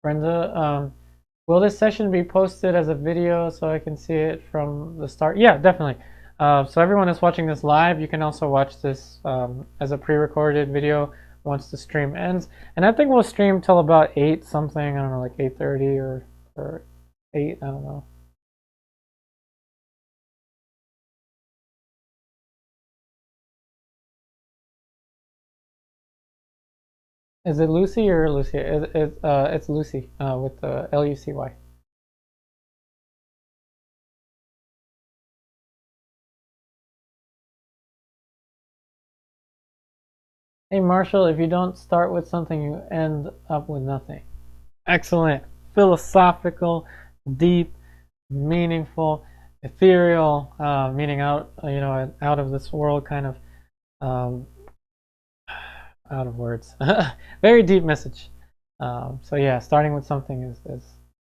Brenda, Will this session be posted as a video so I can see it from the start? Yeah, definitely. So everyone that's watching this live, you can also watch this as a pre-recorded video once the stream ends. And I think we'll stream till about 8 something, I don't know, like 8:30 or 8, I don't know. Is it Lucy or Lucy? It's Lucy with the Lucy. Hey Marshall, if you don't start with something, you end up with nothing. Excellent. Philosophical, deep, meaningful, ethereal, meaning out, out of this world kind of, out of words. Very deep message. So yeah, starting with something is a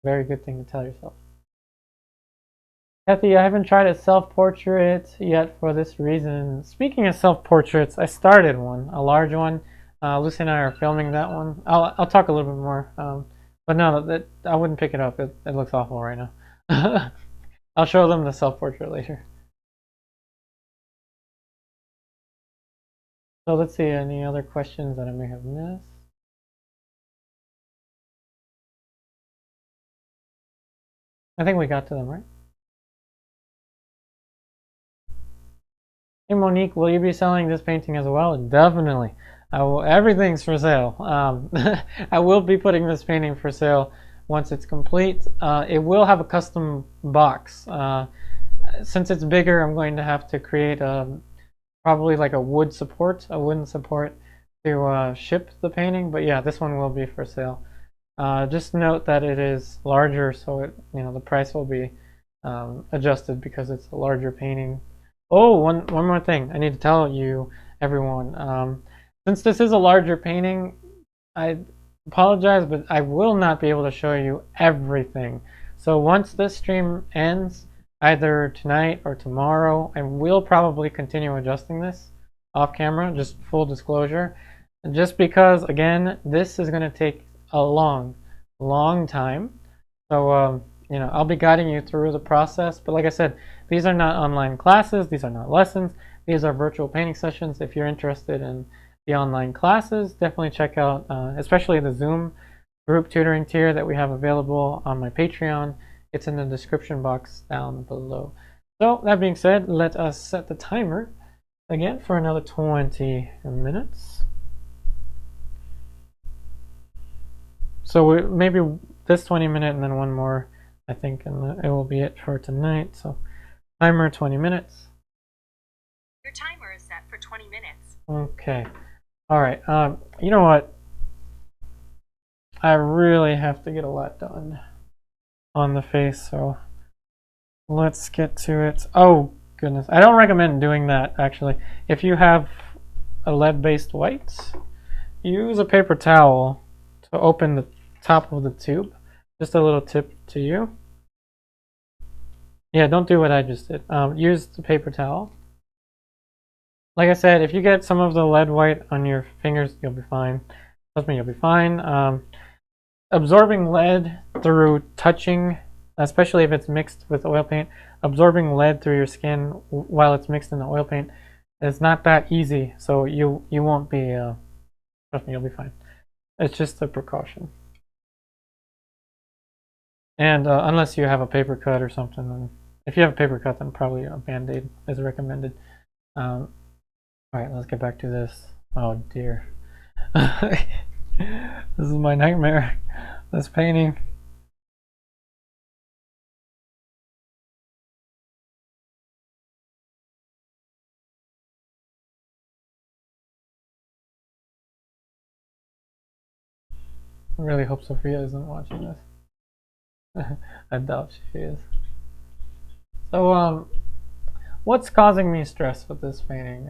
very good thing to tell yourself. Kathy, I haven't tried a self-portrait yet for this reason. Speaking of self-portraits, I started one, a large one. Lucy and I are filming that one. I'll talk a little bit more. But no, I wouldn't pick it up. It looks awful right now. I'll show them the self-portrait later. So let's see, any other questions that I may have missed? I think we got to them, right? Hey Monique, will you be selling this painting as well? Definitely. Everything's for sale. I will be putting this painting for sale once it's complete. It will have a custom box. Since it's bigger, I'm going to have to create probably like a wooden support to ship the painting. But yeah, this one will be for sale. Just note that it is larger, so the price will be adjusted because it's a larger painting. Oh, one more thing I need to tell you, everyone. Since this is a larger painting, I apologize, but I will not be able to show you everything. So once this stream ends, either tonight or tomorrow, I will probably continue adjusting this off camera, just full disclosure. Just because, again, this is going to take a long time. So, I'll be guiding you through the process. But like I said, these are not online classes. These are not lessons. These are virtual painting sessions. If you're interested in the online classes, definitely check out, especially the Zoom group tutoring tier that we have available on my Patreon. It's in the description box down below. So that being said, let us set the timer again for another 20 minutes. So maybe this 20 minute and then one more, I think, and it will be it for tonight. So timer 20 minutes. Your timer is set for 20 minutes. Okay. All right. You know what? I really have to get a lot done on the face, so let's get to it. Oh goodness, I don't recommend doing that actually. If you have a lead-based white, use a paper towel to open the top of the tube. Just a little tip to you. Yeah, don't do what I just did. Use the paper towel. Like I said, if you get some of the lead white on your fingers, you'll be fine. Trust me, you'll be fine. Absorbing lead through touching, especially if it's mixed with oil paint, absorbing lead through your skin while it's mixed in the oil paint is not that easy. So you won't be, trust me, you'll be fine. It's just a precaution. And unless you have a paper cut or something, then if you have a paper cut, then probably a Band-Aid is recommended. All right, let's get back to this. Oh dear. This is my nightmare, this painting. I really hope Sophia isn't watching this. I doubt she is. So, what's causing me stress with this painting?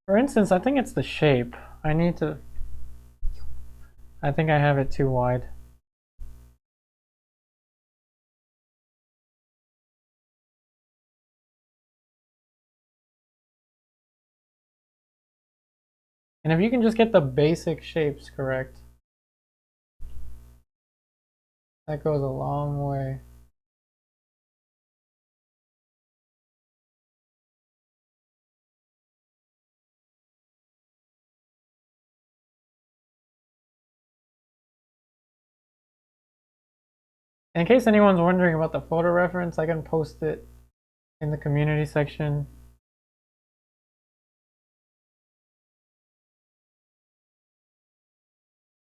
For instance, I think it's the shape. I think I have it too wide. And if you can just get the basic shapes correct. That goes a long way. In case anyone's wondering about the photo reference, I can post it in the community section.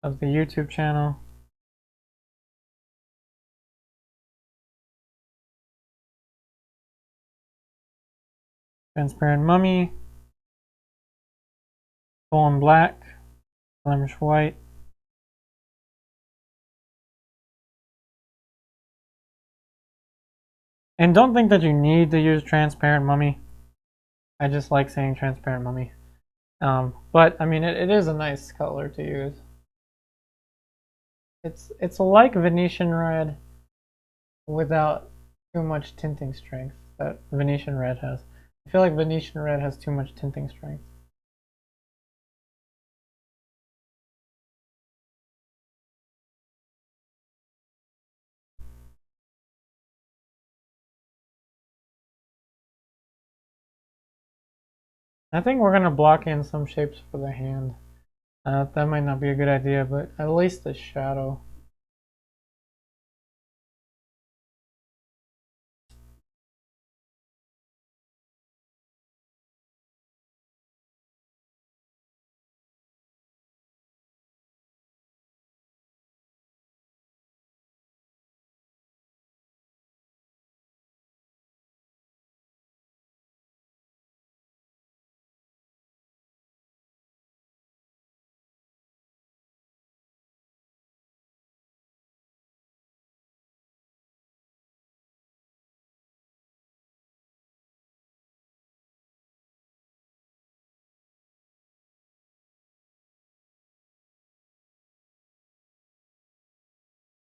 Of the YouTube channel. Transparent Mummy, Golden Black, Blemish White. And don't think that you need to use Transparent Mummy. I just like saying Transparent Mummy. But I mean, it is a nice color to use. It's like Venetian Red without too much tinting strength that Venetian Red has. I feel like Venetian Red has too much tinting strength. I think we're gonna block in some shapes for the hand. That might not be a good idea, but at least the shadow.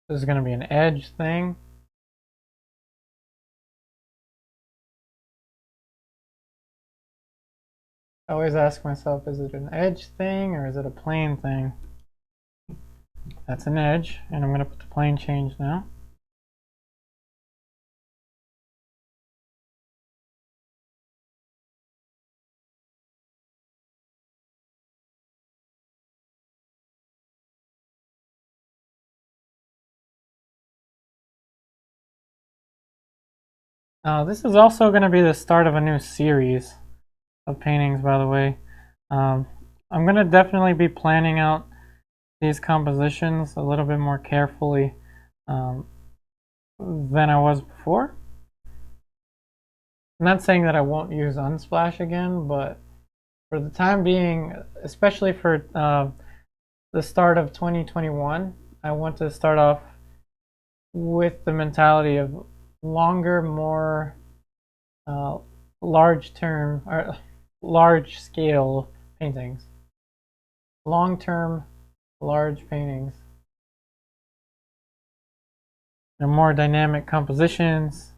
This is going to be an edge thing. I always ask myself, is it an edge thing or is it a plane thing? That's an edge, and I'm going to put the plane change now. This is also going to be the start of a new series of paintings, by the way. I'm going to definitely be planning out these compositions a little bit more carefully than I was before. I'm not saying that I won't use Unsplash again, but for the time being, especially for the start of 2021, I want to start off with the mentality of longer, more large scale paintings. Long-term, large paintings. They're more dynamic compositions.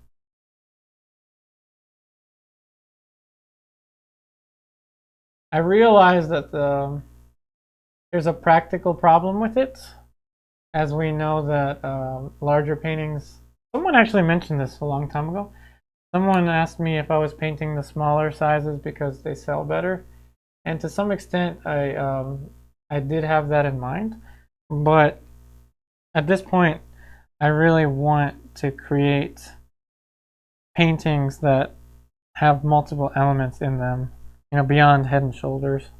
I realize that there's a practical problem with it, as we know that larger paintings. Someone actually mentioned this a long time ago. Someone asked me if I was painting the smaller sizes because they sell better, and to some extent I did have that in mind, but at this point I really want to create paintings that have multiple elements in them, you know, beyond head and shoulders.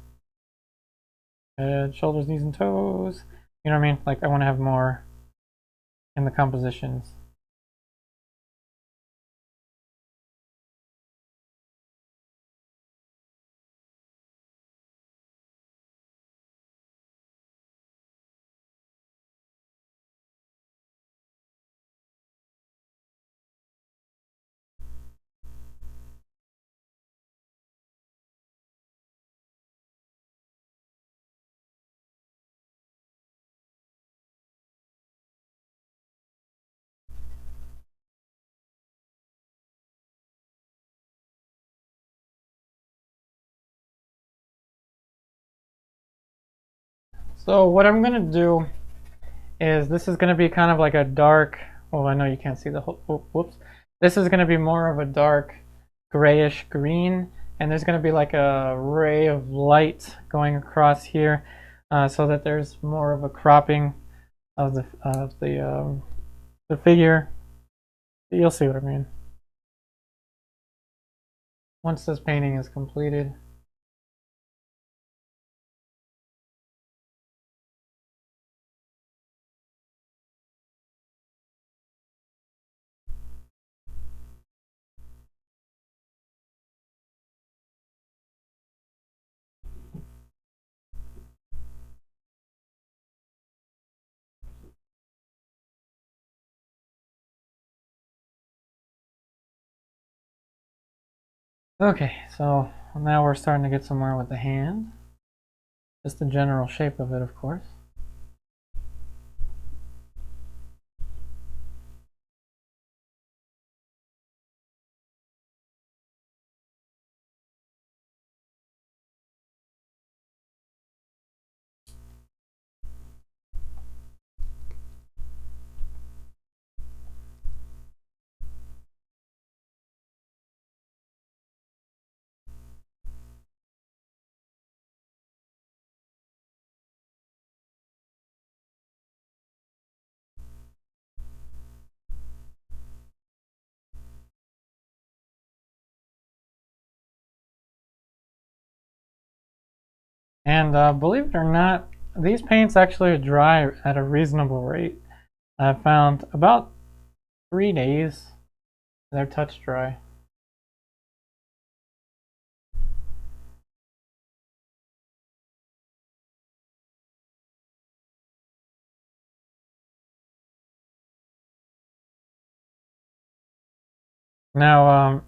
Head, shoulders, knees, and toes. You know what I mean? Like, I want to have more in the compositions. So what I'm going to do is this is going to be kind of like a dark, oh, I know you can't see the whole, oh, whoops. This is going to be more of a dark grayish green, and there's going to be like a ray of light going across here, so that there's more of a cropping of the figure. You'll see what I mean once this painting is completed. Okay, so now we're starting to get somewhere with the hand. Just the general shape of it, of course. And believe it or not, these paints actually dry at a reasonable rate. I found about 3 days they're touch dry. Now,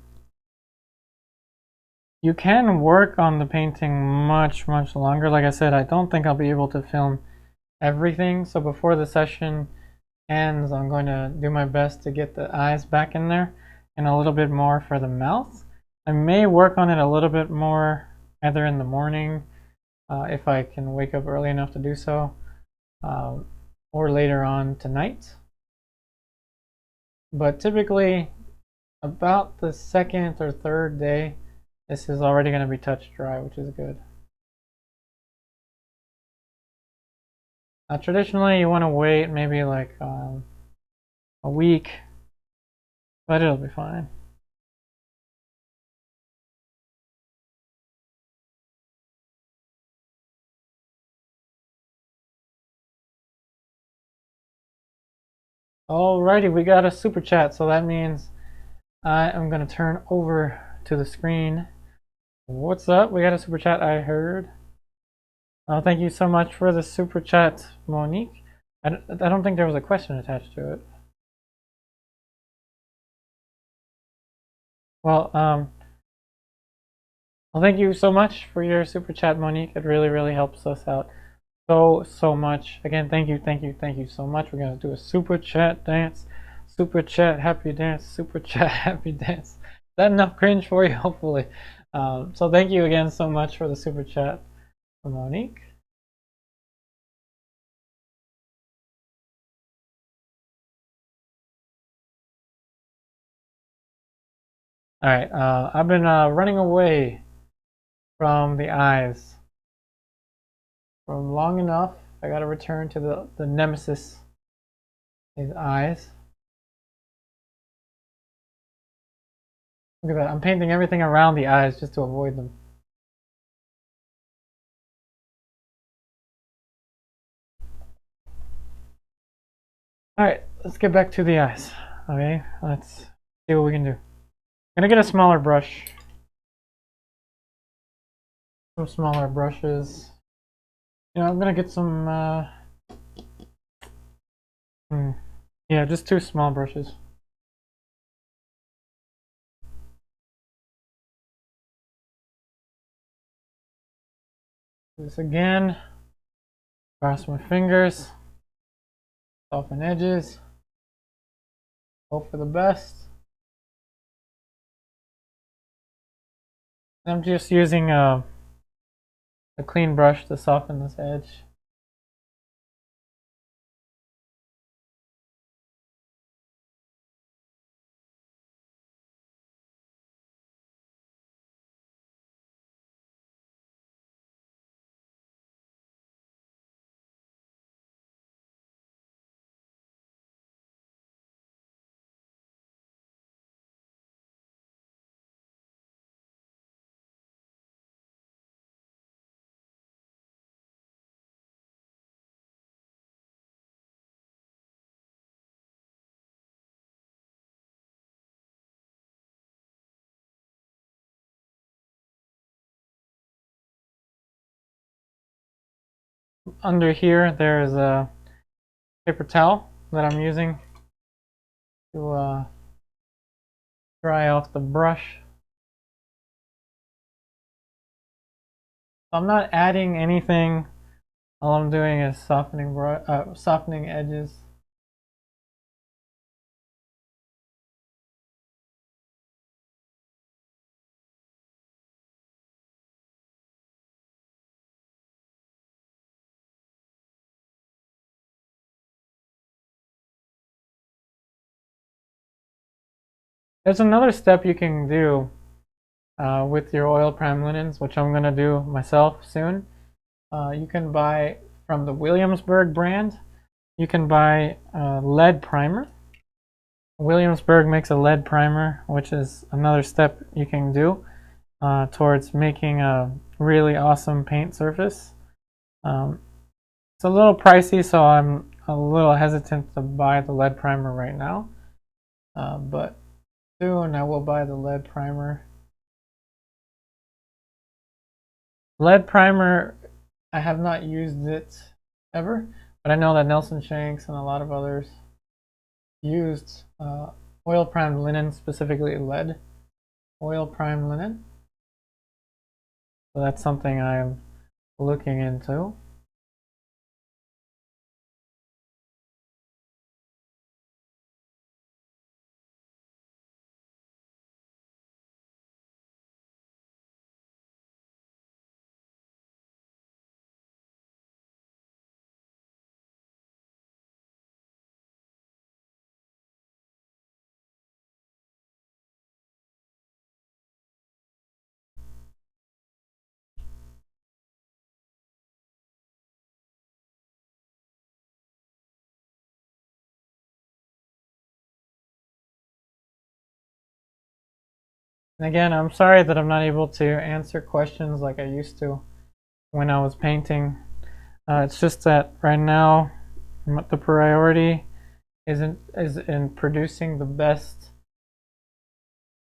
you can work on the painting much longer. Like I said, I don't think I'll be able to film everything, so before the session ends, I'm going to do my best to get the eyes back in there and a little bit more for the mouth. I may work on it a little bit more either in the morning, if I can wake up early enough to do so, or later on tonight. But typically, about the second or third day, this is already going to be touch dry, which is good. Traditionally, you want to wait maybe like a week, but it'll be fine. Alrighty, we got a super chat, so that means I am going to turn over to the screen. What's up? We got a super chat, I heard. Thank you so much for the super chat, Monique. I don't think there was a question attached to it. Well, thank you so much for your super chat, Monique. It really helps us out so much. Again, thank you so much. We're gonna do a super chat dance, super chat happy dance, super chat happy dance. Is that enough cringe for you? Hopefully. So thank you again so much for the super chat, Monique. All right, I've been running away from the eyes for long enough. I gotta return to the nemesis, his eyes. Look at that, I'm painting everything around the eyes just to avoid them. Alright, let's get back to the eyes. Okay, let's see what we can do. I'm gonna get a smaller brush. Some smaller brushes. You know, I'm gonna get some, yeah, just 2 small brushes. Do this again. Cross my fingers. Soften edges. Hope for the best. I'm just using a clean brush to soften this edge. under here there's a paper towel that I'm using to dry off the brush. I'm not adding anything. All I'm doing is softening edges. There's another step you can do with your oil prime linens, which I'm going to do myself soon. You can buy from the Williamsburg brand. You can buy lead primer. Williamsburg makes a lead primer, which is another step you can do towards making a really awesome paint surface. It's a little pricey, so I'm a little hesitant to buy the lead primer right now, but soon I will buy the lead primer. Lead primer, I have not used it ever, but I know that Nelson Shanks and a lot of others used oil primed linen, specifically lead oil primed linen. So that's something I'm looking into. And again, I'm sorry that I'm not able to answer questions like I used to when I was painting. It's just that right now the priority is in producing the best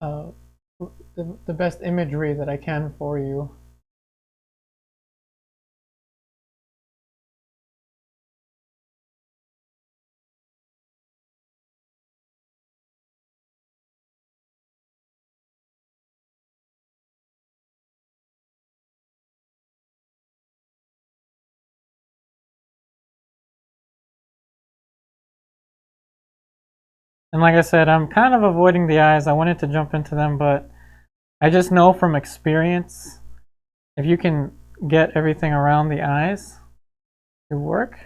the best imagery that I can for you. And like I said, I'm kind of avoiding the eyes. I wanted to jump into them, but I just know from experience, if you can get everything around the eyes to work,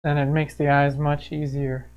then it makes the eyes much easier.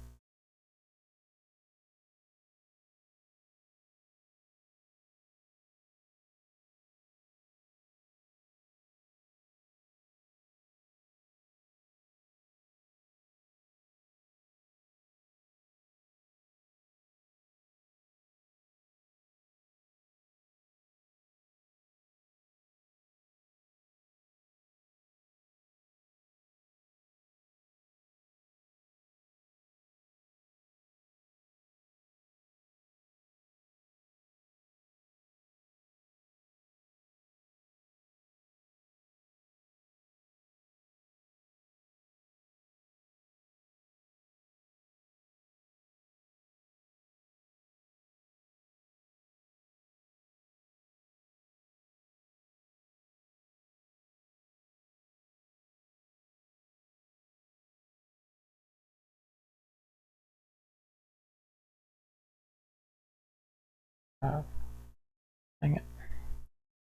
Dang it.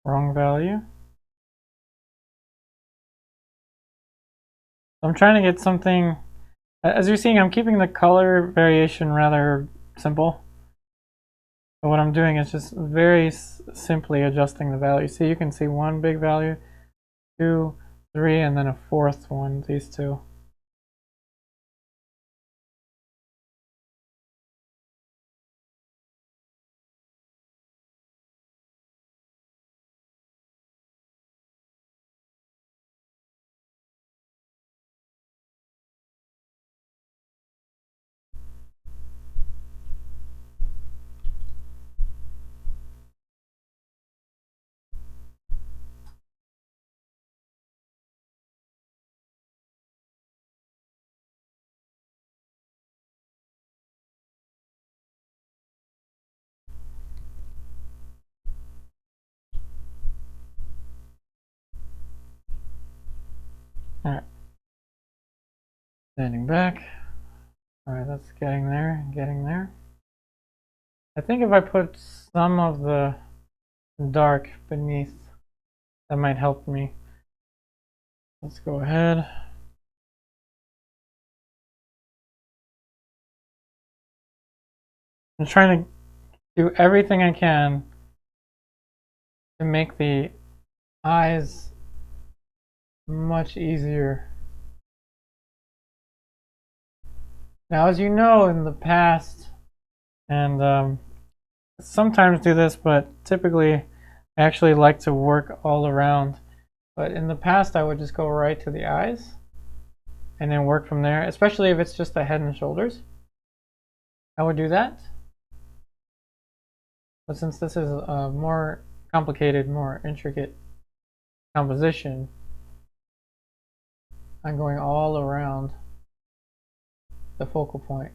Wrong value. I'm trying to get something, as you're seeing, I'm keeping the color variation rather simple. But what I'm doing is just very simply adjusting the value. See, you can see one big value, 2, 3, and then a fourth one, these two. Alright. Standing back. Alright, that's getting there, getting there. I think if I put some of the dark beneath, that might help me. Let's go ahead. I'm trying to do everything I can to make the eyes much easier. Now, as you know, in the past, and sometimes do this, but typically I actually like to work all around. But in the past, I would just go right to the eyes and then work from there, especially if it's just the head and shoulders. I would do that. But since this is a more complicated, more intricate composition, I'm going all around the focal point.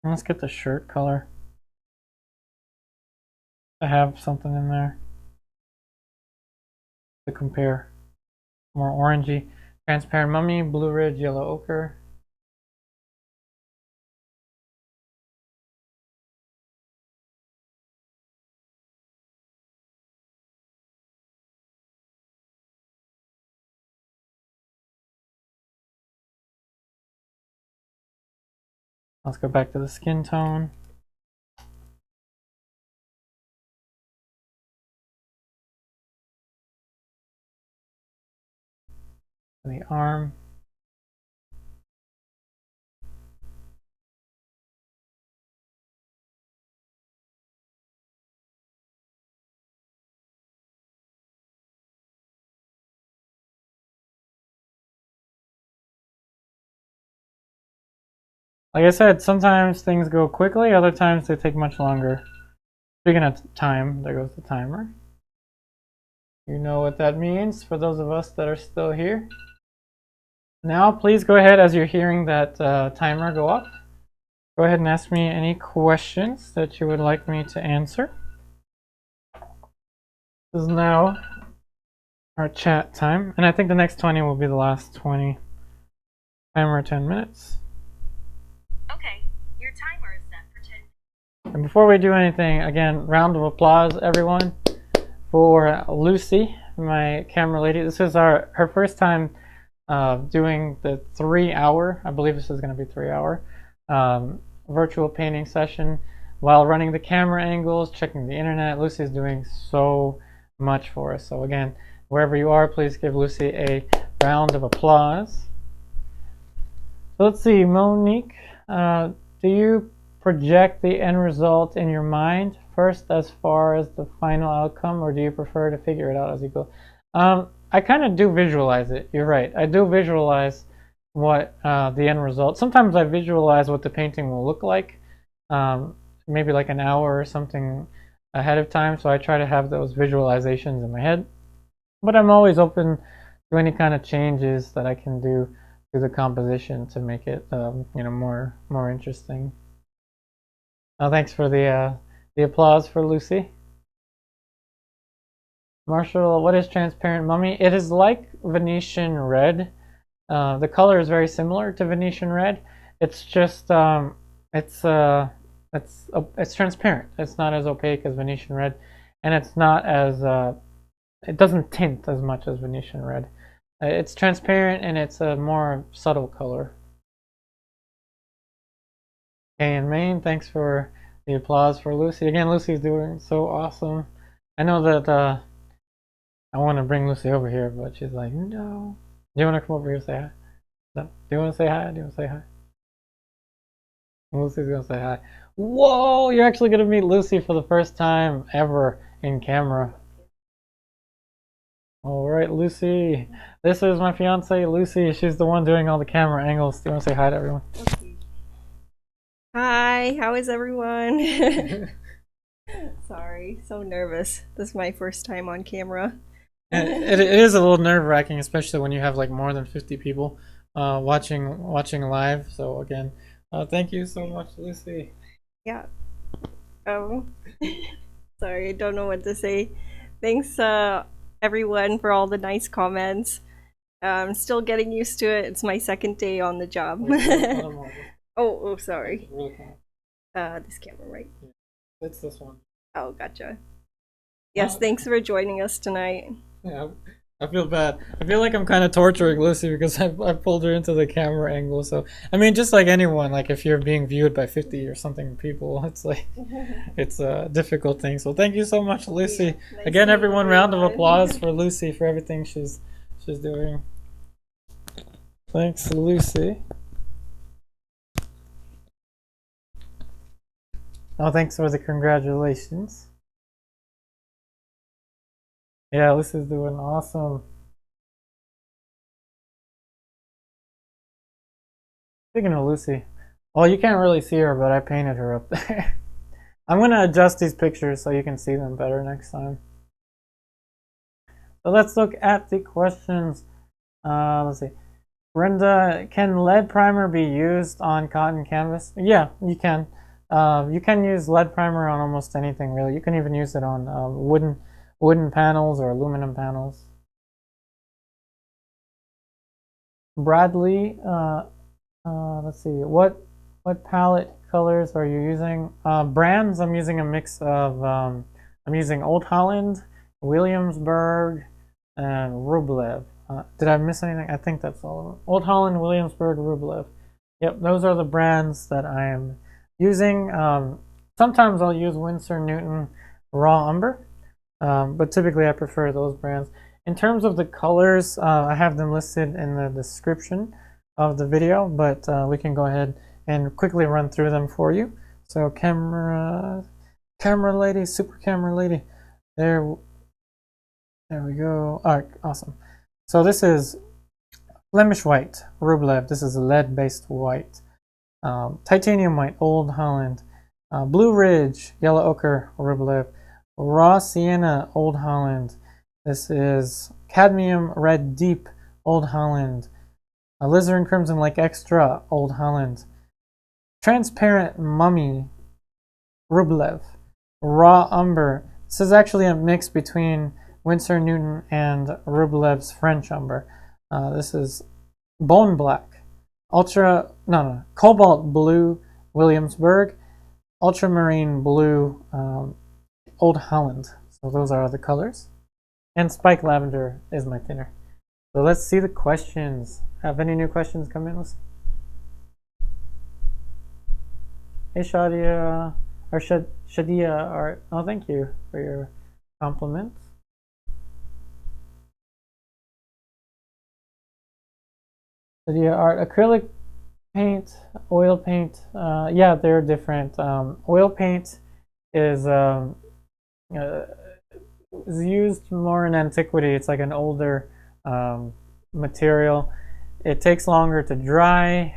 And let's get the shirt color to have something in there to compare. More orangey. Transparent mummy, blue ridge, yellow ochre. Let's go back to the skin tone. The arm. Like I said, sometimes things go quickly, other times they take much longer. Speaking of time, there goes the timer. You know what that means for those of us that are still here. Now, please go ahead, as you're hearing that timer go up, go ahead and ask me any questions that you would like me to answer. This is now our chat time, and I think the next 20 will be the last 20. Timer 10 minutes. Okay, your timer is set for 10 minutes. And before we do anything, again, round of applause, everyone, for Lucy, my camera lady. This is her first time doing the 3-hour, I believe this is going to be 3-hour, virtual painting session while running the camera angles, checking the internet. Lucy is doing so much for us. So again, wherever you are, please give Lucy a round of applause. So let's see, Monique, do you project the end result in your mind first as far as the final outcome, or do you prefer to figure it out as you go? I kind of do visualize it. You're right. I do visualize what the end result. Sometimes I visualize what the painting will look like, maybe like an hour or something ahead of time. So I try to have those visualizations in my head. But I'm always open to any kind of changes that I can do to the composition to make it, more interesting. Thanks for the applause for Lucy. Marshall, what is transparent mummy? It is like Venetian red. The color is very similar to Venetian red. It's just it's transparent. It's not as opaque as Venetian red, and it's not as it doesn't tint as much as Venetian red. It's transparent and it's a more subtle color. Okay, and Maine, thanks for the applause for Lucy. Again, Lucy's doing so awesome. I know that I want to bring Lucy over here, but she's like, no. Do you want to come over here and say hi? No. Do you want to say hi? Do you want to say hi? Lucy's going to say hi. Whoa! You're actually going to meet Lucy for the first time ever in camera. Alright, Lucy. This is my fiance, Lucy. She's the one doing all the camera angles. Do you want to say hi to everyone? Okay. Hi, how is everyone? Sorry, so nervous. This is my first time on camera. It is a little nerve-wracking, especially when you have like more than 50 people watching live. So again, thank you so much, Lucy. Yeah. Sorry, I don't know what to say. Thanks, everyone, for all the nice comments. I'm still getting used to it. It's my second day on the job. Oh, sorry. This camera, right? It's this one. Oh, gotcha. Yes, thanks for joining us tonight. Yeah, I feel bad. I feel like I'm kind of torturing Lucy because I pulled her into the camera angle. So, I mean, just like anyone, like if you're being viewed by 50 or something people, it's like, it's a difficult thing. So thank you so much, Lucy. Yeah, nice Again, meeting everyone, round of everyone. applause for Lucy for everything she's doing. Thanks, Lucy. Oh, thanks for the congratulations. Yeah, Lucy's doing awesome. Speaking of Lucy, well, you can't really see her, but I painted her up there. I'm going to adjust these pictures so you can see them better next time. So let's look at the questions. Let's see. Brenda, can lead primer be used on cotton canvas? Yeah, you can. You can use lead primer on almost anything, really. You can even use it on wooden panels or aluminum panels. Bradley, let's see. What palette colors are you using? Brands, I'm using a mix of. I'm using Old Holland, Williamsburg, and Rublev. Did I miss anything? I think that's all of them. Old Holland, Williamsburg, Rublev. Yep, those are the brands that I am using. Sometimes I'll use Winsor Newton Raw Umber, but typically I prefer those brands. In terms of the colors, I have them listed in the description of the video, but we can go ahead and quickly run through them for you. So camera lady, super camera lady, there we go. All right, awesome. So this is Flemish white, Rublev. This is a lead-based white. Titanium white, Old Holland. Blue Ridge, yellow ochre, Rublev. Raw sienna, Old Holland. This is cadmium red deep, Old Holland. Alizarin crimson lake extra, Old Holland. Transparent mummy, Rublev. Raw umber. This is actually a mix between Winsor Newton and Rublev's French umber. This is bone black. Cobalt blue, Williamsburg. Ultramarine blue, Old Holland. So those are the colors. And spike lavender is my thinner. So let's see the questions. Have any new questions come in? Let's see. Hey Shadia, or Shadia, oh, thank you for your compliments. Shadia art, acrylic paint, oil paint, yeah, they're different. Oil paint is used more in antiquity. It's like an older material. It takes longer to dry.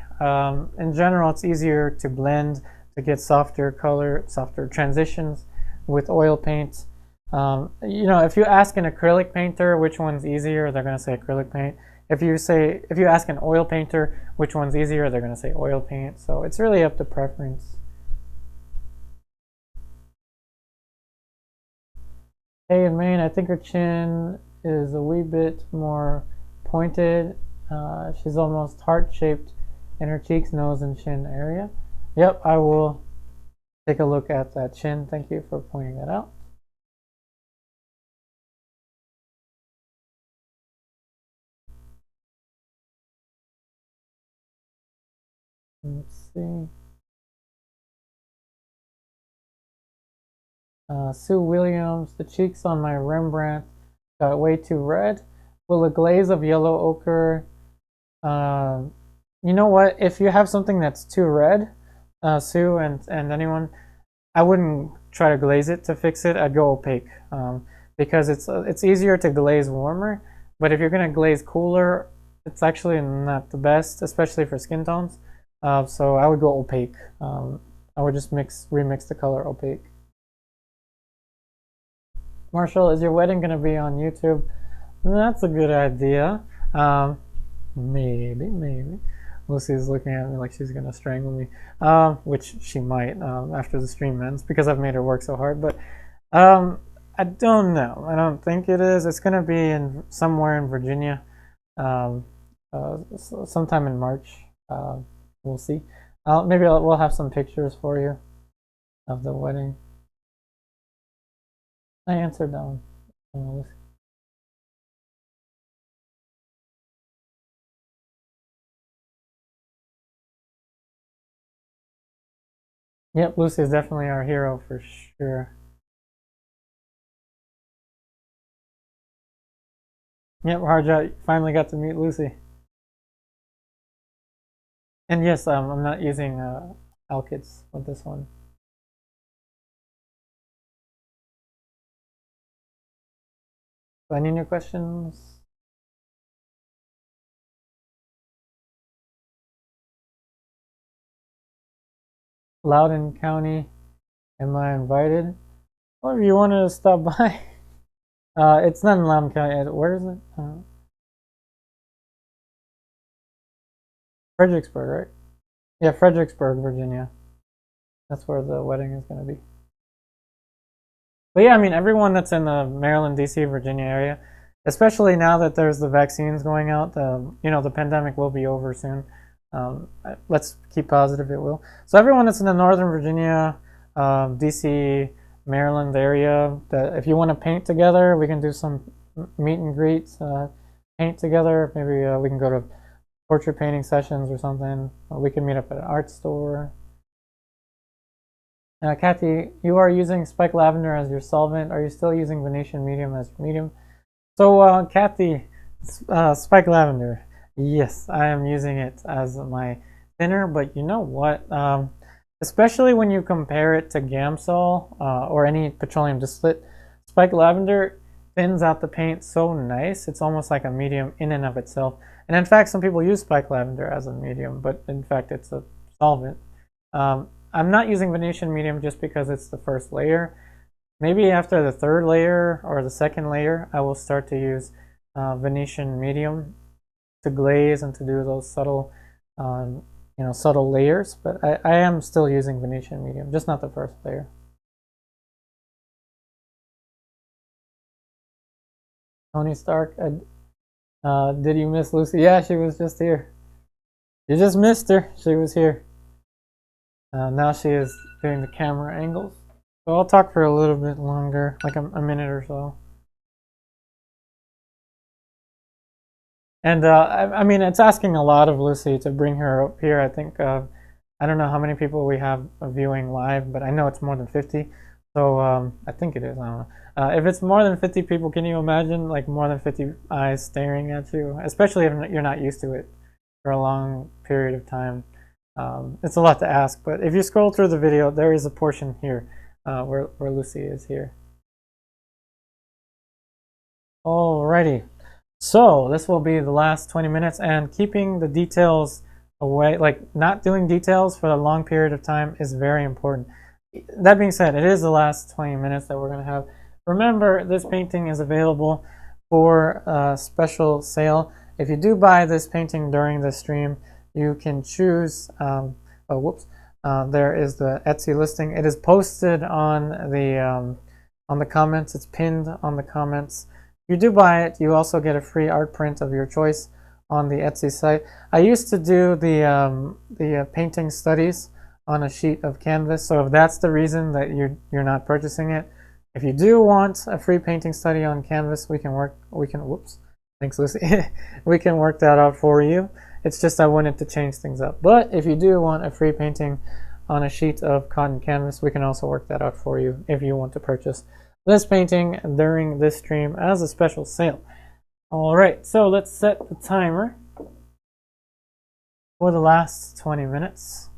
In general, it's easier to blend to get softer color, softer transitions with oil paint. You know, if you ask an acrylic painter which one's easier, they're going to say acrylic paint. If you ask an oil painter which one's easier, they're going to say oil paint. So it's really up to preference. Hey, in Maine, I think her chin is a wee bit more pointed. She's almost heart-shaped in her cheeks, nose, and chin area. Yep, I will take a look at that chin. Thank you for pointing that out. Let's see. Sue Williams, the cheeks on my Rembrandt got way too red. Will a glaze of yellow ochre? You know what? If you have something that's too red, Sue and anyone, I wouldn't try to glaze it to fix it. I'd go opaque because it's easier to glaze warmer. But if you're gonna glaze cooler, it's actually not the best, especially for skin tones. So I would go opaque. I would just remix the color opaque. Marshall, is your wedding going to be on YouTube? That's a good idea. Maybe. Lucy's looking at me like she's going to strangle me, which she might after the stream ends because I've made her work so hard. But I don't know. I don't think it is. It's going to be in somewhere in Virginia, um, sometime in March. We'll see. Maybe we'll have some pictures for you of the wedding. I answered that one. Yep, Lucy is definitely our hero for sure. Yep, Harjot finally got to meet Lucy. And yes, I'm not using Alkyds with this one. So any new questions? Loudoun County, am I invited? Well, if you wanted to stop by. It's not in Loudoun County. Where is it? Fredericksburg, right? Yeah, Fredericksburg, Virginia. That's where the wedding is going to be. But yeah, I mean, everyone that's in the Maryland, D.C., Virginia area, especially now that there's the vaccines going out, the pandemic will be over soon. Let's keep positive it will. So everyone that's in the Northern Virginia, D.C., Maryland area, that if you want to paint together, we can do some meet and greets, paint together. Maybe we can go to portrait painting sessions or something. We can meet up at an art store. Kathy, you are using spike lavender as your solvent. Are you still using Venetian medium as medium? So, Kathy, spike lavender. Yes, I am using it as my thinner, but you know what? Especially when you compare it to Gamsol or any petroleum distillate, spike lavender thins out the paint so nice. It's almost like a medium in and of itself. And in fact, some people use spike lavender as a medium, but in fact, it's a solvent. I'm not using Venetian medium just because it's the first layer. Maybe after the third layer or the second layer, I will start to use Venetian medium to glaze and to do those subtle, subtle layers. But I am still using Venetian medium, just not the first layer. Tony Stark, did you miss Lucy? Yeah, she was just here. You just missed her. She was here. Now she is doing the camera angles. So I'll talk for a little bit longer, like a minute or so. And I mean, it's asking a lot of Lucy to bring her up here. I think, I don't know how many people we have viewing live, but I know it's more than 50. So I think it is, I don't know. If it's more than 50 people, can you imagine like more than 50 eyes staring at you? Especially if you're not used to it for a long period of time. It's a lot to ask, but if you scroll through the video, there is a portion here where Lucy is here. Alrighty, so this will be the last 20 minutes, and keeping the details away, like not doing details for a long period of time, is very important. That being said, it is the last 20 minutes that we're going to have. Remember, this painting is available for a special sale. If you do buy this painting during the stream, you can choose, there is the Etsy listing. It is posted on the comments. It's pinned on the comments. If you do buy it, you also get a free art print of your choice on the Etsy site. I used to do the painting studies on a sheet of canvas, so if that's the reason that you're not purchasing it, if you do want a free painting study on canvas, thanks Lucy, we can work that out for you. It's just I wanted to change things up. But if you do want a free painting on a sheet of cotton canvas, we can also work that out for you if you want to purchase this painting during this stream as a special sale. Alright, so let's set the timer for the last 20 minutes.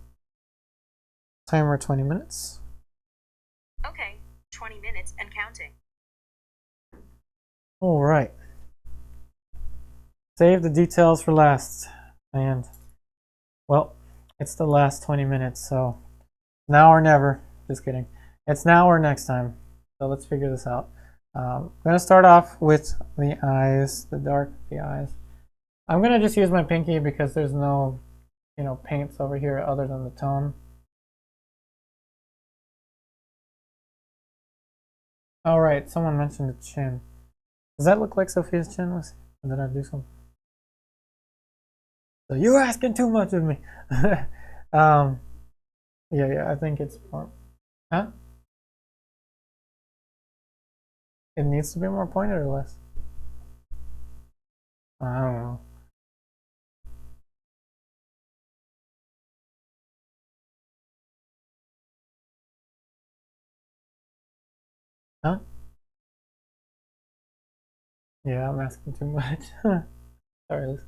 Timer 20 minutes. Okay, 20 minutes and counting. Alright. Save the details for last. And, well, it's the last 20 minutes, so now or never. Just kidding. It's now or next time. So let's figure this out. I'm going to start off with the eyes, the eyes. I'm going to just use my pinky because there's no, paints over here other than the tone. All right, someone mentioned the chin. Does that look like Sophia's chin? Let's see. Or did I do something? So you're asking too much of me. Yeah, I think it's more. Huh? It needs to be more pointed or less? I don't know. Huh? Yeah, I'm asking too much. Sorry, Liz.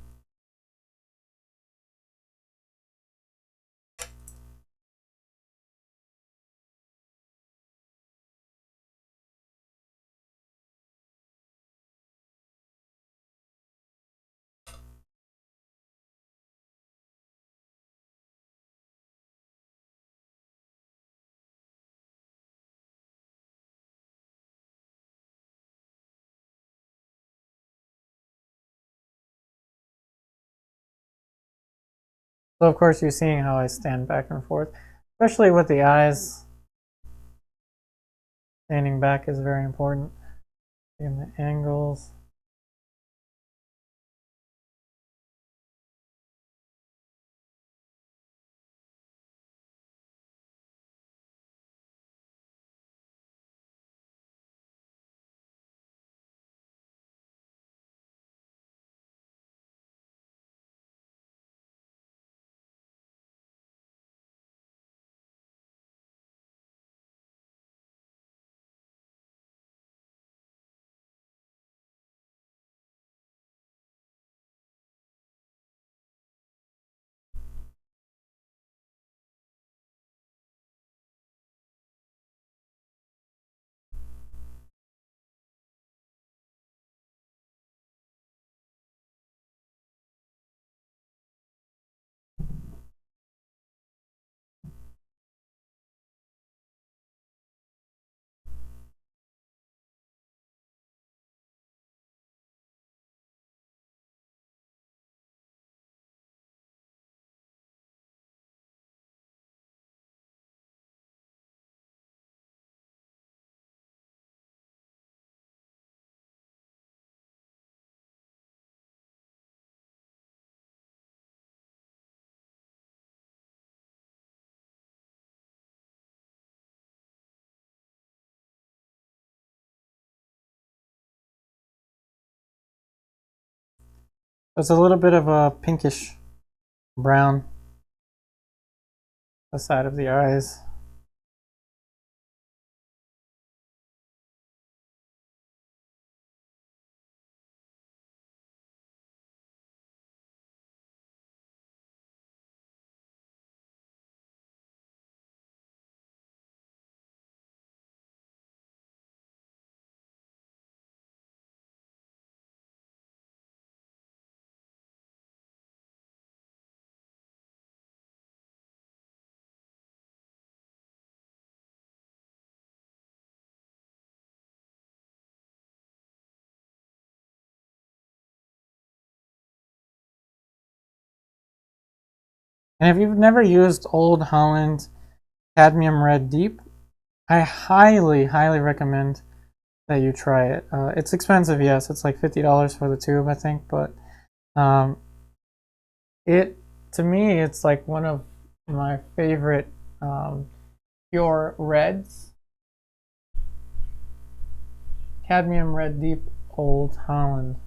So of course you're seeing how I stand back and forth, especially with the eyes. Standing back is very important. In the angles. It's a little bit of a pinkish brown, the side of the eyes. And if you've never used Old Holland Cadmium Red Deep, I highly recommend that you try it. It's expensive, yes. It's like $50 for the tube, I think, but um, it to me, it's like one of my favorite pure reds. Cadmium Red Deep Old Holland.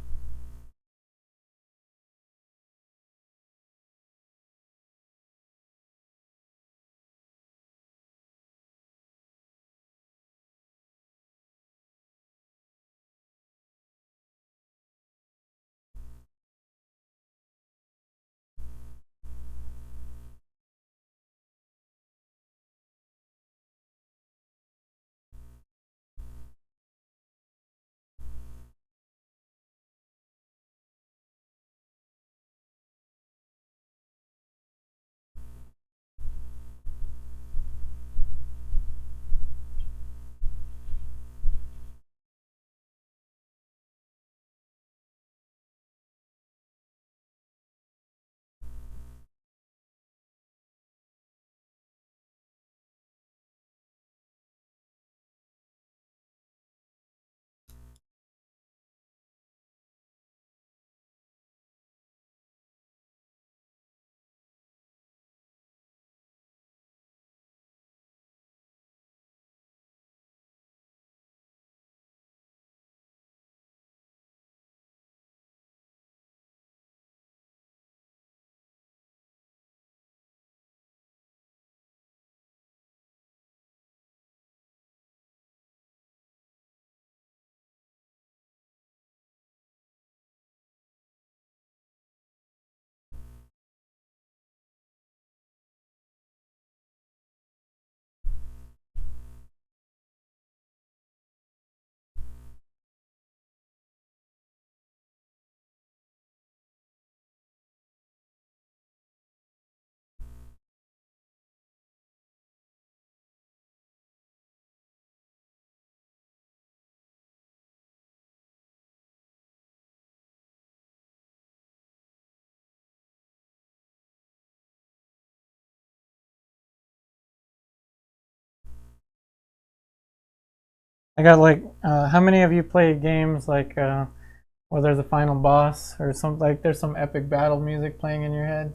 I got like, how many of you play games like where there's a final boss or some like there's some epic battle music playing in your head?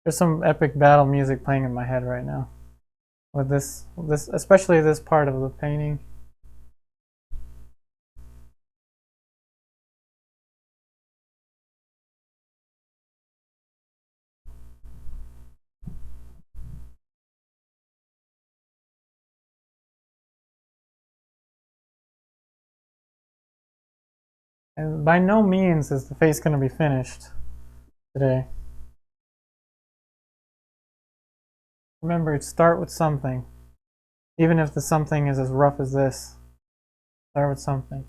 There's some epic battle music playing in my head right now with this especially this part of the painting. And by no means is the face going to be finished today. Remember, start with something. Even if the something is as rough as this, start with something.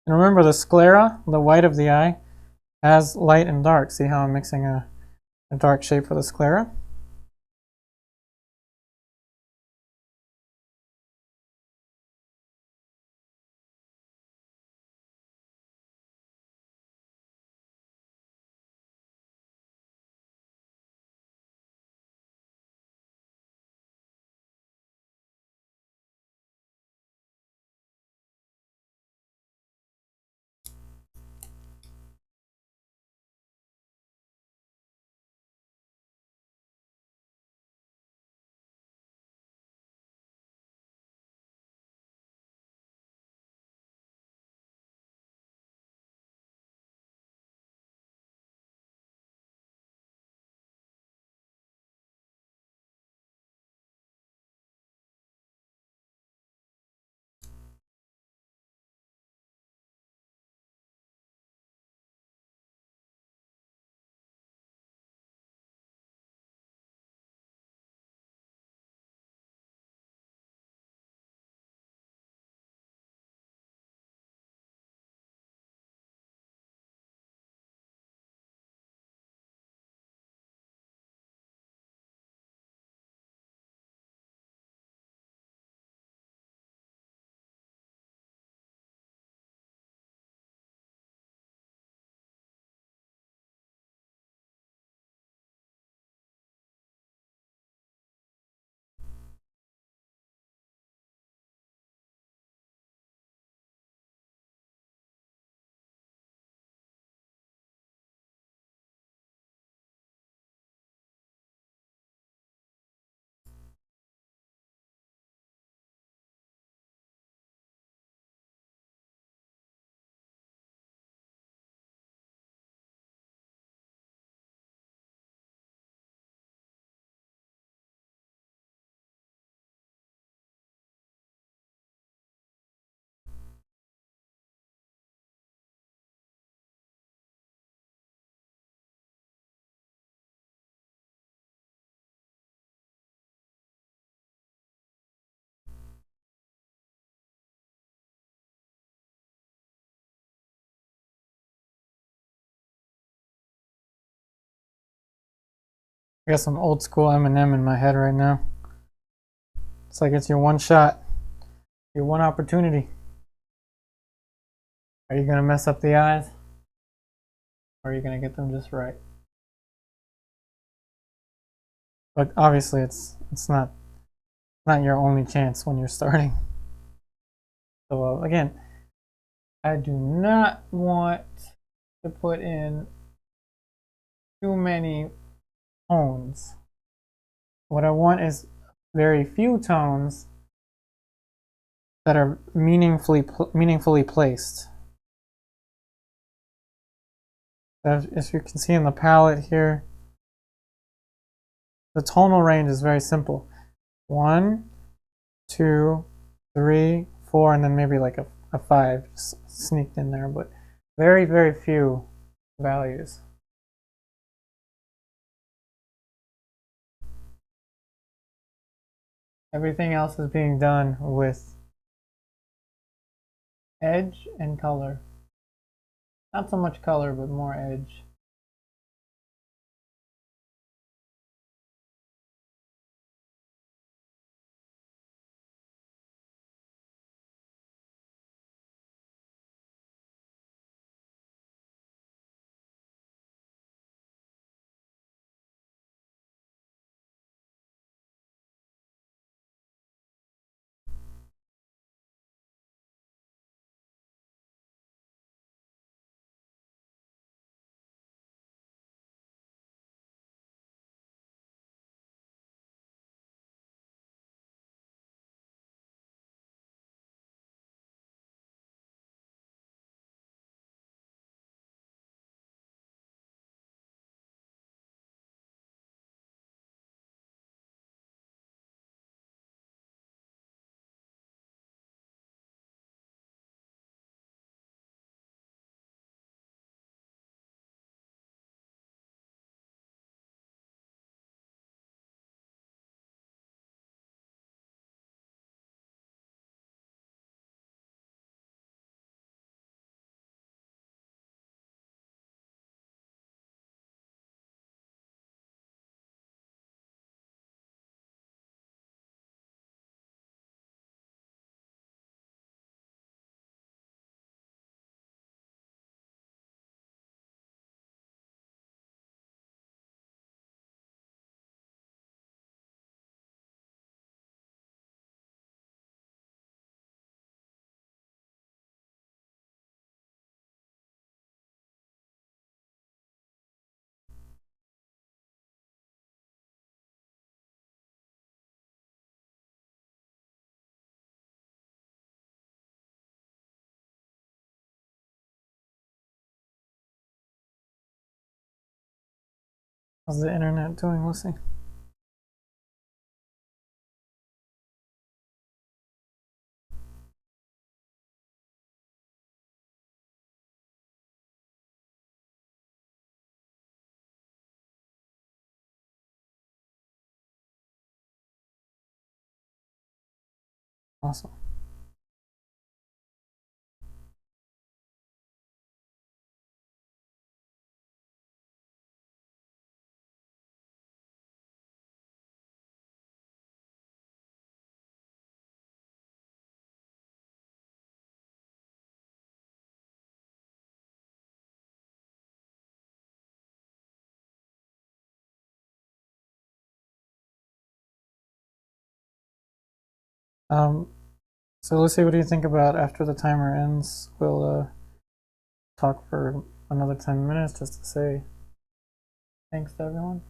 And remember, the sclera, the white of the eye, has light and dark. See how I'm mixing a dark shape for the sclera? I got some old school Eminem in my head right now. It's like it's your one shot, your one opportunity. Are you gonna mess up the eyes? Or are you gonna get them just right? But obviously it's not your only chance when you're starting. So again, I do not want to put in too many tones. What I want is very few tones that are meaningfully placed. As you can see in the palette here, the tonal range is very simple. 1, 2, 3, 4, and then maybe like a 5 sneaked in there, but very, very few values. Everything else is being done with edge and color. Not so much color, but more edge. How's the internet doing, Lucy? Awesome. So Lucy, what do you think about after the timer ends? We'll talk for another 10 minutes just to say thanks to everyone.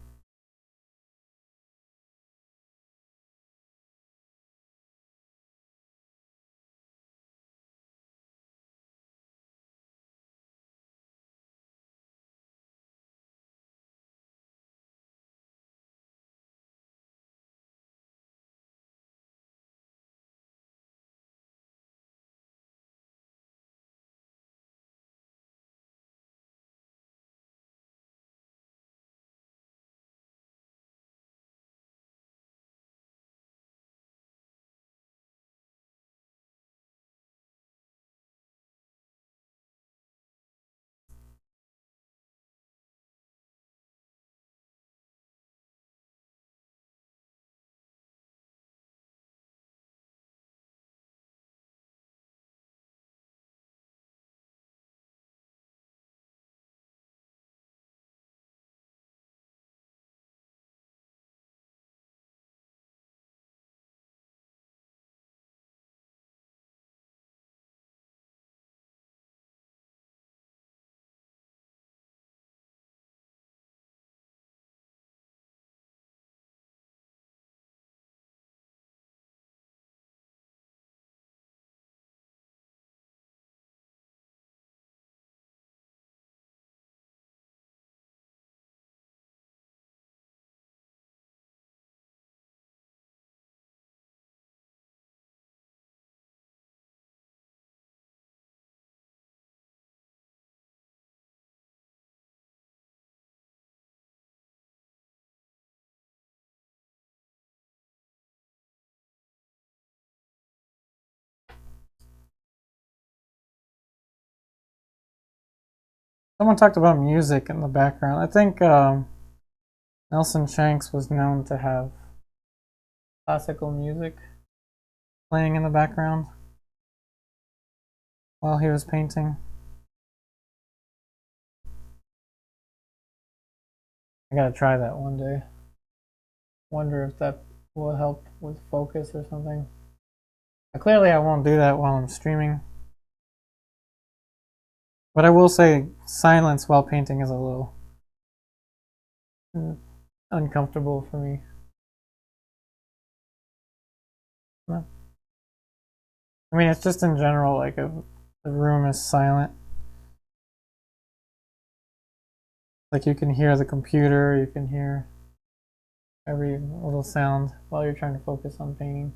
Someone talked about music in the background. I think Nelson Shanks was known to have classical music playing in the background while he was painting. I gotta try that one day. Wonder if that will help with focus or something. Clearly I won't do that while I'm streaming. But I will say silence while painting is a little uncomfortable for me. I mean, it's just in general, like if the room is silent. Like you can hear the computer, you can hear every little sound while you're trying to focus on painting.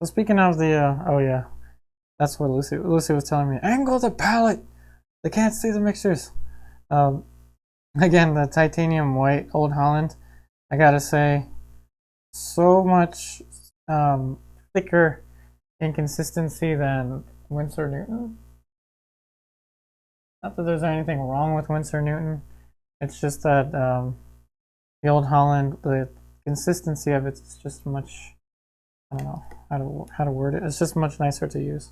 So speaking of the, oh yeah, that's what Lucy was telling me. Angle the palette. They can't see the mixtures. Again, the titanium white Old Holland. I gotta say, so much thicker in consistency than Winsor Newton. Not that there's anything wrong with Winsor Newton. It's just that the Old Holland, the consistency of it is just much. I don't know how to word it. It's just much nicer to use.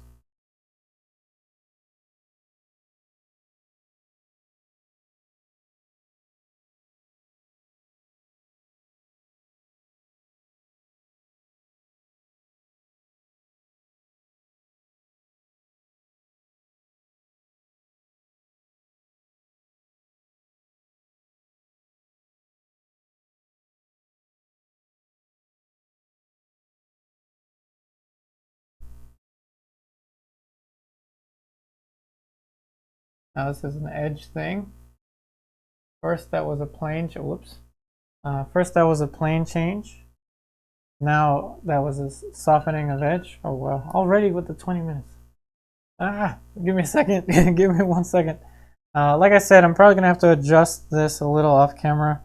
Now this is an edge thing. First that was a plane. Whoops. First that was a plane change. Now that was a softening of edge. Oh well, already with the 20 minutes. Give me a second. Give me 1 second. Like I said, I'm probably gonna have to adjust this a little off camera.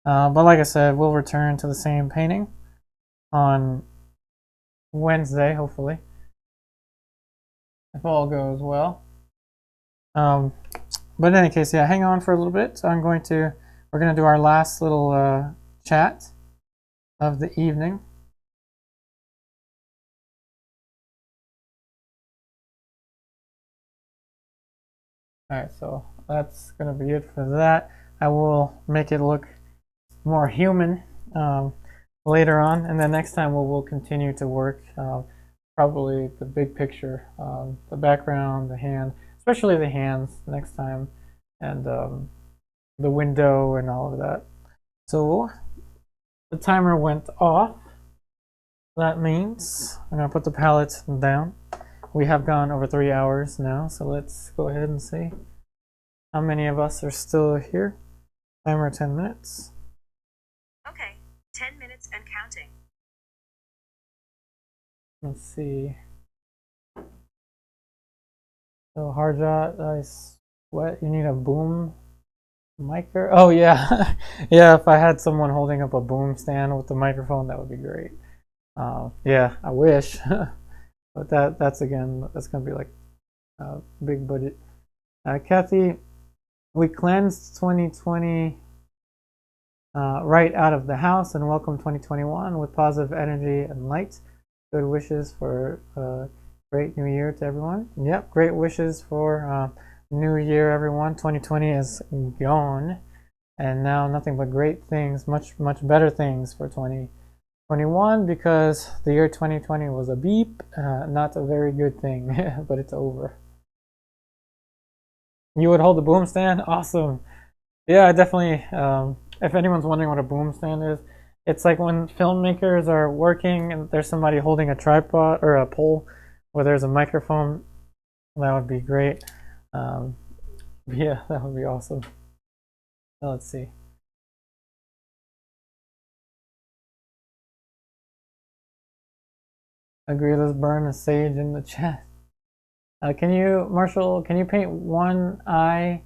But like I said, we'll return to the same painting on Wednesday, hopefully, if all goes well. But in any case, yeah, hang on for a little bit. So we're gonna do our last little chat of the evening. Alright, so that's going to be it for that. I will make it look more human later on, and then next time we'll continue to work probably the big picture, the background, the hand, especially the hands next time, and the window and all of that. So the timer went off. That means I'm going to put the palette down. We have gone over 3 hours now, so let's go ahead and see how many of us are still here. Timer 10 minutes. Okay, 10 minutes and counting. Let's see. So Harjot, what? You need a boom micro? Oh yeah, yeah. If I had someone holding up a boom stand with the microphone, that would be great. Yeah, I wish. But that's gonna be like big budget. Kathy, we cleansed 2020 right out of the house and welcome 2021 with positive energy and light. Good wishes for a great new year to everyone. Yep, great wishes for new year, everyone. 2020 is gone, and now nothing but great things, much better things for 2021, because the year 2020 was a beep, not a very good thing, but it's over. You would hold the boom stand? Awesome. Yeah, I definitely, if anyone's wondering what a boom stand is, it's like when filmmakers are working and there's somebody holding a tripod or a pole where there's a microphone. That would be great. Yeah, that would be awesome. Let's see. Agree, let's burn a sage in the chat. Marshall, can you paint one eye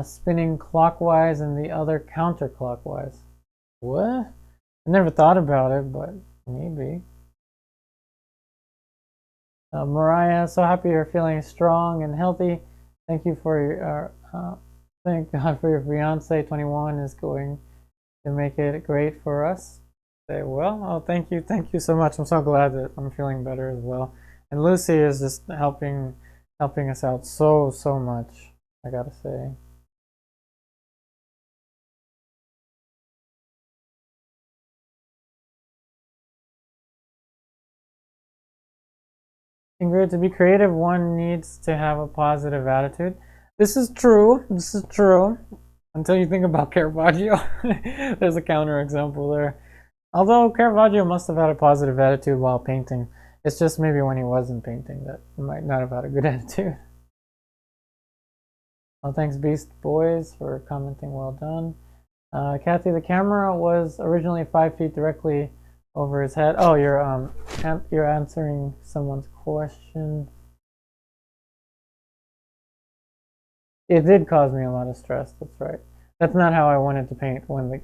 spinning clockwise and the other counterclockwise? What? I never thought about it, but maybe. Mariah, so happy you're feeling strong and healthy. Thank you for your, thank God for your fiance. 21 is going to make it great for us. Say, well, oh, thank you so much. I'm so glad that I'm feeling better as well. And Lucy is just helping us out so much, I gotta say. Ingrid, to be creative, one needs to have a positive attitude. This is true. This is true. Until you think about Caravaggio. There's a counterexample there. Although Caravaggio must have had a positive attitude while painting. It's just maybe when he wasn't painting that he might not have had a good attitude. Well, thanks Beast Boys for commenting. Well done. Kathy, the camera was originally 5 feet directly over his head. Oh, you're answering someone's question. It did cause me a lot of stress. That's right. That's not how I wanted to paint when the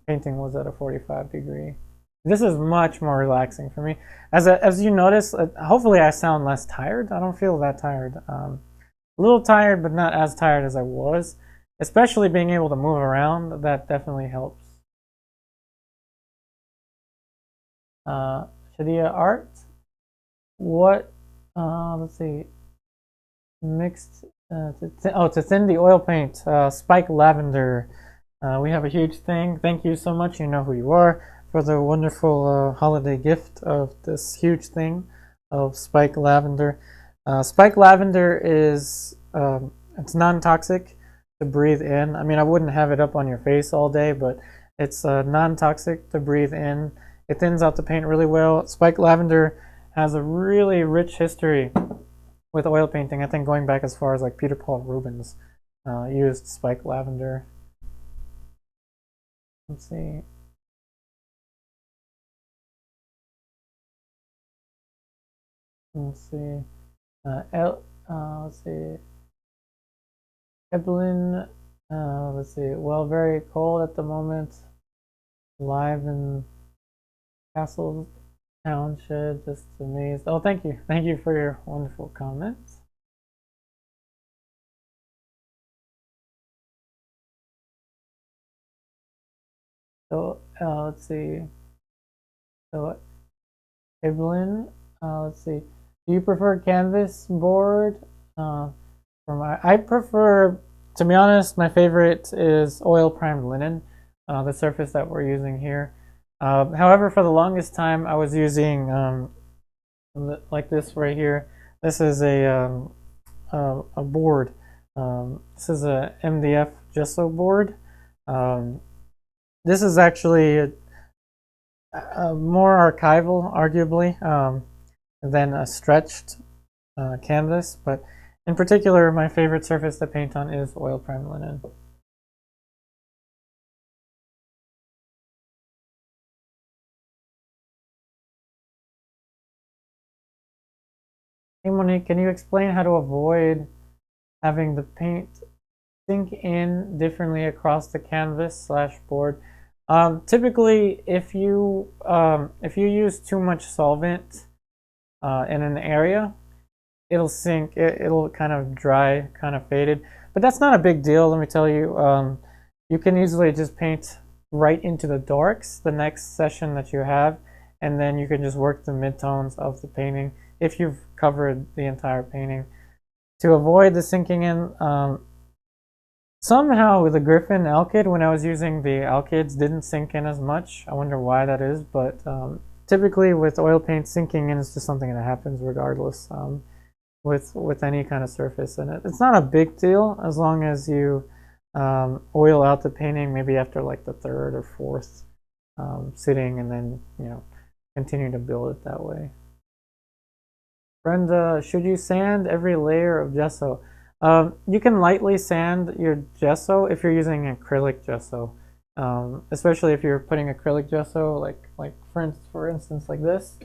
painting was at a 45-degree. This is much more relaxing for me. As you notice, hopefully I sound less tired. I don't feel that tired. A little tired, but not as tired as I was. Especially being able to move around, that definitely helps. Shadia Art. What? Let's see. Mixed. To thin the oil paint. Spike Lavender. We have a huge thing. Thank you so much. You know who you are, for the wonderful holiday gift of this huge thing of Spike Lavender. Spike Lavender is it's non-toxic to breathe in. I mean, I wouldn't have it up on your face all day, but it's non-toxic to breathe in. It thins out the paint really well. Spike Lavender has a really rich history with oil painting. I think going back as far as like Peter Paul Rubens used Spike Lavender. Let's see. Let's see. Let's see. Evelyn. Let's see. Well, very cold at the moment. Live in Castle Township. Just amazed. Oh, thank you. Thank you for your wonderful comments. So let's see. So Evelyn. Let's see. Do you prefer canvas board? I prefer, to be honest, my favorite is oil primed linen, the surface that we're using here. However, for the longest time, I was using like this right here. This is a board. This is a MDF gesso board. This is actually more archival, arguably, than a stretched canvas, but in particular, my favorite surface to paint on is oil primed linen. Hey Monique, can you explain how to avoid having the paint sink in differently across the canvas / board? Typically, if you use too much solvent in an area, it'll sink. It'll kind of dry, kind of faded. But that's not a big deal. Let me tell you. You can easily just paint right into the darks the next session that you have, and then you can just work the midtones of the painting if you've covered the entire painting. To avoid the sinking in, somehow with the Griffin Alkyd, when I was using the Alkyds, didn't sink in as much. I wonder why that is, but typically with oil paint, sinking in is just something that happens regardless with any kind of surface. And it's not a big deal as long as you oil out the painting maybe after like the third or fourth sitting, and then continue to build it that way. Brenda, should you sand every layer of gesso? You can lightly sand your gesso if you're using acrylic gesso, especially if you're putting acrylic gesso, like for instance like this.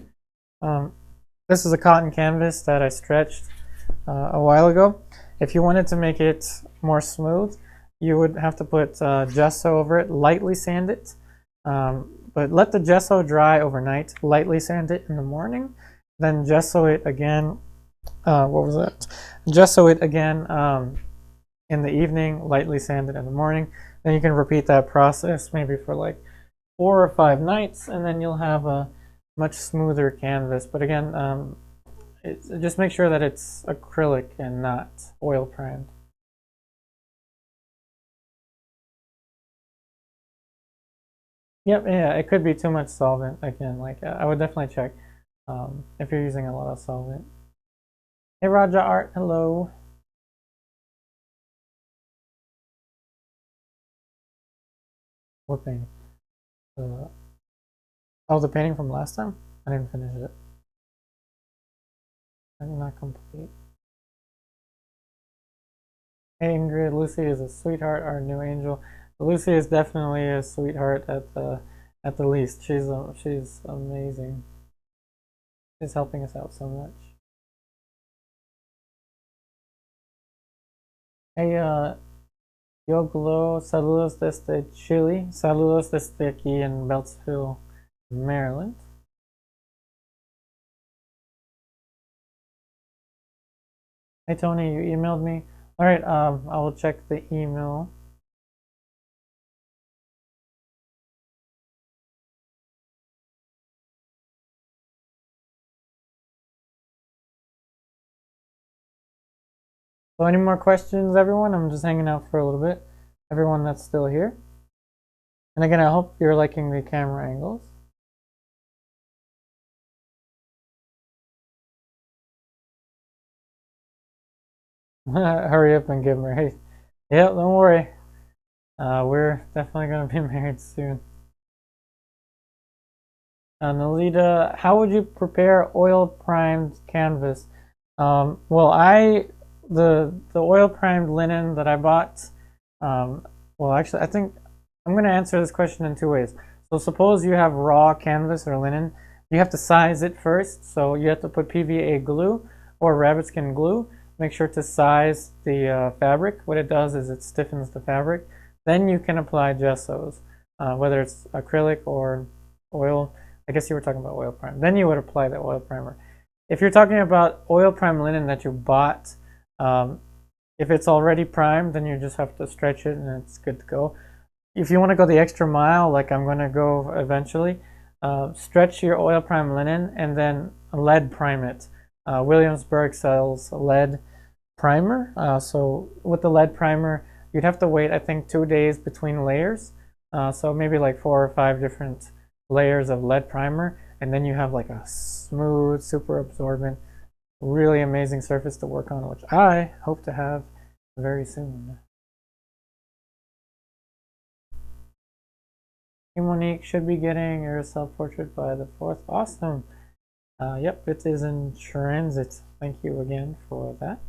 This is a cotton canvas that I stretched a while ago. If you wanted to make it more smooth, you would have to put gesso over it, lightly sand it, but let the gesso dry overnight, lightly sand it in the morning, then gesso it again. What was that? Gesso it again in the evening, lightly sand it in the morning. Then you can repeat that process maybe for like 4 or 5 nights, and then you'll have a much smoother canvas. But again, just make sure that it's acrylic and not oil primed. Yep, yeah, it could be too much solvent. Again, I would definitely check if you're using a lot of solvent. Hey Raja Art, hello. What painting? Oh, the painting from last time? I didn't finish it. I'm not complete. Hey Ingrid, Lucy is a sweetheart, our new angel. Lucy is definitely a sweetheart at the at the least. She's amazing. She's helping us out so much. Hey, Yo Glow, saludos desde Chile. Saludos desde aquí en Beltsville, Maryland. Hey Tony, you emailed me. All right, I will check the email. So any more questions, everyone? I'm just hanging out for a little bit. Everyone that's still here. And again, I hope you're liking the camera angles. Hurry up and get married. Yeah, don't worry. We're definitely going to be married soon. Nalita, how would you prepare oil primed canvas? Well, the oil primed linen that I bought. Well, actually, I think I'm going to answer this question in two ways. So suppose you have raw canvas or linen, you have to size it first. So you have to put PVA glue or rabbit skin glue. Make sure to size the fabric. What it does is it stiffens the fabric. Then you can apply gessos, whether it's acrylic or oil. I guess you were talking about oil primer. Then you would apply the oil primer. If you're talking about oil primed linen that you bought, if it's already primed, then you just have to stretch it and it's good to go. If you want to go the extra mile, like I'm going to go eventually, stretch your oil primed linen and then lead prime it. Williamsburg sells lead primer. So with the lead primer, you'd have to wait, I think, 2 days between layers. So maybe like 4 or 5 different layers of lead primer, and then you have like a smooth, super absorbent, really amazing surface to work on, which I hope to have very soon. Hey Monique, should be getting your self-portrait by the 4th. Awesome. Yep, it is in transit. Thank you again for that.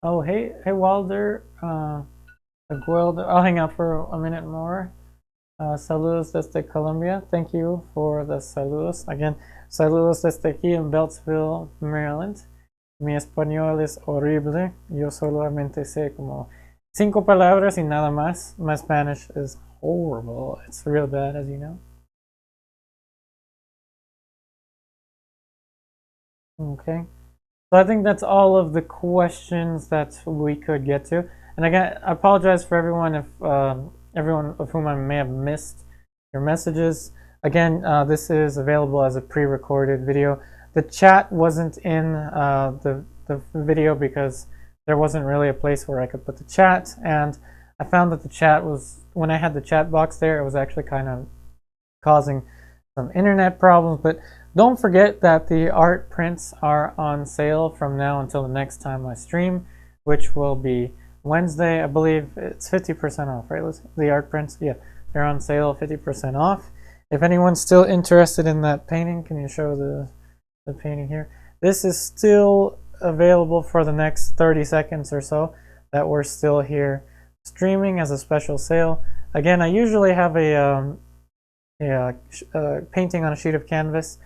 Oh, hey Walder. I'll hang out for a minute more. Saludos desde Colombia. Thank you for the saludos. Again, saludos desde aquí en Beltsville, Maryland. Mi español es horrible. Yo solamente sé como 5 palabras y nada más. My Spanish is horrible. It's real bad, as you know. Okay. So I think that's all of the questions that we could get to. And again, I apologize for everyone if everyone of whom I may have missed your messages. Again, this is available as a pre-recorded video. The chat wasn't in the video because there wasn't really a place where I could put the chat, and I found that the chat was, when I had the chat box there, it was actually kind of causing some internet problems. But don't forget that the art prints are on sale from now until the next time I stream, which will be Wednesday. I believe it's 50% off, right? The art prints, yeah, they're on sale, 50% off. If anyone's still interested in that painting, can you show the painting here? This is still available for the next 30 seconds or so that we're still here streaming as a special sale. Again, I usually have a painting on a sheet of canvas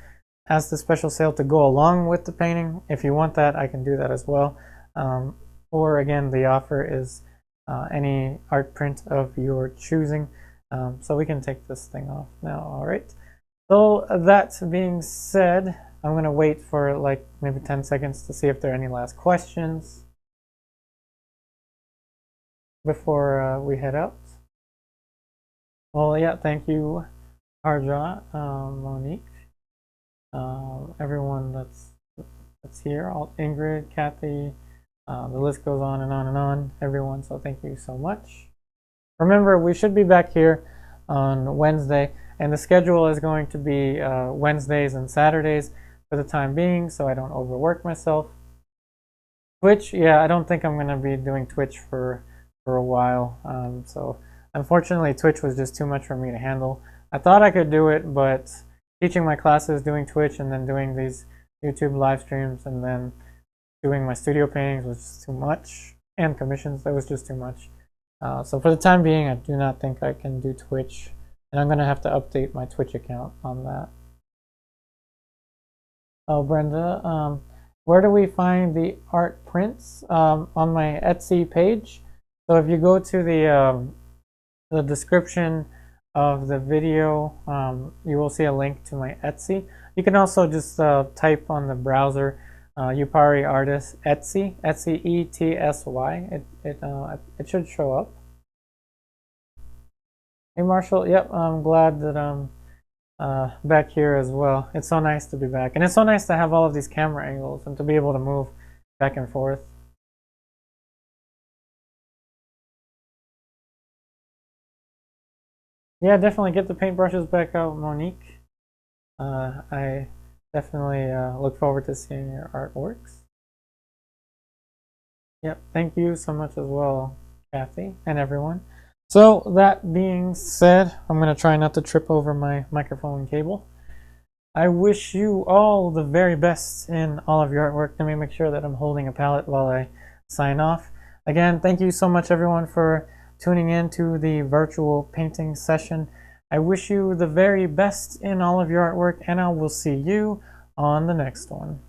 as the special sale to go along with the painting. If you want that, I can do that as well. Or again, the offer is any art print of your choosing. So we can take this thing off now. All right. So that being said, I'm going to wait for like maybe 10 seconds to see if there are any last questions before we head out. Well, yeah, thank you, Harja, Monique, everyone that's here, Ingrid, Kathy, the list goes on and on and on, everyone, so thank you so much. Remember, we should be back here on Wednesday, and the schedule is going to be Wednesdays and Saturdays for the time being, so I don't overwork myself. Twitch, yeah, I don't think I'm going to be doing Twitch for a while, so unfortunately Twitch was just too much for me to handle. I thought I could do it, but teaching my classes, doing Twitch, and then doing these YouTube live streams, and then doing my studio paintings was just too much. and commissions. That was just too much. So for the time being, I do not think I can do Twitch, and I'm going to have to update my Twitch account on that. Oh, Brenda, where do we find the art prints? On my Etsy page. So if you go to the description of the video, you will see a link to my Etsy. You can also just type on the browser Yupari Artist Etsy, Etsy. It should show up. Hey Marshall, yep, I'm glad that I'm back here as well. It's so nice to be back, and it's so nice to have all of these camera angles and to be able to move back and forth. Yeah, definitely get the paintbrushes back out, Monique. I definitely look forward to seeing your artworks. Yep, thank you so much as well, Kathy, and everyone. So that being said, I'm going to try not to trip over my microphone cable. I wish you all the very best in all of your artwork. Let me make sure that I'm holding a palette while I sign off. Again, thank you so much everyone for tuning in to the virtual painting session. I wish you the very best in all of your artwork, and I will see you on the next one.